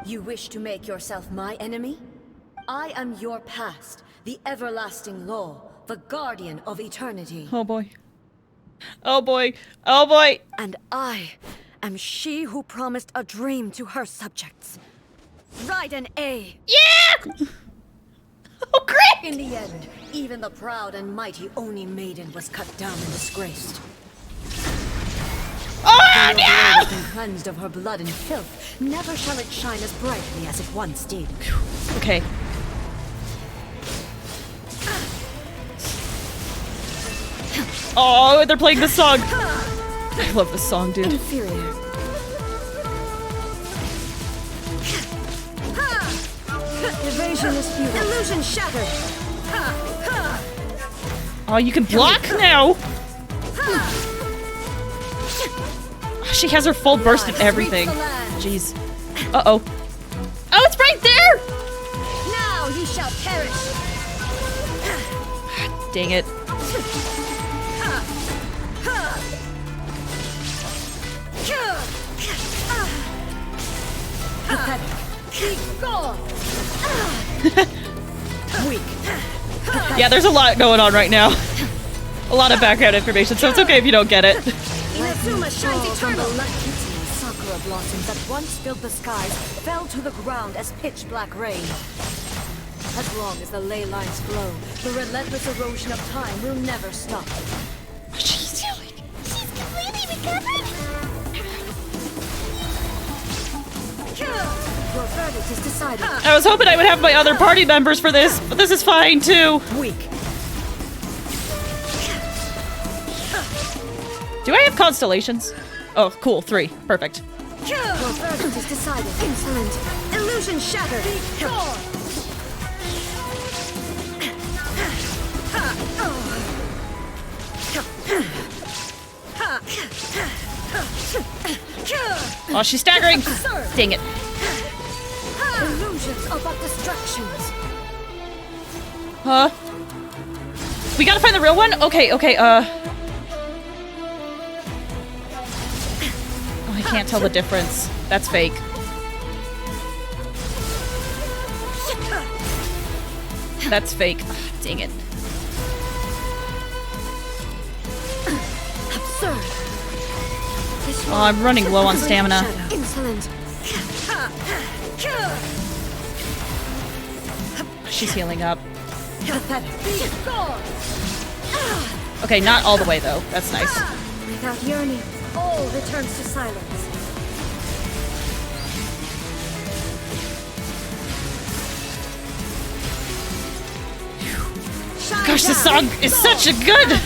You wish to make yourself my enemy? I am your past, the everlasting law, the guardian of eternity. Oh boy. Oh boy. Oh boy. And I am she who promised a dream to her subjects. Raiden A. Yeah! Oh, great! In the end, even the proud and mighty Oni maiden was cut down and disgraced. Oh, no! Has been cleansed of her blood and filth. Never shall it shine as brightly as it once did. Okay. Oh, they're playing this song. I love this song, dude. Inferior. Evasion is futile. Illusion shattered. Oh, you can block now. She has her full burst and everything. Jeez. Uh-oh. Oh, it's right there! Now he shall perish. Dang it. Be gone. Weak. Yeah, there's a lot going on right now. A lot of background information, so it's okay if you don't get it. Inazuma shines eternal. The kitty sakura blossoms that once filled the skies fell to the ground as pitch black rain. As long as the ley lines flow, the relentless erosion of time will never stop. She's healing. She's completely recovered? Your verdict is decided. I was hoping I would have my other party members for this, but this is fine too. Weak. Do I have constellations? Oh, cool. 3. Perfect. Your verdict is decided. Insolent. Illusion shattered. Oh, she's staggering. Dang it. Illusions are but distractions. Huh? We gotta find the real one? Okay, okay, Oh, I can't tell the difference. That's fake. That's fake. Ugh, dang it. Absurd. Oh, I'm running low on stamina. Insolent. She's healing up. Pathetic. Okay, not all the way though. That's nice. Without yearning, all returns to silence. Gosh, this song is such a good.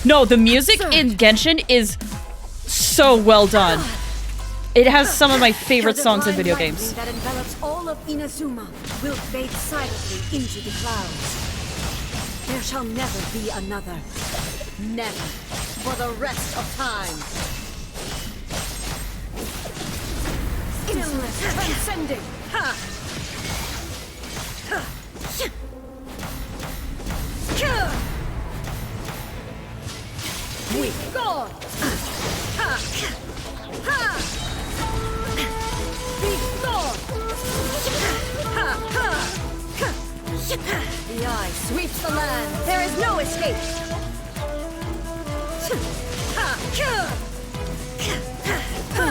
No, the music in Genshin is so well done. It has some of my favorite songs in video games. That envelops all of Inazuma will fade silently into the clouds. There shall never be another. Never. For the rest of time. endless, transcending. Ha! Ha! Weak. Gone. Ha! Ha! Be gone. Ha! Ha! The eye sweeps the land. There is no escape. Ha! Ha!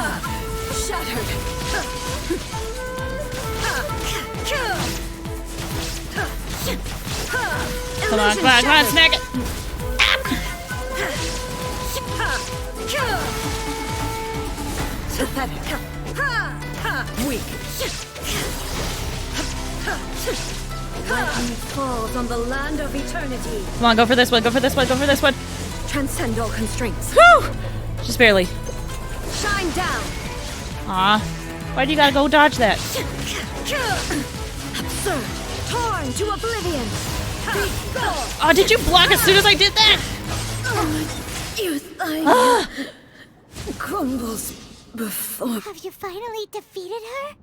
Shattered. Come on, come on, come on, smack it! Pathetic. Weak. Lightning falls on the land of eternity. Come on, go for this one, go for this one, go for this one. Transcend all constraints. Whew! Just barely. Shine down. Aw. Why do you gotta go dodge that? Absurd. Torn to oblivion. Oh, did you block as soon as I did that? Youth crumbles before. Have you finally defeated her?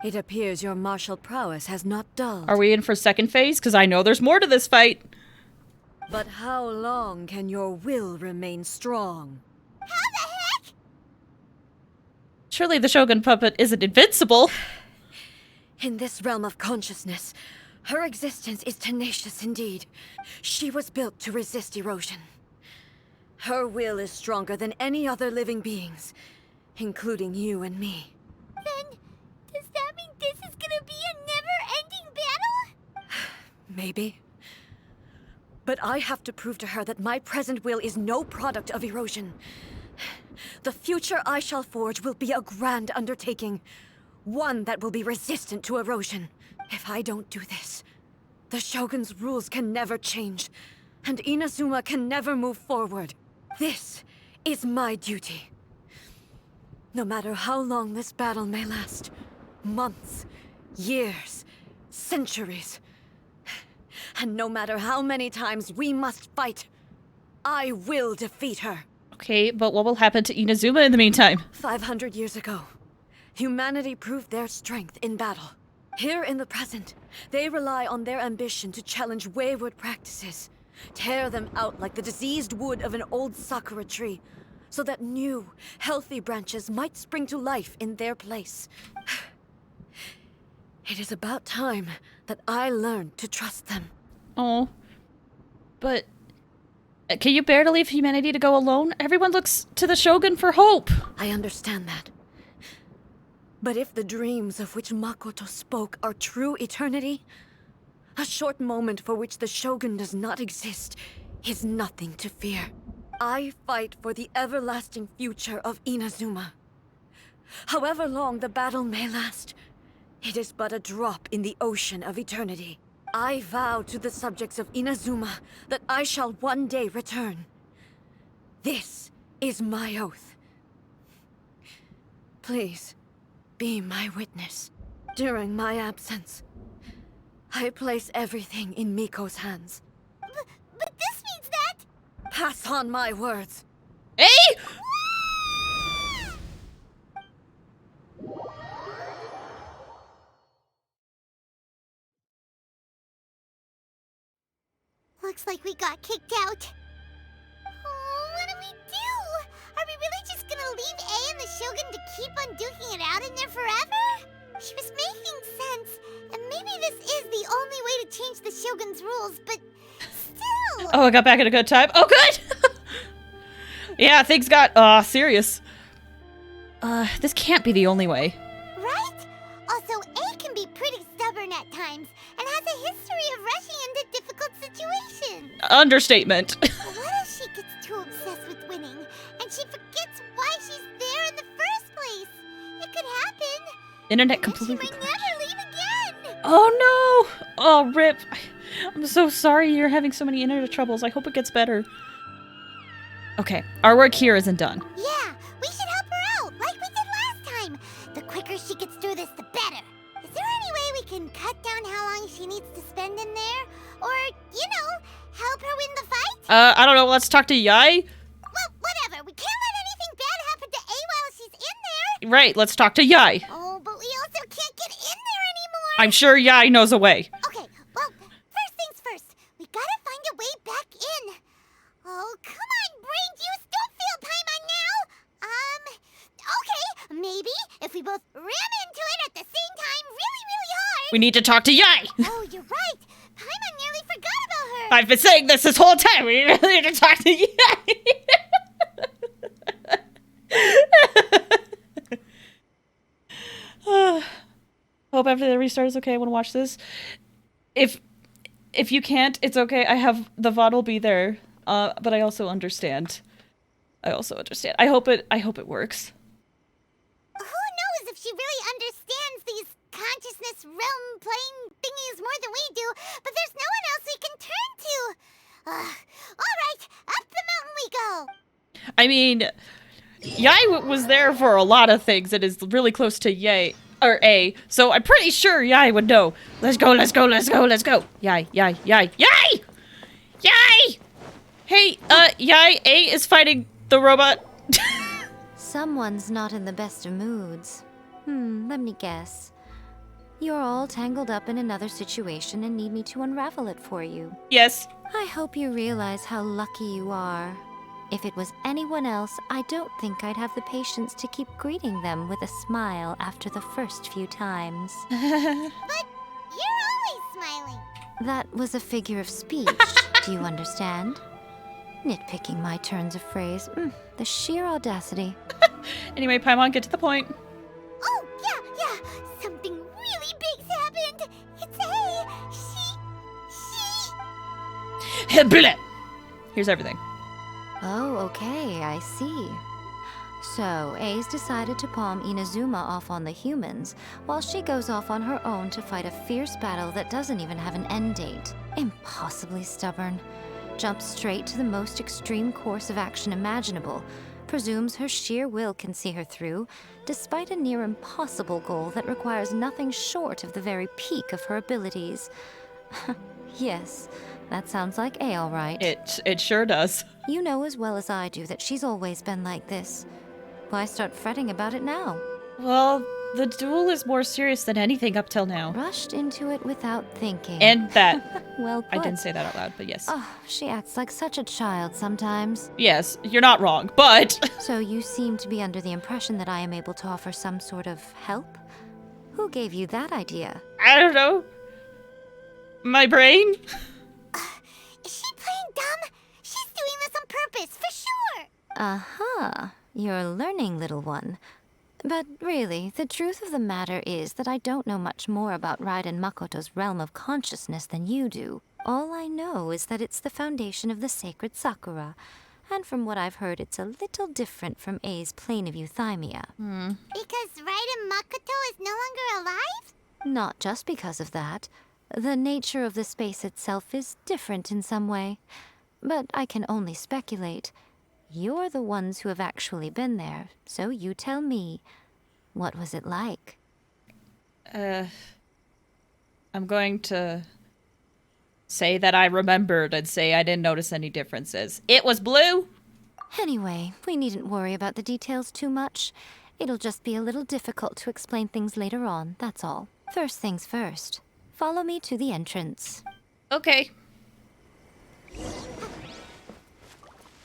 It appears your martial prowess has not dulled. Are we in for second phase? Because I know there's more to this fight. But how long can your will remain strong? How the heck? Surely the Shogun puppet isn't invincible. In this realm of consciousness, her existence is tenacious indeed. She was built to resist erosion. Her will is stronger than any other living beings, including you and me. Then, does that mean this is gonna be a never-ending battle? Maybe. But I have to prove to her that my present will is no product of erosion. The future I shall forge will be a grand undertaking. One that will be resistant to erosion. If I don't do this, the Shogun's rules can never change, and Inazuma can never move forward. This is my duty. No matter how long this battle may last, months, years, centuries, and no matter how many times we must fight, I will defeat her. Okay, but what will happen to Inazuma in the meantime? 500 years ago, humanity proved their strength in battle. Here in the present, they rely on their ambition to challenge wayward practices, tear them out like the diseased wood of an old sakura tree, so that new, healthy branches might spring to life in their place. It is about time that I learned to trust them. Oh. But... can you bear to leave humanity to go alone? Everyone looks to the Shogun for hope. I understand that. But if the dreams of which Makoto spoke are true eternity, a short moment for which the Shogun does not exist is nothing to fear. I fight for the everlasting future of Inazuma. However long the battle may last, it is but a drop in the ocean of eternity. I vow to the subjects of Inazuma that I shall one day return. This is my oath. Please, be my witness. During my absence, I place everything in Miko's hands. But this means that... Pass on my words. Hey! Looks like we got kicked out. Oh, what do we do? Are we really just gonna leave A and the Shogun to keep on duking it out in there forever? She was making sense, and maybe this is the only way to change the Shogun's rules, but still... Oh, I got back at a good time. Oh, good! Yeah, things got, serious. This can't be the only way. Right? Also, A can be pretty stubborn at times, and has a history of rushing into difficult situations. Understatement. What if she gets too obsessed with winning, and she forgets why she's there in the first place? It could happen. Internet And completely she might crashed. never leave again. Oh no! Oh, rip. I'm so sorry you're having so many internet troubles. I hope it gets better. Okay, our work here isn't done. Yeah, we should help her out, like we did last time. The quicker she gets through this, the better. Is there any way we can cut down how long she needs to spend in there? Or, you know, help her win the fight? I don't know. Let's talk to Yai. Right, let's talk to Yai. Oh, but we also can't get in there anymore. I'm sure Yai knows a way. Okay, well, first things first. We gotta find a way back in. Oh, come on, brain juice. Don't feel Paimon now. Okay, maybe if we both ram into it at the same time really, really hard. We need to talk to Yai. Oh, you're right. Paimon nearly forgot about her. I've been saying this whole time. We need to talk to Yai. Hope after the restart is okay. I want to watch this. If you can't, it's okay. I have the VOD will be there. But I also understand. I hope it works. Who knows if she really understands these consciousness realm plane thingies more than we do, but there's no one else we can turn to. Alright, up the mountain we go. I mean, Yai was there for a lot of things and is really close to Yai, or A, so I'm pretty sure Yai would know. Let's go, let's go, let's go, let's go. Yai! Hey, Yai, A is fighting the robot. Someone's not in the best of moods. Let me guess. You're all tangled up in another situation and need me to unravel it for you. Yes. I hope you realize how lucky you are. If it was anyone else, I don't think I'd have the patience to keep greeting them with a smile after the first few times. But you're always smiling. That was a figure of speech, do you understand? Nitpicking my turns of phrase. The sheer audacity. Anyway, Paimon, get to the point. Oh, yeah. Something really big's happened. It's A. She... Bleh. Here's everything. Oh, okay, I see. So, A's decided to palm Inazuma off on the humans, while she goes off on her own to fight a fierce battle that doesn't even have an end date. Impossibly stubborn. Jumps straight to the most extreme course of action imaginable, presumes her sheer will can see her through, despite a near impossible goal that requires nothing short of the very peak of her abilities. Yes, that sounds like A, all right. It sure does. You know as well as I do that she's always been like this. Why start fretting about it now? Well, the duel is more serious than anything up till now. Rushed into it without thinking. And that. Well put. I didn't say that out loud, but yes. Oh, she acts like such a child sometimes. Yes, you're not wrong, but... So you seem to be under the impression that I am able to offer some sort of help? Who gave you that idea? I don't know. My brain? Is she playing dumb? She's doing this on purpose, for sure. Uh-huh. You're learning, little one. But really, the truth of the matter is that I don't know much more about Raiden Makoto's realm of consciousness than you do. All I know is that it's the foundation of the sacred Sakura, and from what I've heard, it's a little different from A's plane of euthymia. Because Raiden Makoto is no longer alive? Not just because of that. The nature of the space itself is different in some way. But I can only speculate. You're the ones who have actually been there, so you tell me. What was it like? I'm going to say that I remembered and say I didn't notice any differences. It was blue! Anyway, we needn't worry about the details too much. It'll just be a little difficult to explain things later on, that's all. First things first. Follow me to the entrance. Okay.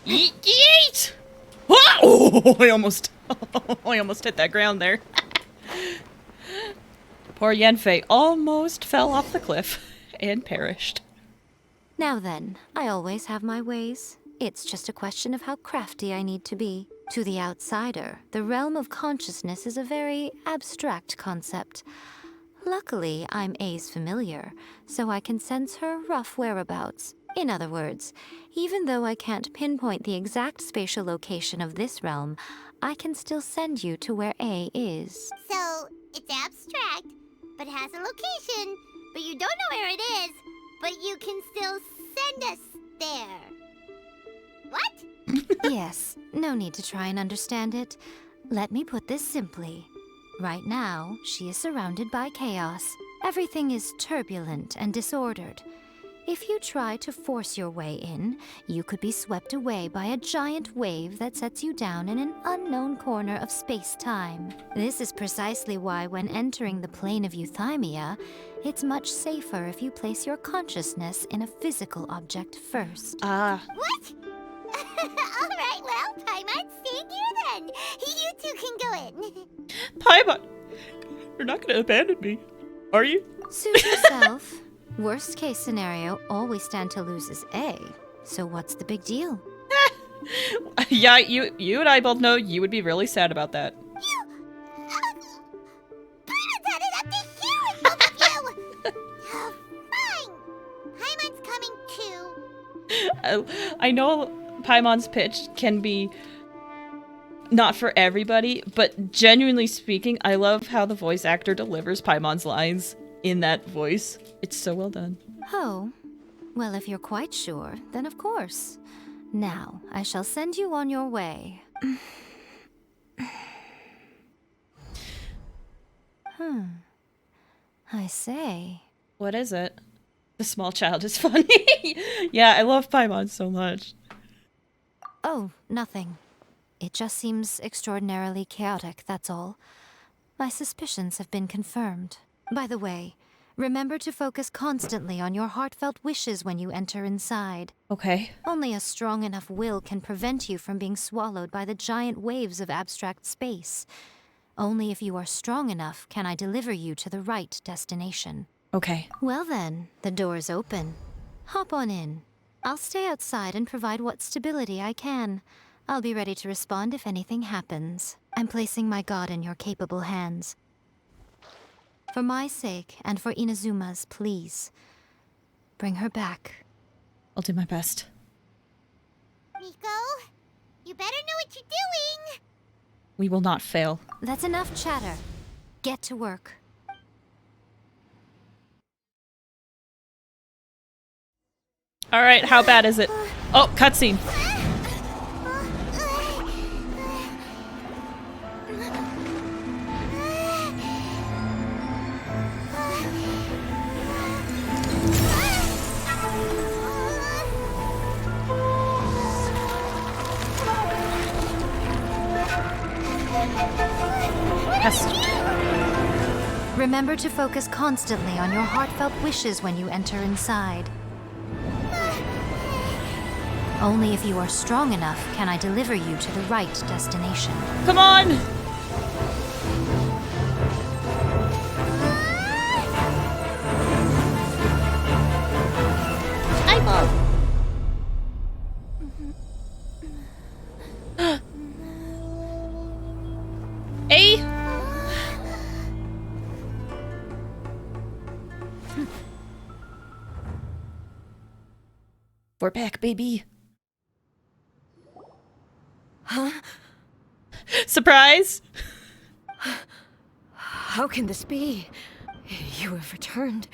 Yeet! Oh, I almost hit that ground there. Poor Yanfei almost fell off the cliff and perished. Now then, I always have my ways. It's just a question of how crafty I need to be. To the outsider, the realm of consciousness is a very abstract concept. Luckily, I'm A's familiar, so I can sense her rough whereabouts. In other words, even though I can't pinpoint the exact spatial location of this realm, I can still send you to where A is. So, it's abstract, but has a location, but you don't know where it is, but you can still send us there. What? Yes, no need to try and understand it. Let me put this simply. Right now, she is surrounded by chaos. Everything is turbulent and disordered. If you try to force your way in, you could be swept away by a giant wave that sets you down in an unknown corner of space-time. This is precisely why when entering the plane of euthymia, it's much safer if you place your consciousness in a physical object first. Ah. What? Alright, well, Paimon, stay here then. You two can go in. Paimon, you're not gonna abandon me, are you? Suit yourself. Worst case scenario, all we stand to lose is A. So what's the big deal? Yeah, you and I both know you would be really sad about that. Paimon's had it up to here with both of you! Oh, fine. Paimon's coming too. I know Paimon's pitch can be not for everybody, but genuinely speaking, I love how the voice actor delivers Paimon's lines in that voice. It's so well done. Oh, well, if you're quite sure, then of course. Now, I shall send you on your way. I say. What is it? The small child is funny. Yeah, I love Paimon so much. Oh, nothing. It just seems extraordinarily chaotic, that's all. My suspicions have been confirmed. By the way, remember to focus constantly on your heartfelt wishes when you enter inside. Okay. Only a strong enough will can prevent you from being swallowed by the giant waves of abstract space. Only if you are strong enough can I deliver you to the right destination. Okay. Well then, the door's open. Hop on in. I'll stay outside and provide what stability I can. I'll be ready to respond if anything happens. I'm placing my god in your capable hands. For my sake, and for Inazuma's, please. Bring her back. I'll do my best. Miko, you better know what you're doing! We will not fail. That's enough chatter. Get to work. Alright, how bad is it? Oh, cutscene. Remember to focus constantly on your heartfelt wishes when you enter inside. Only if you are strong enough can I deliver you to the right destination. Come on! Eyeball! A? We're back, baby. Huh? Surprise! How can this be? You have returned.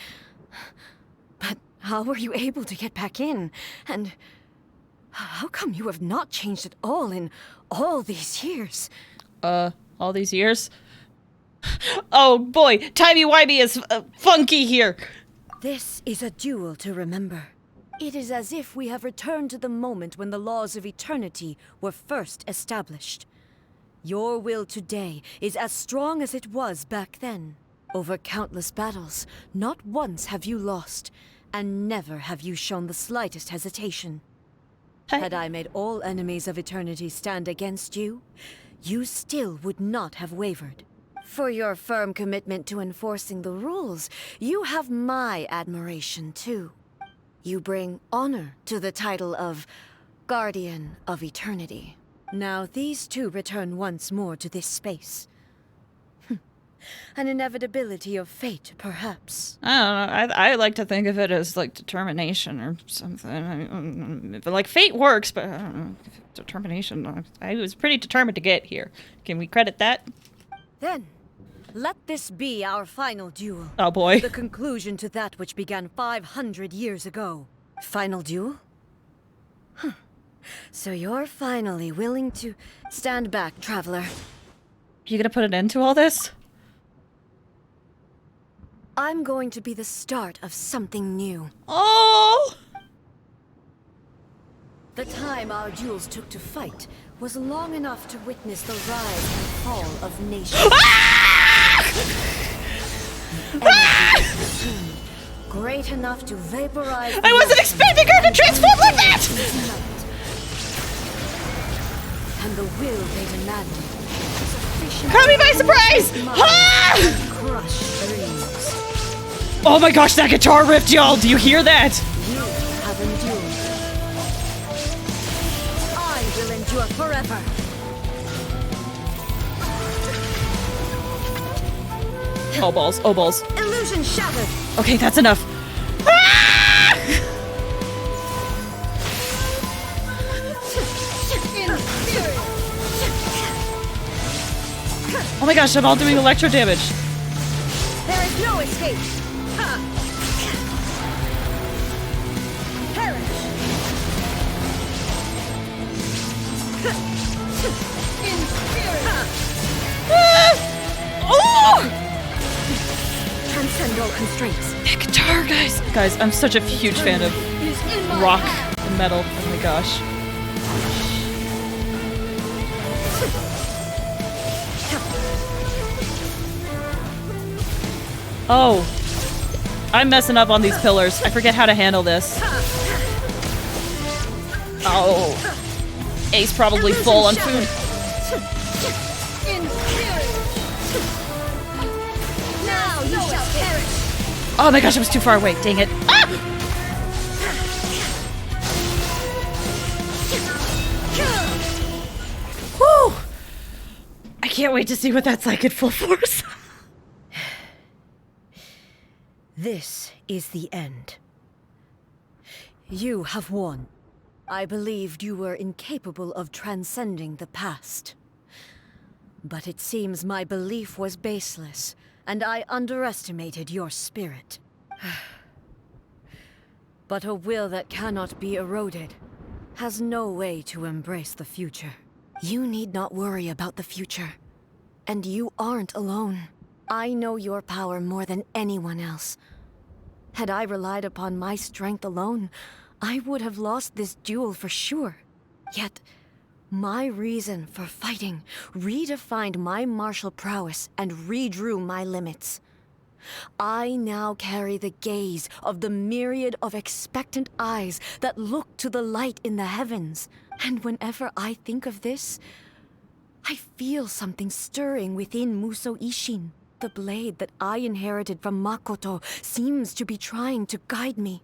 But how were you able to get back in? And how come you have not changed at all in all these years? All these years? Oh boy, timey-wimey is funky here! This is a duel to remember. It is as if we have returned to the moment when the laws of eternity were first established. Your will today is as strong as it was back then. Over countless battles, not once have you lost, and never have you shown the slightest hesitation. Had I made all enemies of eternity stand against you, you still would not have wavered. For your firm commitment to enforcing the rules, you have my admiration too. You bring honor to the title of Guardian of Eternity. Now these two return once more to this space. An inevitability of fate, perhaps. I don't know. I like to think of it as like determination or something. Like fate works, but I don't know. Determination. I was pretty determined to get here. Can we credit that? Then, let this be our final duel. Oh boy. The conclusion to that which began 500 years ago. Final duel? Huh. So you're finally willing to stand back, traveler. You gonna put an end to all this? I'm going to be the start of something new. Oh! The time our duels took to fight was long enough to witness the rise and fall of nations. The energy they consumed, great enough to vaporize. I wasn't expecting her to transform like that! And the will they demanded. Caught me by surprise! Ah! Crush dreams. Oh my gosh, that guitar riff, y'all! Do you hear that? You have endured. I will endure forever. Oh balls, oh balls. Illusion shattered. Okay, that's enough. Ah! Oh my gosh, I'm all doing electro damage. There is no escape. Ha. Perish. In spirit. Oh! Transcend all constraints. That guitar, guys. Guys, I'm such a huge fan of rock and metal. Oh my gosh. Oh. I'm messing up on these pillars. I forget how to handle this. Oh. Ace probably full on food. Now you shall perish. Oh my gosh, I was too far away. Dang it. Ah! Whew. I can't wait to see what that's like at full force. This is the end. You have won. I believed you were incapable of transcending the past. But it seems my belief was baseless, and I underestimated your spirit. But a will that cannot be eroded has no way to embrace the future. You need not worry about the future. And you aren't alone. I know your power more than anyone else. Had I relied upon my strength alone, I would have lost this duel for sure. Yet, my reason for fighting redefined my martial prowess and redrew my limits. I now carry the gaze of the myriad of expectant eyes that look to the light in the heavens. And whenever I think of this, I feel something stirring within Muso Ishin. The blade that I inherited from Makoto seems to be trying to guide me,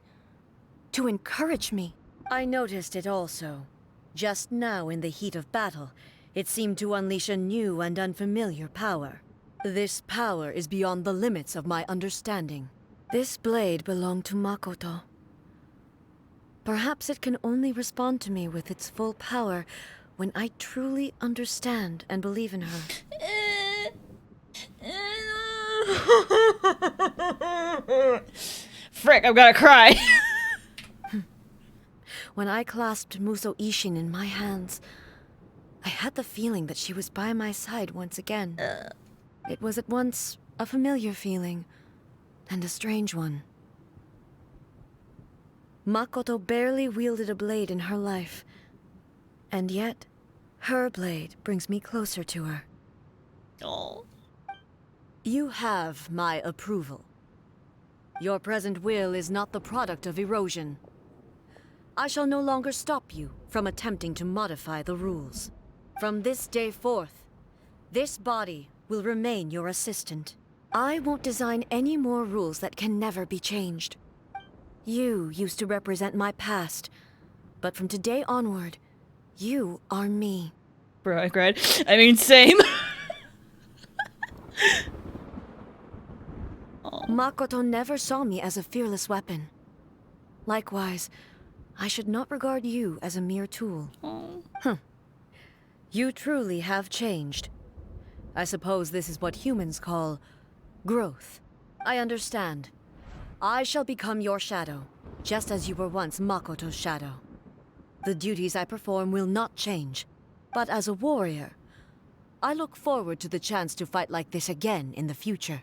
to encourage me. I noticed it also. Just now in the heat of battle, it seemed to unleash a new and unfamiliar power. This power is beyond the limits of my understanding. This blade belonged to Makoto. Perhaps it can only respond to me with its full power when I truly understand and believe in her. Frick, I'm gonna cry. When I clasped Muso Ishin in my hands, I had the feeling that she was by my side once again. It was at once a familiar feeling and a strange one. Makoto barely wielded a blade in her life, and yet her blade brings me closer to her. Oh. You have my approval. Your present will is not the product of erosion. I shall no longer stop you from attempting to modify the rules. From this day forth, this body will remain your assistant. I won't design any more rules that can never be changed. You used to represent my past, but from today onward, you are me. Bro, I cried. I mean, same. Makoto never saw me as a fearless weapon. Likewise, I should not regard you as a mere tool. You truly have changed. I suppose this is what humans call growth. I understand. I shall become your shadow, just as you were once Makoto's shadow. The duties I perform will not change, but as a warrior, I look forward to the chance to fight like this again in the future.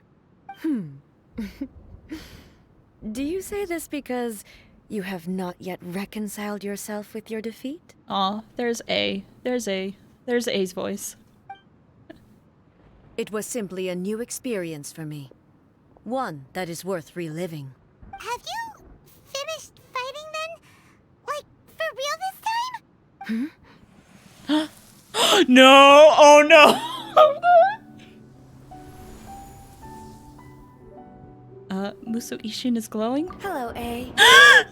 Do you say this because you have not yet reconciled yourself with your defeat? Aw, there's A's voice. It was simply a new experience for me. One that is worth reliving. Have you finished fighting then? Like, for real this time? No! Oh no! Muso Ishin is glowing? Hello, A.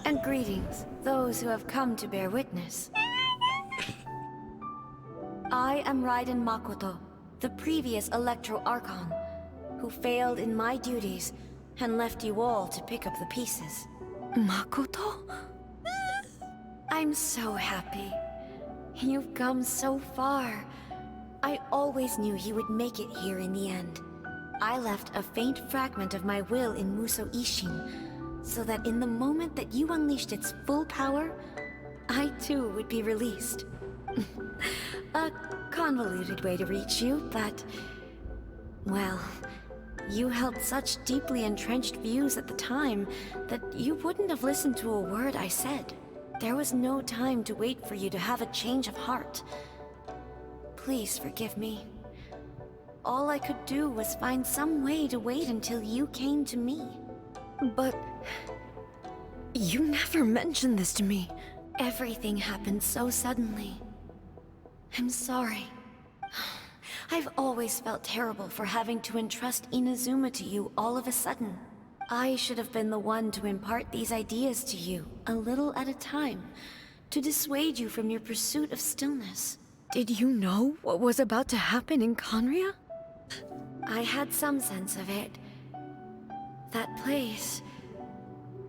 And greetings, those who have come to bear witness. I am Raiden Makoto, the previous Electro Archon, who failed in my duties and left you all to pick up the pieces. Makoto? I'm so happy. You've come so far. I always knew you would make it here in the end. I left a faint fragment of my will in Muso Ishin, so that in the moment that you unleashed its full power, I too would be released. A convoluted way to reach you, but... well, you held such deeply entrenched views at the time that you wouldn't have listened to a word I said. There was no time to wait for you to have a change of heart. Please forgive me. All I could do was find some way to wait until you came to me. But... you never mentioned this to me. Everything happened so suddenly. I'm sorry. I've always felt terrible for having to entrust Inazuma to you all of a sudden. I should have been the one to impart these ideas to you, a little at a time, to dissuade you from your pursuit of stillness. Did you know what was about to happen in Conria? I had some sense of it. That place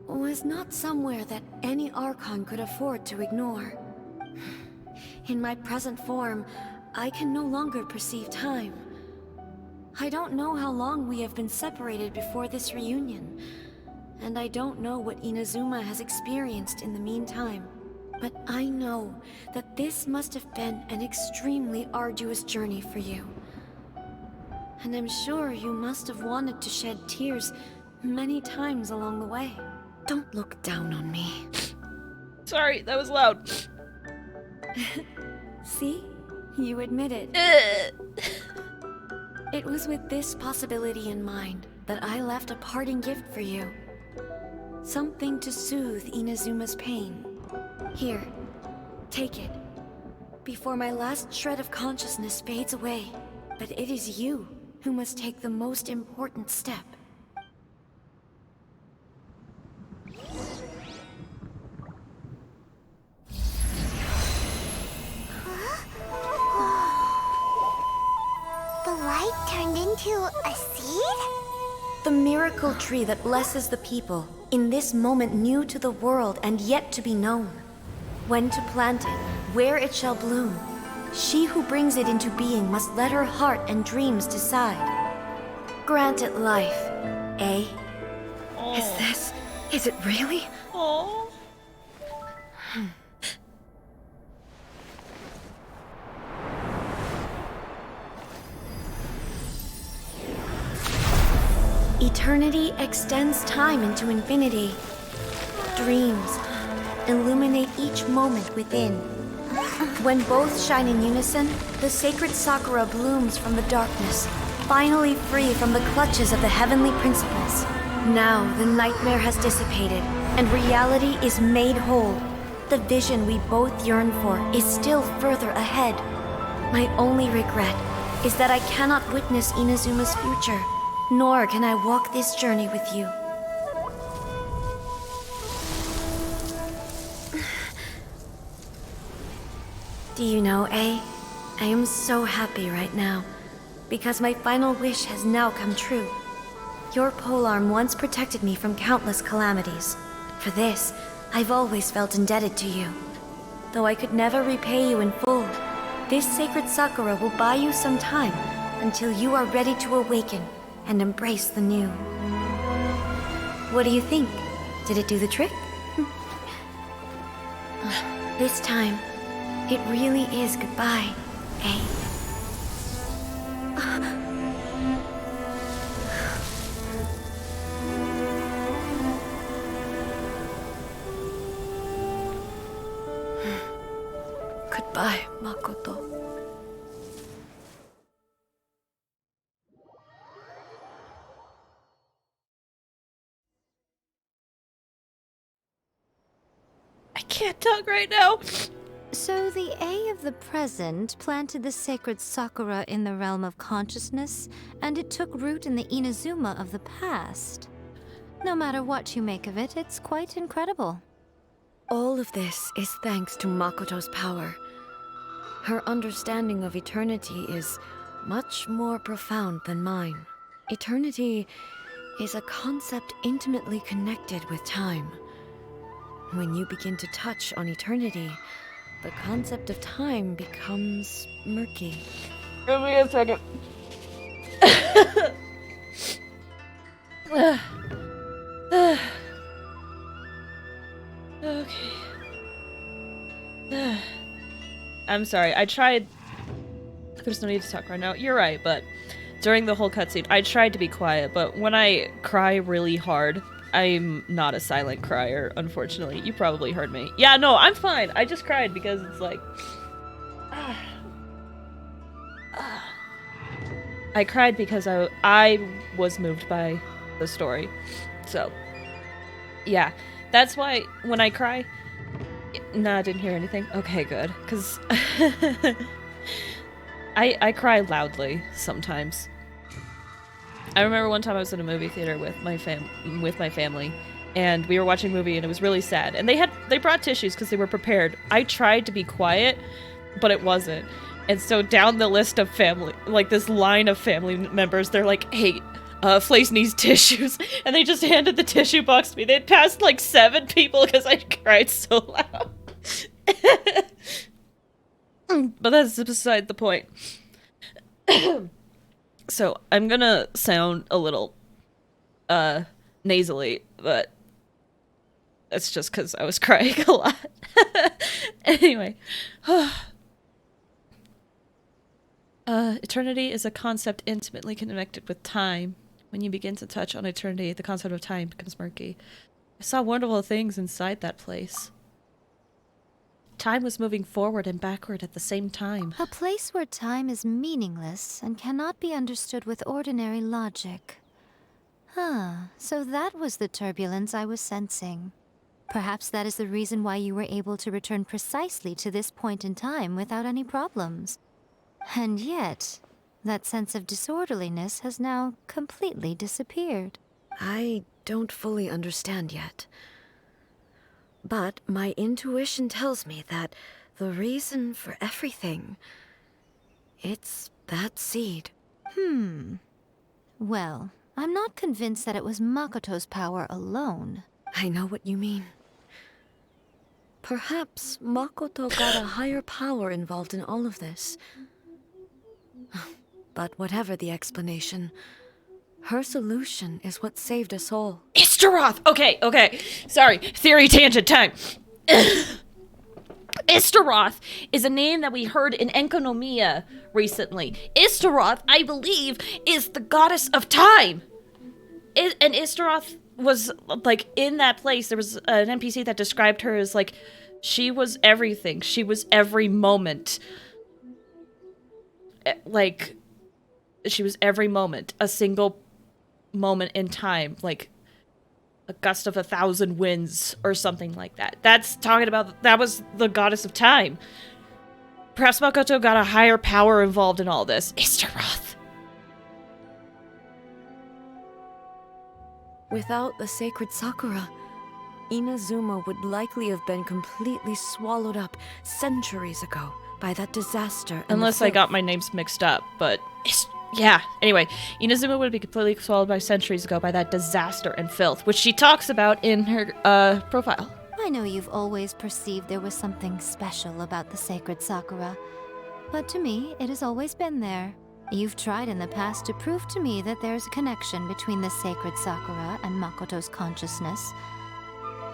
was not somewhere that any Archon could afford to ignore. In my present form, I can no longer perceive time. I don't know how long we have been separated before this reunion, and I don't know what Inazuma has experienced in the meantime. But I know that this must have been an extremely arduous journey for you. And I'm sure you must have wanted to shed tears many times along the way. Don't look down on me. Sorry, that was loud. See? You admit it. It was with this possibility in mind that I left a parting gift for you. Something to soothe Inazuma's pain. Here, take it. Before my last shred of consciousness fades away. But it is you who must take the most important step. The light turned into a seed? The miracle tree that blesses the people, in this moment new to the world and yet to be known. When to plant it, where it shall bloom. She who brings it into being must let her heart and dreams decide. Grant it life, eh? Is it really? Oh. Eternity extends time into infinity. Dreams illuminate each moment within. When both shine in unison, the sacred Sakura blooms from the darkness, finally free from the clutches of the heavenly principles. Now the nightmare has dissipated, and reality is made whole. The vision we both yearn for is still further ahead. My only regret is that I cannot witness Inazuma's future, nor can I walk this journey with you. Do you know, A? I am so happy right now, because my final wish has now come true. Your polearm once protected me from countless calamities. For this, I've always felt indebted to you. Though I could never repay you in full, this sacred Sakura will buy you some time until you are ready to awaken and embrace the new. What do you think? Did it do the trick? This time, it really is goodbye, eh? Goodbye, Makoto. I can't talk right now. So the A of the present planted the sacred Sakura in the realm of consciousness, and it took root in the Inazuma of the past. No matter what you make of it, it's quite incredible. All of this is thanks to Makoto's power. Her understanding of eternity is much more profound than mine. Eternity is a concept intimately connected with time. When you begin to touch on eternity, the concept of time becomes murky. Give me a second. Okay. I'm sorry, I tried. There's no need to talk right now. You're right, but during the whole cutscene, I tried to be quiet, but when I cry really hard, I'm not a silent crier, unfortunately. You probably heard me. Yeah, no, I'm fine. I just cried because it's like... I cried because I was moved by the story. So, yeah. That's why when I cry... No, I didn't hear anything. Okay, good. Because I cry loudly sometimes. I remember one time I was in a movie theater with my family, and we were watching a movie, and it was really sad. And they brought tissues because they were prepared. I tried to be quiet, but it wasn't. And so down the list of family, like this line of family members, they're like, "Hey, Flace needs tissues," and they just handed the tissue box to me. They'd passed like 7 people because I cried so loud. But that's beside the point. So, I'm gonna sound a little, nasally, but that's just because I was crying a lot. Anyway. Eternity is a concept intimately connected with time. When you begin to touch on eternity, the concept of time becomes murky. I saw wonderful things inside that place. Time was moving forward and backward at the same time. A place where time is meaningless and cannot be understood with ordinary logic. So that was the turbulence I was sensing. Perhaps that is the reason why you were able to return precisely to this point in time without any problems. And yet, that sense of disorderliness has now completely disappeared. I don't fully understand yet. But my intuition tells me that the reason for everything, it's that seed. Well, I'm not convinced that it was Makoto's power alone. I know what you mean. Perhaps Makoto got a higher power involved in all of this. But whatever the explanation, her solution is what saved us all. Istaroth! Okay. Sorry. Theory tangent time. Istaroth is a name that we heard in Enkonomiya recently. Istaroth, I believe, is the goddess of time. And Istaroth was, like, in that place. There was an NPC that described her as, like, she was everything. She was every moment. Like, she was every moment. A single moment in time. Like, a gust of 1,000 winds or something like that. That's talking about, that was the goddess of time. Perhaps Makoto got a higher power involved in all this. Istaroth. Without the sacred Sakura, Inazuma would likely have been completely swallowed up centuries ago by that disaster. And unless I got my names mixed up, but yeah. Anyway, Inazuma would be completely swallowed by centuries ago by that disaster and filth, which she talks about in her profile. I know you've always perceived there was something special about the sacred Sakura, but to me, it has always been there. You've tried in the past to prove to me that there's a connection between the sacred Sakura and Makoto's consciousness,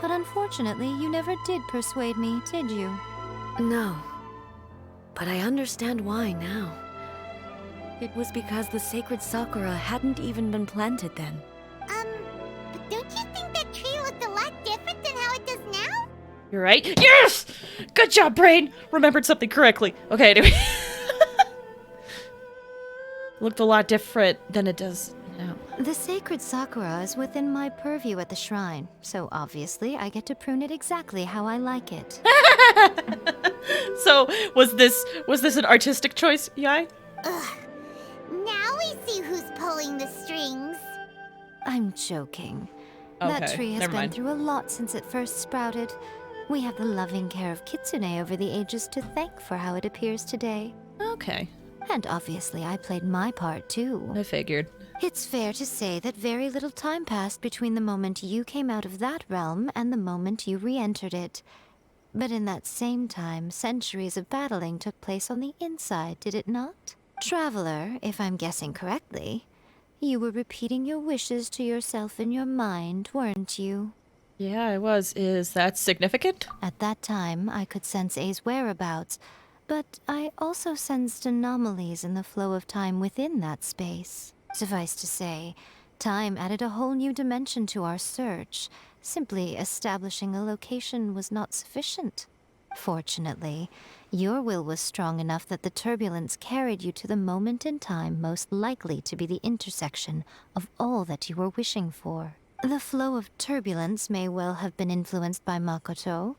but unfortunately, you never did persuade me, did you? No, but I understand why now. It was because the sacred Sakura hadn't even been planted then. But don't you think that tree looked a lot different than how it does now? You're right. Yes! Good job, brain! Remembered something correctly. Okay, anyway. Looked a lot different than it does now. The sacred sakura is within my purview at the shrine, so obviously I get to prune it exactly how I like it. So, was this an artistic choice, Yai? Ugh. Now we see who's pulling the strings. I'm joking. Okay, That tree has never been mind. through a lot since it first sprouted. We have the loving care of Kitsune over the ages to thank for how it appears today. Okay, And obviously I played my part too. I figured. It's fair to say that very little time passed between the moment you came out of that realm and the moment you re-entered it. But in that same time, centuries of battling took place on the inside, did it not? Traveler, if I'm guessing correctly, you were repeating your wishes to yourself in your mind, weren't you? Yeah, I was. Is that significant? At that time, I could sense A's whereabouts, but I also sensed anomalies in the flow of time within that space. Suffice to say, time added a whole new dimension to our search. Simply establishing a location was not sufficient. Fortunately, your will was strong enough that the turbulence carried you to the moment in time most likely to be the intersection of all that you were wishing for. The flow of turbulence may well have been influenced by Makoto,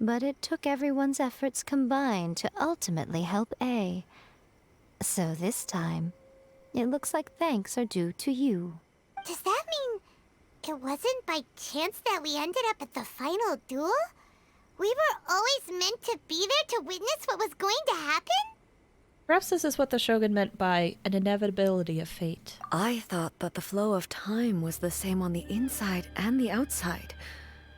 but it took everyone's efforts combined to ultimately help A. So this time, it looks like thanks are due to you. Does that mean it wasn't by chance that we ended up at the final duel? We were always meant to be there to witness what was going to happen? Perhaps this is what the Shogun meant by an inevitability of fate. I thought that the flow of time was the same on the inside and the outside.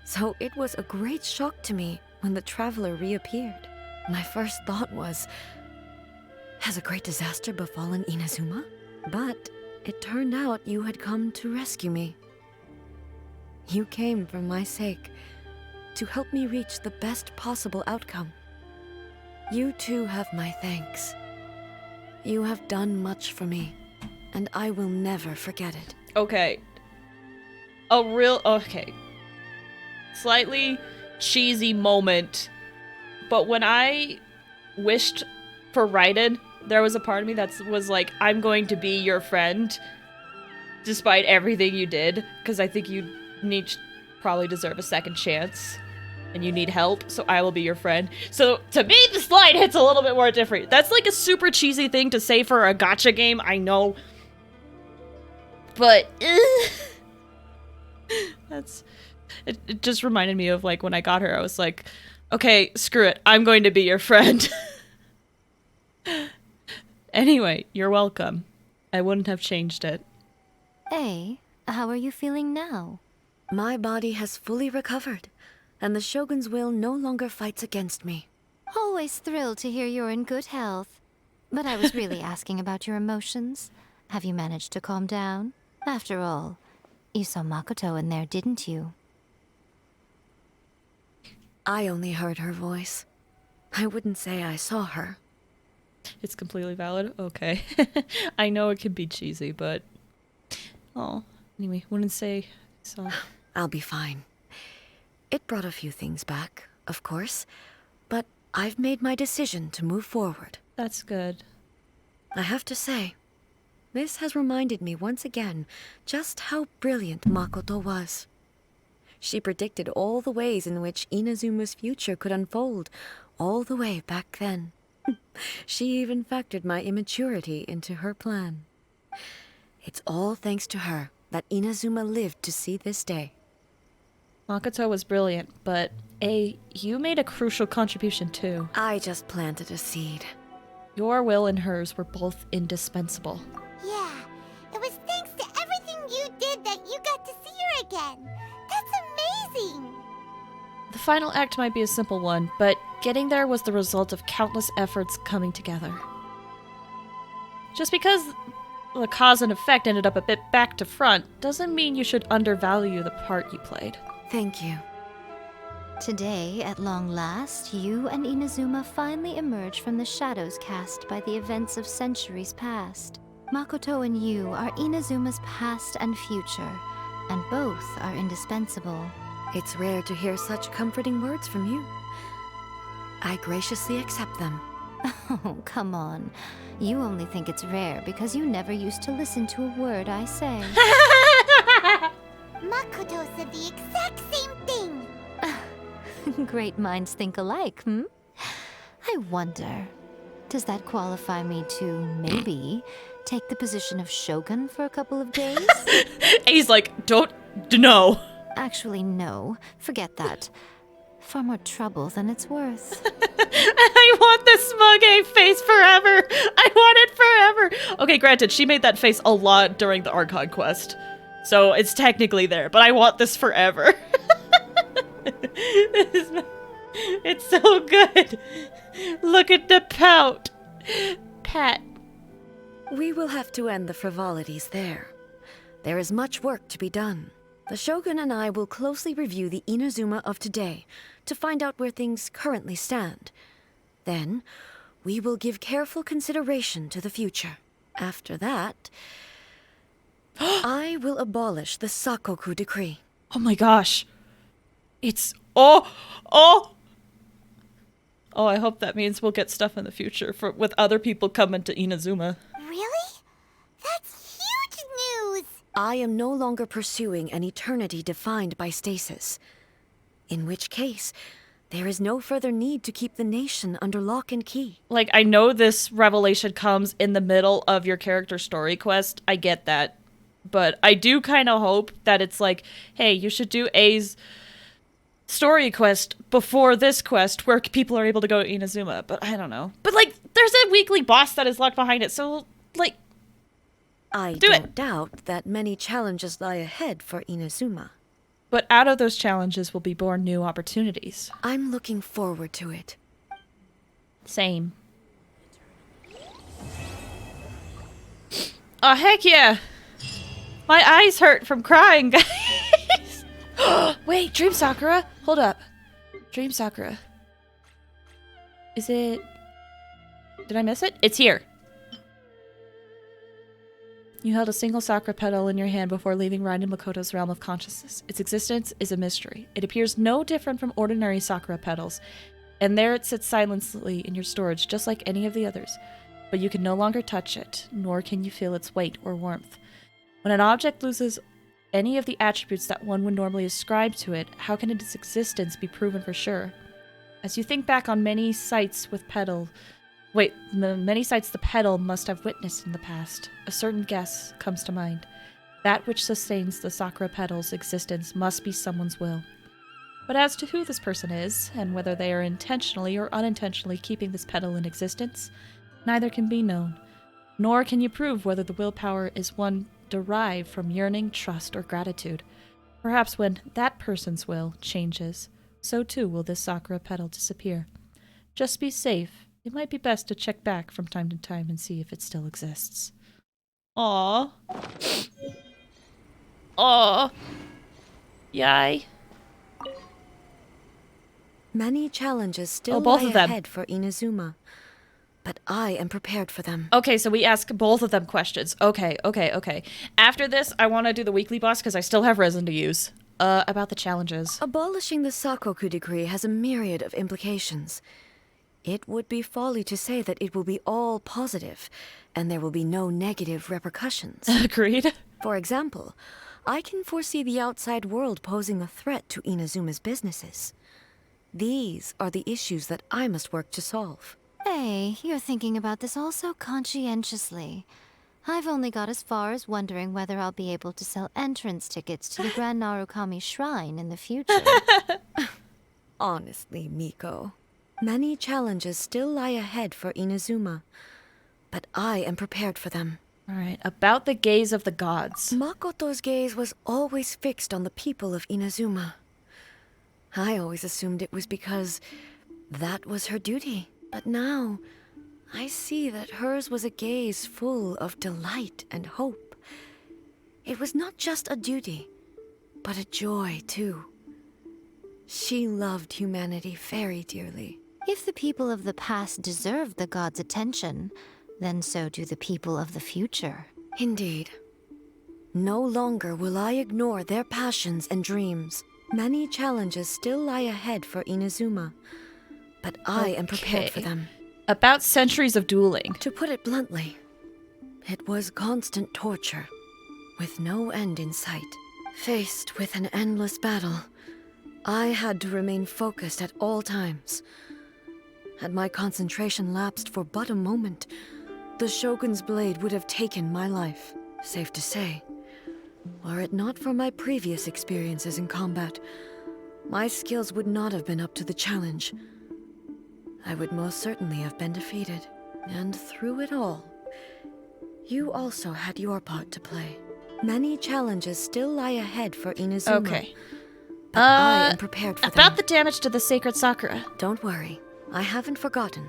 So it was a great shock to me when the traveler reappeared. My first thought was, has a great disaster befallen Inazuma? But it turned out you had come to rescue me. You came for my sake, to help me reach the best possible outcome. You too have my thanks. You have done much for me, and I will never forget it. Okay. Okay. Slightly cheesy moment, but when I wished for Raiden, there was a part of me that was like, I'm going to be your friend, despite everything you did, because I think you probably deserve a second chance, and you need help, so I will be your friend. So, to me, this line hits a little bit more different. That's like a super cheesy thing to say for a gacha game, I know. But, it just reminded me of, like, when I got her, I was like, okay, screw it, I'm going to be your friend. Anyway, you're welcome. I wouldn't have changed it. A, how are you feeling now? My body has fully recovered, and the Shogun's will no longer fights against me. Always thrilled to hear you're in good health. But I was really asking about your emotions. Have you managed to calm down? After all, you saw Makoto in there, didn't you? I only heard her voice. I wouldn't say I saw her. It's completely valid? Okay. I know it can be cheesy, but... Oh, anyway, wouldn't say so. I'll be fine. It brought a few things back, of course, but I've made my decision to move forward. That's good. I have to say, this has reminded me once again just how brilliant Makoto was. She predicted all the ways in which Inazuma's future could unfold, all the way back then. She even factored my immaturity into her plan. It's all thanks to her that Inazuma lived to see this day. Makoto was brilliant, but you made a crucial contribution too. I just planted a seed. Your will and hers were both indispensable. Yeah, it was thanks to everything you did that you got to see her again. That's amazing! The final act might be a simple one, but getting there was the result of countless efforts coming together. Just because the cause and effect ended up a bit back to front doesn't mean you should undervalue the part you played. Thank you. Today, at long last, you and Inazuma finally emerge from the shadows cast by the events of centuries past. Makoto and you are Inazuma's past and future, and both are indispensable. It's rare to hear such comforting words from you. I graciously accept them. Oh, come on. You only think it's rare because you never used to listen to a word I say. Makoto said the exact same thing. Great minds think alike, hmm? I wonder, does that qualify me to maybe take the position of Shogun for a couple of days? He's like, no. Actually, no. Forget that. Far more trouble than it's worth. I want this Smug face forever. I want it forever. Okay, granted, she made that face a lot during the Archon quest. So it's technically there, but I want this forever. It's so good. Look at the pout. Pat. We will have to end the frivolities there. There is much work to be done. The Shogun and I will closely review the Inazuma of today to find out where things currently stand. Then, we will give careful consideration to the future. After that, I will abolish the Sakoku decree. Oh my gosh. It's... Oh, I hope that means we'll get stuff in the future with other people coming to Inazuma. Really? That's huge news! I am no longer pursuing an eternity defined by stasis. In which case, there is no further need to keep the nation under lock and key. Like, I know this revelation comes in the middle of your character story quest. I get that. But I do kind of hope that it's like, hey, you should do A's story quest before this quest where people are able to go to Inazuma. But I don't know. But, like, there's a weekly boss that is locked behind it. So, like, I don't doubt that many challenges lie ahead for Inazuma. But out of those challenges will be born new opportunities. I'm looking forward to it. Same. Oh, heck yeah! My eyes hurt from crying, guys! Wait, Dream Sakura? Hold up. Dream Sakura. Is it... Did I miss it? It's here. You held a single Sakura petal in your hand before leaving Raiden Makoto's realm of consciousness. Its existence is a mystery. It appears no different from ordinary Sakura petals, and there it sits silently in your storage, just like any of the others. But you can no longer touch it, nor can you feel its weight or warmth. When an object loses any of the attributes that one would normally ascribe to it, how can its existence be proven for sure? As you think back on many sites the petal must have witnessed in the past, a certain guess comes to mind. That which sustains the Sakura petal's existence must be someone's will. But as to who this person is, and whether they are intentionally or unintentionally keeping this petal in existence, neither can be known. Nor can you prove whether the willpower is one derived from yearning, trust, or gratitude. Perhaps when that person's will changes, so too will this Sakura petal disappear. Just be safe. It might be best to check back from time to time and see if it still exists. Aww. Aww. Yay. Many challenges still both lie of them. ahead for Inazuma, but I am prepared for them. Okay, so we ask both of them questions. Okay. After this, I want to do the weekly boss because I still have resin to use. About the challenges. Abolishing the Sakoku decree has a myriad of implications. It would be folly to say that it will be all positive, and there will be no negative repercussions. Agreed. For example, I can foresee the outside world posing a threat to Inazuma's businesses. These are the issues that I must work to solve. Hey, you're thinking about this all so conscientiously. I've only got as far as wondering whether I'll be able to sell entrance tickets to the Grand Narukami Shrine in the future. Honestly, Miko, many challenges still lie ahead for Inazuma, but I am prepared for them. Alright, about the gaze of the gods. Makoto's gaze was always fixed on the people of Inazuma. I always assumed it was because that was her duty, but now I see that hers was a gaze full of delight and hope. It was not just a duty, but a joy, too. She loved humanity very dearly. If the people of the past deserve the gods' attention, then so do the people of the future. Indeed. No longer will I ignore their passions and dreams. Many challenges still lie ahead for Inazuma, but I am prepared for them. About centuries of dueling. To put it bluntly, it was constant torture, with no end in sight. Faced with an endless battle, I had to remain focused at all times. Had my concentration lapsed for but a moment, the Shogun's blade would have taken my life. Safe to say, were it not for my previous experiences in combat, my skills would not have been up to the challenge. I would most certainly have been defeated. And through it all, you also had your part to play. Many challenges still lie ahead for Inazuma. Okay. But I am prepared for them. About the damage to the sacred Sakura. Don't worry, I haven't forgotten.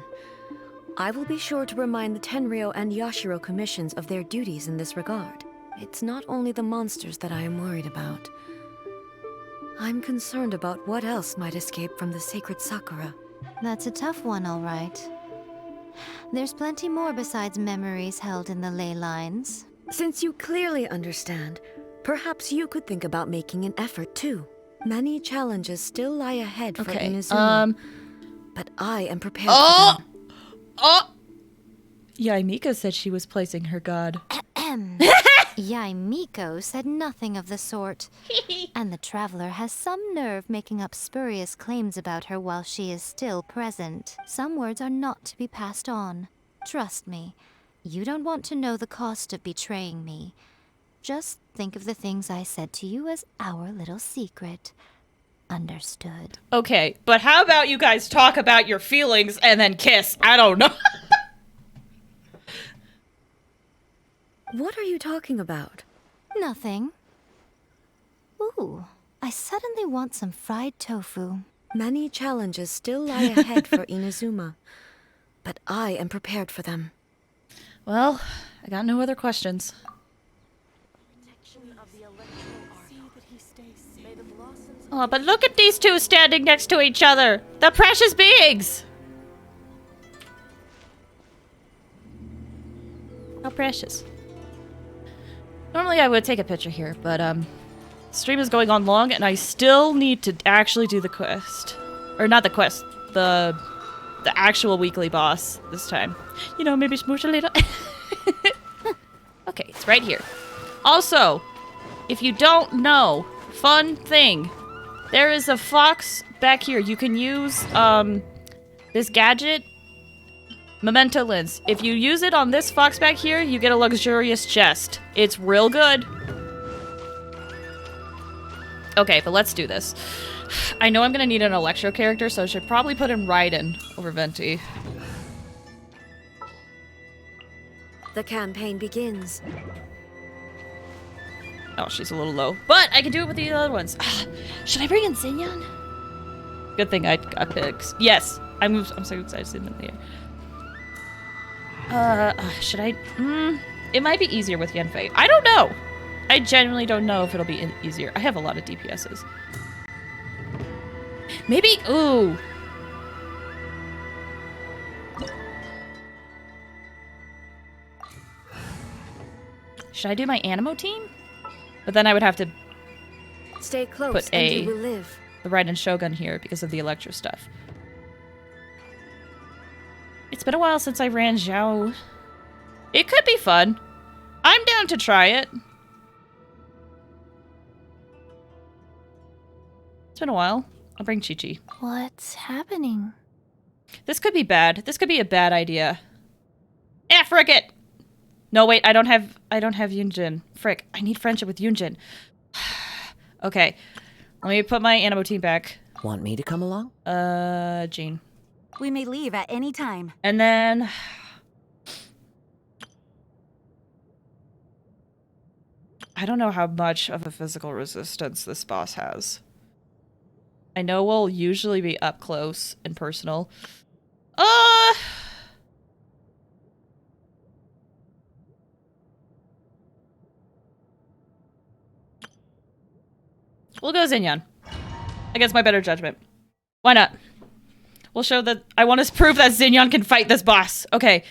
I will be sure to remind the Tenryo and Yashiro commissions of their duties in this regard. It's not only the monsters that I am worried about. I'm concerned about what else might escape from the sacred Sakura. That's a tough one, all right. There's plenty more besides memories held in the ley lines. Since you clearly understand, perhaps you could think about making an effort too. Many challenges still lie ahead for Inazuma. But I am prepared for them. Yaimika said she was placing her god. Yaimiko said nothing of the sort. And the traveler has some nerve making up spurious claims about her while she is still present. Some words are not to be passed on. Trust me, you don't want to know the cost of betraying me. Just think of the things I said to you as our little secret. Understood. Okay, but how about you guys talk about your feelings and then kiss? I don't know. What are you talking about? Nothing. Ooh, I suddenly want some fried tofu. Many challenges still lie ahead for Inazuma, but I am prepared for them. Well, I got no other questions. Oh, but look at these two standing next to each other! The precious beings! How precious. Normally I would take a picture here, but stream is going on long and I still need to actually do the quest. Or not the quest, the actual weekly boss this time. You know, maybe smoosh a little. Okay, it's right here. Also, if you don't know, fun thing, there is a fox back here. You can use this gadget, Memento Lens. If you use it on this fox back here, you get a luxurious chest. It's real good. Okay, but let's do this. I know I'm gonna need an Electro character, so I should probably put in Raiden over Venti. The campaign begins. Oh, she's a little low. But I can do it with the other ones. Should I bring in Xinyan? Good thing I got picked. Yes, I'm so excited to see them in the air. Should I? It might be easier with Yanfei. I don't know. I genuinely don't know if it'll be easier. I have a lot of DPSs. Maybe. Ooh. Should I do my Animo team? But then I would have to stay close put and you will live. The Raiden Shogun here because of the Electro stuff. It's been a while since I ran Zhao. It could be fun. I'm down to try it. It's been a while. I'll bring Chi-Chi. What's happening? This could be bad. This could be a bad idea. Ah, frick it! No, wait, I don't have Yunjin. Frick, I need friendship with Yunjin. Okay, let me put my Animo team back. Want me to come along? Jean. We may leave at any time. And then... I don't know how much of a physical resistance this boss has. I know we'll usually be up close and personal. We'll go Xinyan. Against my better judgment. Why not? We'll show that I want to prove that Xinyan can fight this boss. Okay.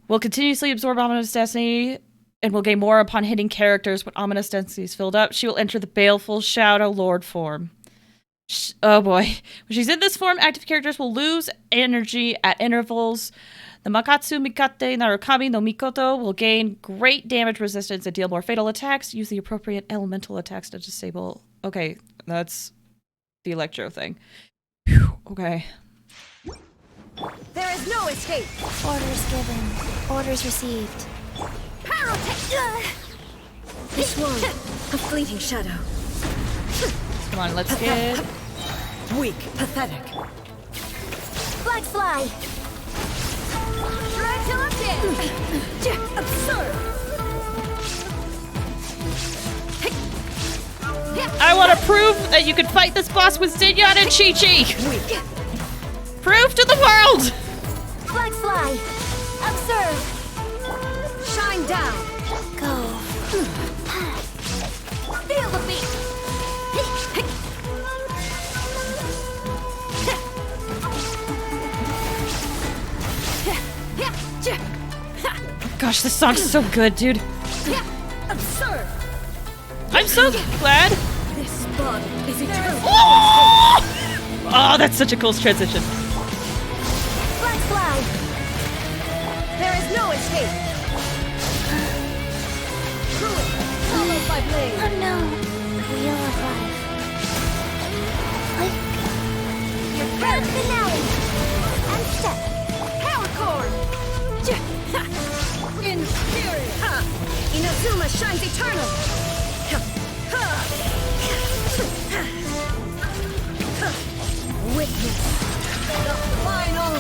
We'll continuously absorb Ominous Destiny, and we'll gain more upon hitting characters when Ominous Destiny is filled up. She will enter the Baleful Shadow Lord form. Oh boy. When she's in this form, active characters will lose energy at intervals. The Makatsu Mikate Narukami no Mikoto will gain great damage resistance and deal more fatal attacks. Use the appropriate elemental attacks to disable. Okay, that's the electro thing. Whew, okay. There is no escape. Orders given. Orders received. This one, a fleeting shadow. Come on, let's get... Weak, pathetic. Black fly. Try till I'm dead. Absurd. I want to prove that you can fight this boss with Zinyan and Chi-Chi! Weak. Prove to the world! Black fly. Observe. Shine down. Go. Feel the beat. Gosh, this song's so good, dude. Absurd. I'm so glad. This body is eternal. Oh, that's such a cool transition. Black fly. There is no escape. Ruin, followed by blade. Oh no. Wheel of life. Like. Your Grand parent. finale. And step. Power cord. In spirit. Inazuma shines eternal. Witness the final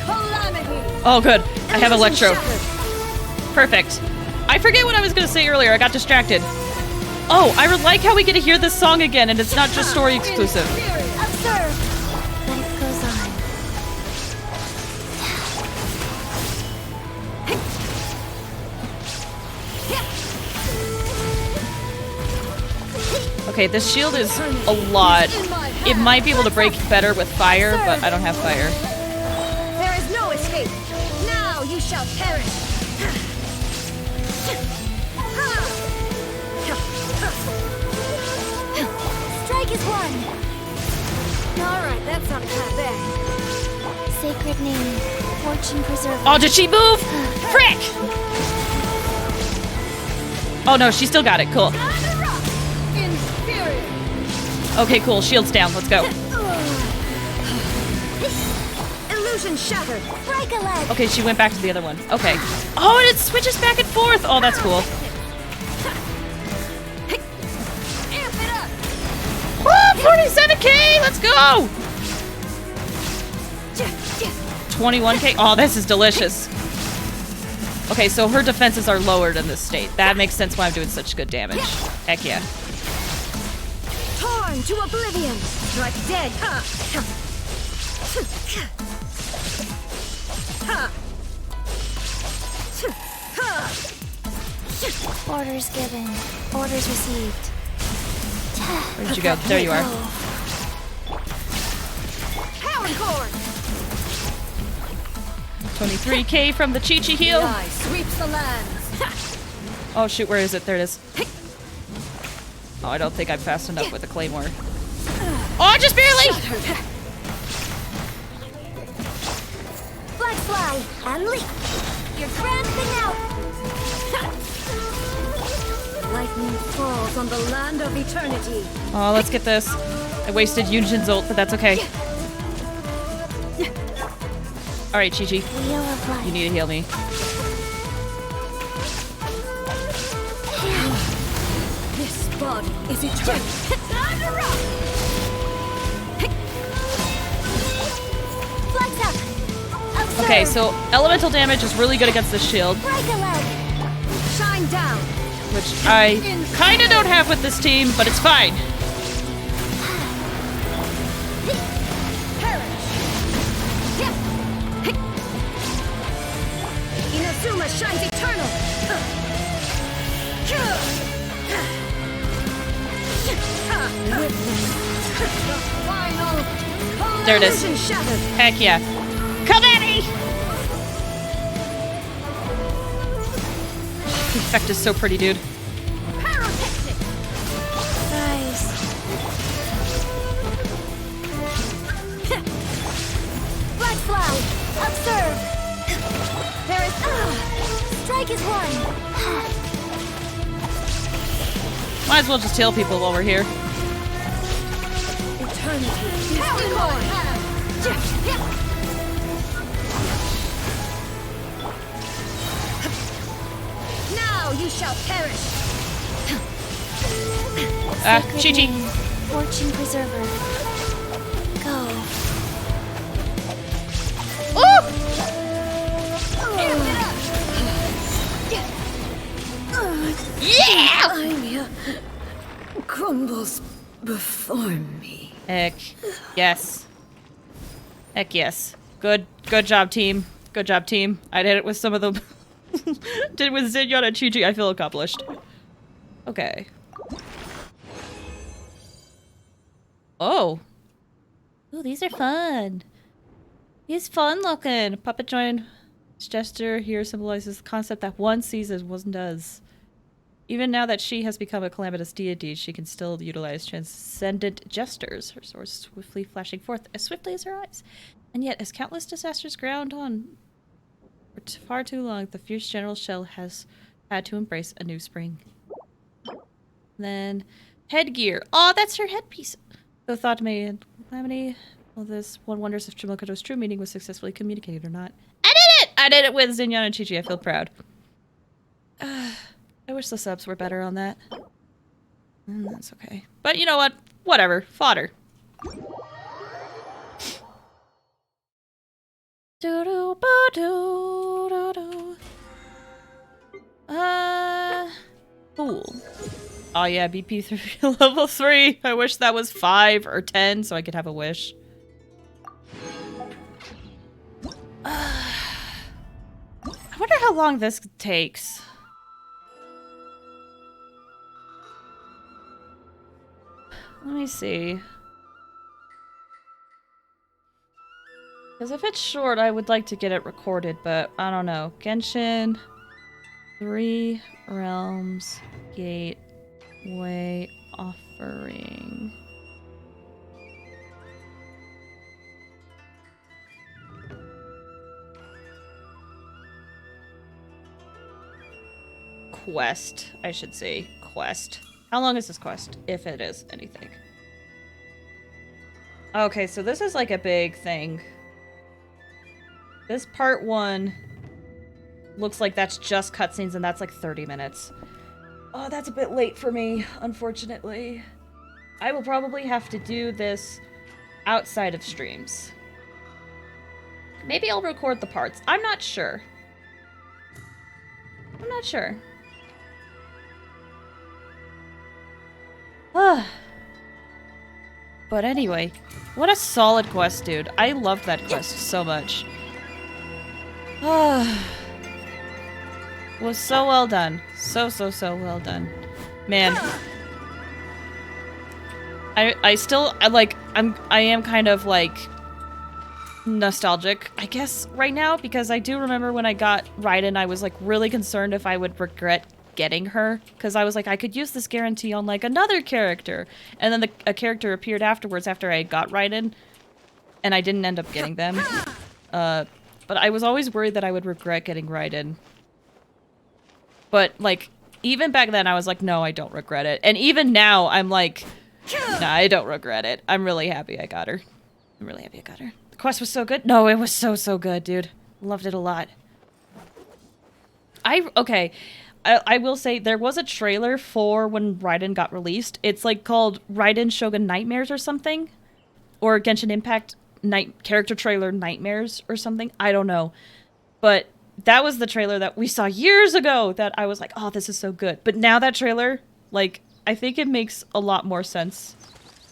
calamity. Oh, good. I have Illusion Electro. shattered. Perfect. I forget what I was going to say earlier. I got distracted. Oh, I like how we get to hear this song again, and it's not just story exclusive. Observe. Life goes on. Okay, this shield is a lot. It might be able to break better with fire, but I don't have fire. There is no escape. Now you shall perish. Strike is one. Alright, that's not bad. Sacred name. Fortune preserver. Oh, did she move? Frick! Oh no, she still got it. Cool. In spirit. Okay, cool. Shield's down. Let's go. Illusion shattered. Break a leg. Okay, she went back to the other one. Okay. Oh, and it switches back and forth. Oh, that's cool. Amp it up. Woo, 47k! Let's go! 21k. Oh, this is delicious. Okay, so her defenses are lowered in this state. That makes sense why I'm doing such good damage. Heck yeah. Torn to oblivion. Strike dead. Orders given. Orders received. Where did you go? There you are. Power cord. 23k from the Chi-Chi heal. The eye sweeps the lands. Oh shoot, where is it? There it is. Oh, I don't think I'm fast enough with the claymore. Oh, just barely! Black fly. And leap. Your grand finale. Lightning falls on the land of eternity. Oh, let's get this. I wasted Yunjin's ult, but that's okay. Alright, Chi-Chi. Wheel of life. You need to heal me. This body is eternal. Time to rock. Flex up. Observe. Okay, so elemental damage is really good against this shield, Break a leg. Shine down. which I kind of don't have with this team, but it's fine. Inazuma shines eternal. There it is. Illusion shattered. Heck yeah. Come at me! The effect is so pretty, dude. Guys. strike is one. Might as well just heal people while we're here. Eternity is decoy. Now you shall perish. Chi-Chi. Fortune preserver. Go. Yeah! Anya crumbles before me. Heck yes. Heck yes. Good job, team. Good job, team. I did it with some of the did it with Xinyon and Chi-Chi. I feel accomplished. Okay. Oh. Ooh, these are fun. He's fun looking. Puppet join. This gesture here symbolizes the concept that one sees as one does. Even now that she has become a calamitous deity, she can still utilize transcendent gestures, her sword swiftly flashing forth as swiftly as her eyes. And yet, as countless disasters ground on for far too long, the fierce General Shell has had to embrace a new spring. Then, headgear. Oh, that's her headpiece. The thought made calamity. Well, this one wonders if Trimokoto's true meaning was successfully communicated or not. I did it! I did it with Xinyon and Chi-Chi. I feel proud. I wish the subs were better on that. That's okay. But you know what? Whatever. Fodder. Cool. Oh yeah, BP3 level 3. I wish that was 5 or 10 so I could have a wish. I wonder how long this takes. Let me see. Because if it's short, I would like to get it recorded, but I don't know. Genshin, 3 Realms, Gateway Offering. Quest, I should say. Quest. How long is this quest, if it is anything? Okay, so this is like a big thing. This part 1 looks like that's just cutscenes and that's like 30 minutes. Oh, that's a bit late for me, unfortunately. I will probably have to do this outside of streams. Maybe I'll record the parts. I'm not sure. I'm not sure. But anyway, what a solid quest, dude. I loved that quest so much. Was so well done. So well done. Man. I am kind of like nostalgic, I guess, right now, because I do remember when I got Raiden, I was like really concerned if I would regret getting her, because I was like, I could use this guarantee on like another character, and then a character appeared afterwards after I got Raiden, and I didn't end up getting them. But I was always worried that I would regret getting Raiden. But like, even back then I was like, no, I don't regret it. And even now I'm like, nah, I don't regret it. I'm really happy I got her. I'm really happy I got her. The quest was so good. No, it was so good, dude. Loved it a lot. Okay. I will say there was a trailer for when Raiden got released. It's like called Raiden Shogun Nightmares or something. Or Genshin Impact character trailer Nightmares or something. I don't know. But that was the trailer that we saw years ago that I was like, oh, this is so good. But now that trailer, like, I think it makes a lot more sense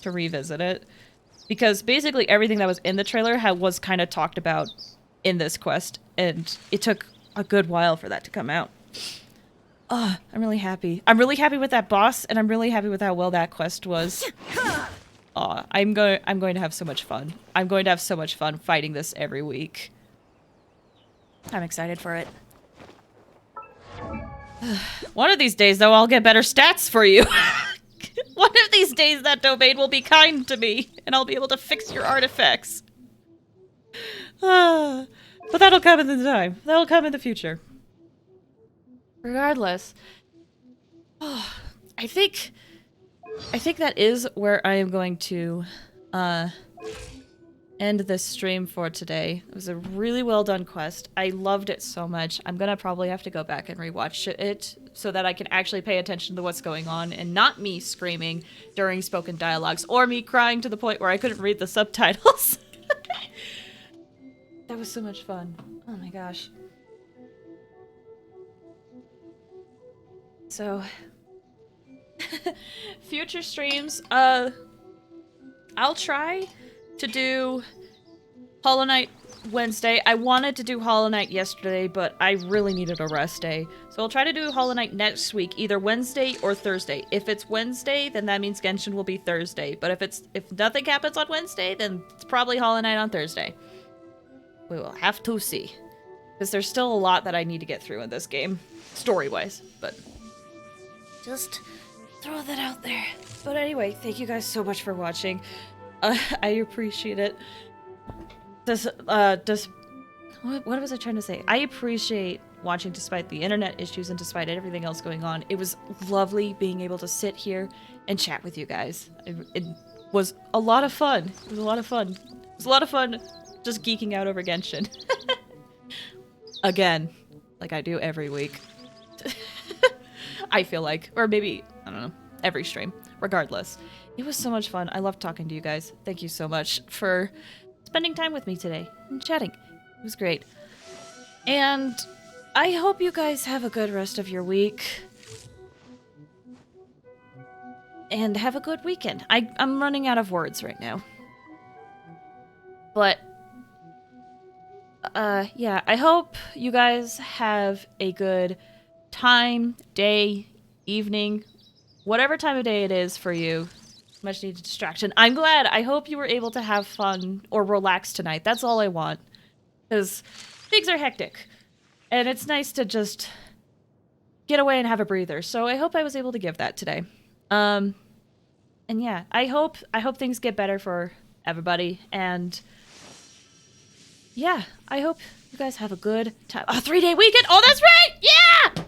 to revisit it. Because basically everything that was in the trailer was kind of talked about in this quest. And it took a good while for that to come out. Oh, I'm really happy. I'm really happy with that boss, and I'm really happy with how well that quest was. Oh, I'm going to have so much fun. I'm going to have so much fun fighting this every week. I'm excited for it. One of these days, though, I'll get better stats for you. One of these days, that domain will be kind to me, and I'll be able to fix your artifacts. But that'll come in the time. That'll come in the future. regardless, I think that is where I am going to end this stream for today. It was a really well done quest. I loved it so much. I'm gonna probably have to go back and rewatch it so that I can actually pay attention to what's going on and not me screaming during spoken dialogues or me crying to the point where I couldn't read the subtitles. That was so much fun. Oh my gosh. So, future streams, I'll try to do Hollow Knight Wednesday. I wanted to do Hollow Knight yesterday, but I really needed a rest day. So I'll try to do Hollow Knight next week, either Wednesday or Thursday. If it's Wednesday, then that means Genshin will be Thursday. But if nothing happens on Wednesday, then it's probably Hollow Knight on Thursday. We will have to see. Because there's still a lot that I need to get through in this game, story-wise, but just throw that out there. But anyway, thank you guys so much for watching. I appreciate it. What was I trying to say? I appreciate watching despite the internet issues and despite everything else going on. It was lovely being able to sit here and chat with you guys. It was a lot of fun. It was a lot of fun. It was a lot of fun just geeking out over Genshin. Again, like I do every week. I feel like. Or maybe, I don't know, every stream. Regardless. It was so much fun. I loved talking to you guys. Thank you so much for spending time with me today and chatting. It was great. And I hope you guys have a good rest of your week. And have a good weekend. I'm running out of words right now. But, yeah, I hope you guys have a good time, day, evening, whatever time of day it is for you. Much needed distraction. I'm glad. I hope you were able to have fun or relax tonight. That's all I want. Because things are hectic. And it's nice to just get away and have a breather. So I hope I was able to give that today. And yeah, I hope things get better for everybody. And yeah, I hope you guys have a good time. A 3-day weekend. Oh, that's right. Yeah,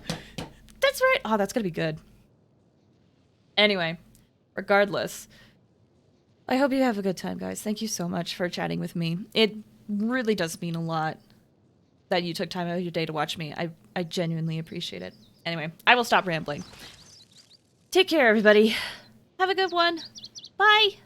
that's right. Oh, that's gonna be good. Anyway. Regardless, I hope you have a good time, guys. Thank you so much for chatting with me. It really does mean a lot that you took time out of your day to watch me. I genuinely appreciate it. Anyway, I will stop rambling. Take care, everybody. Have a good one. Bye.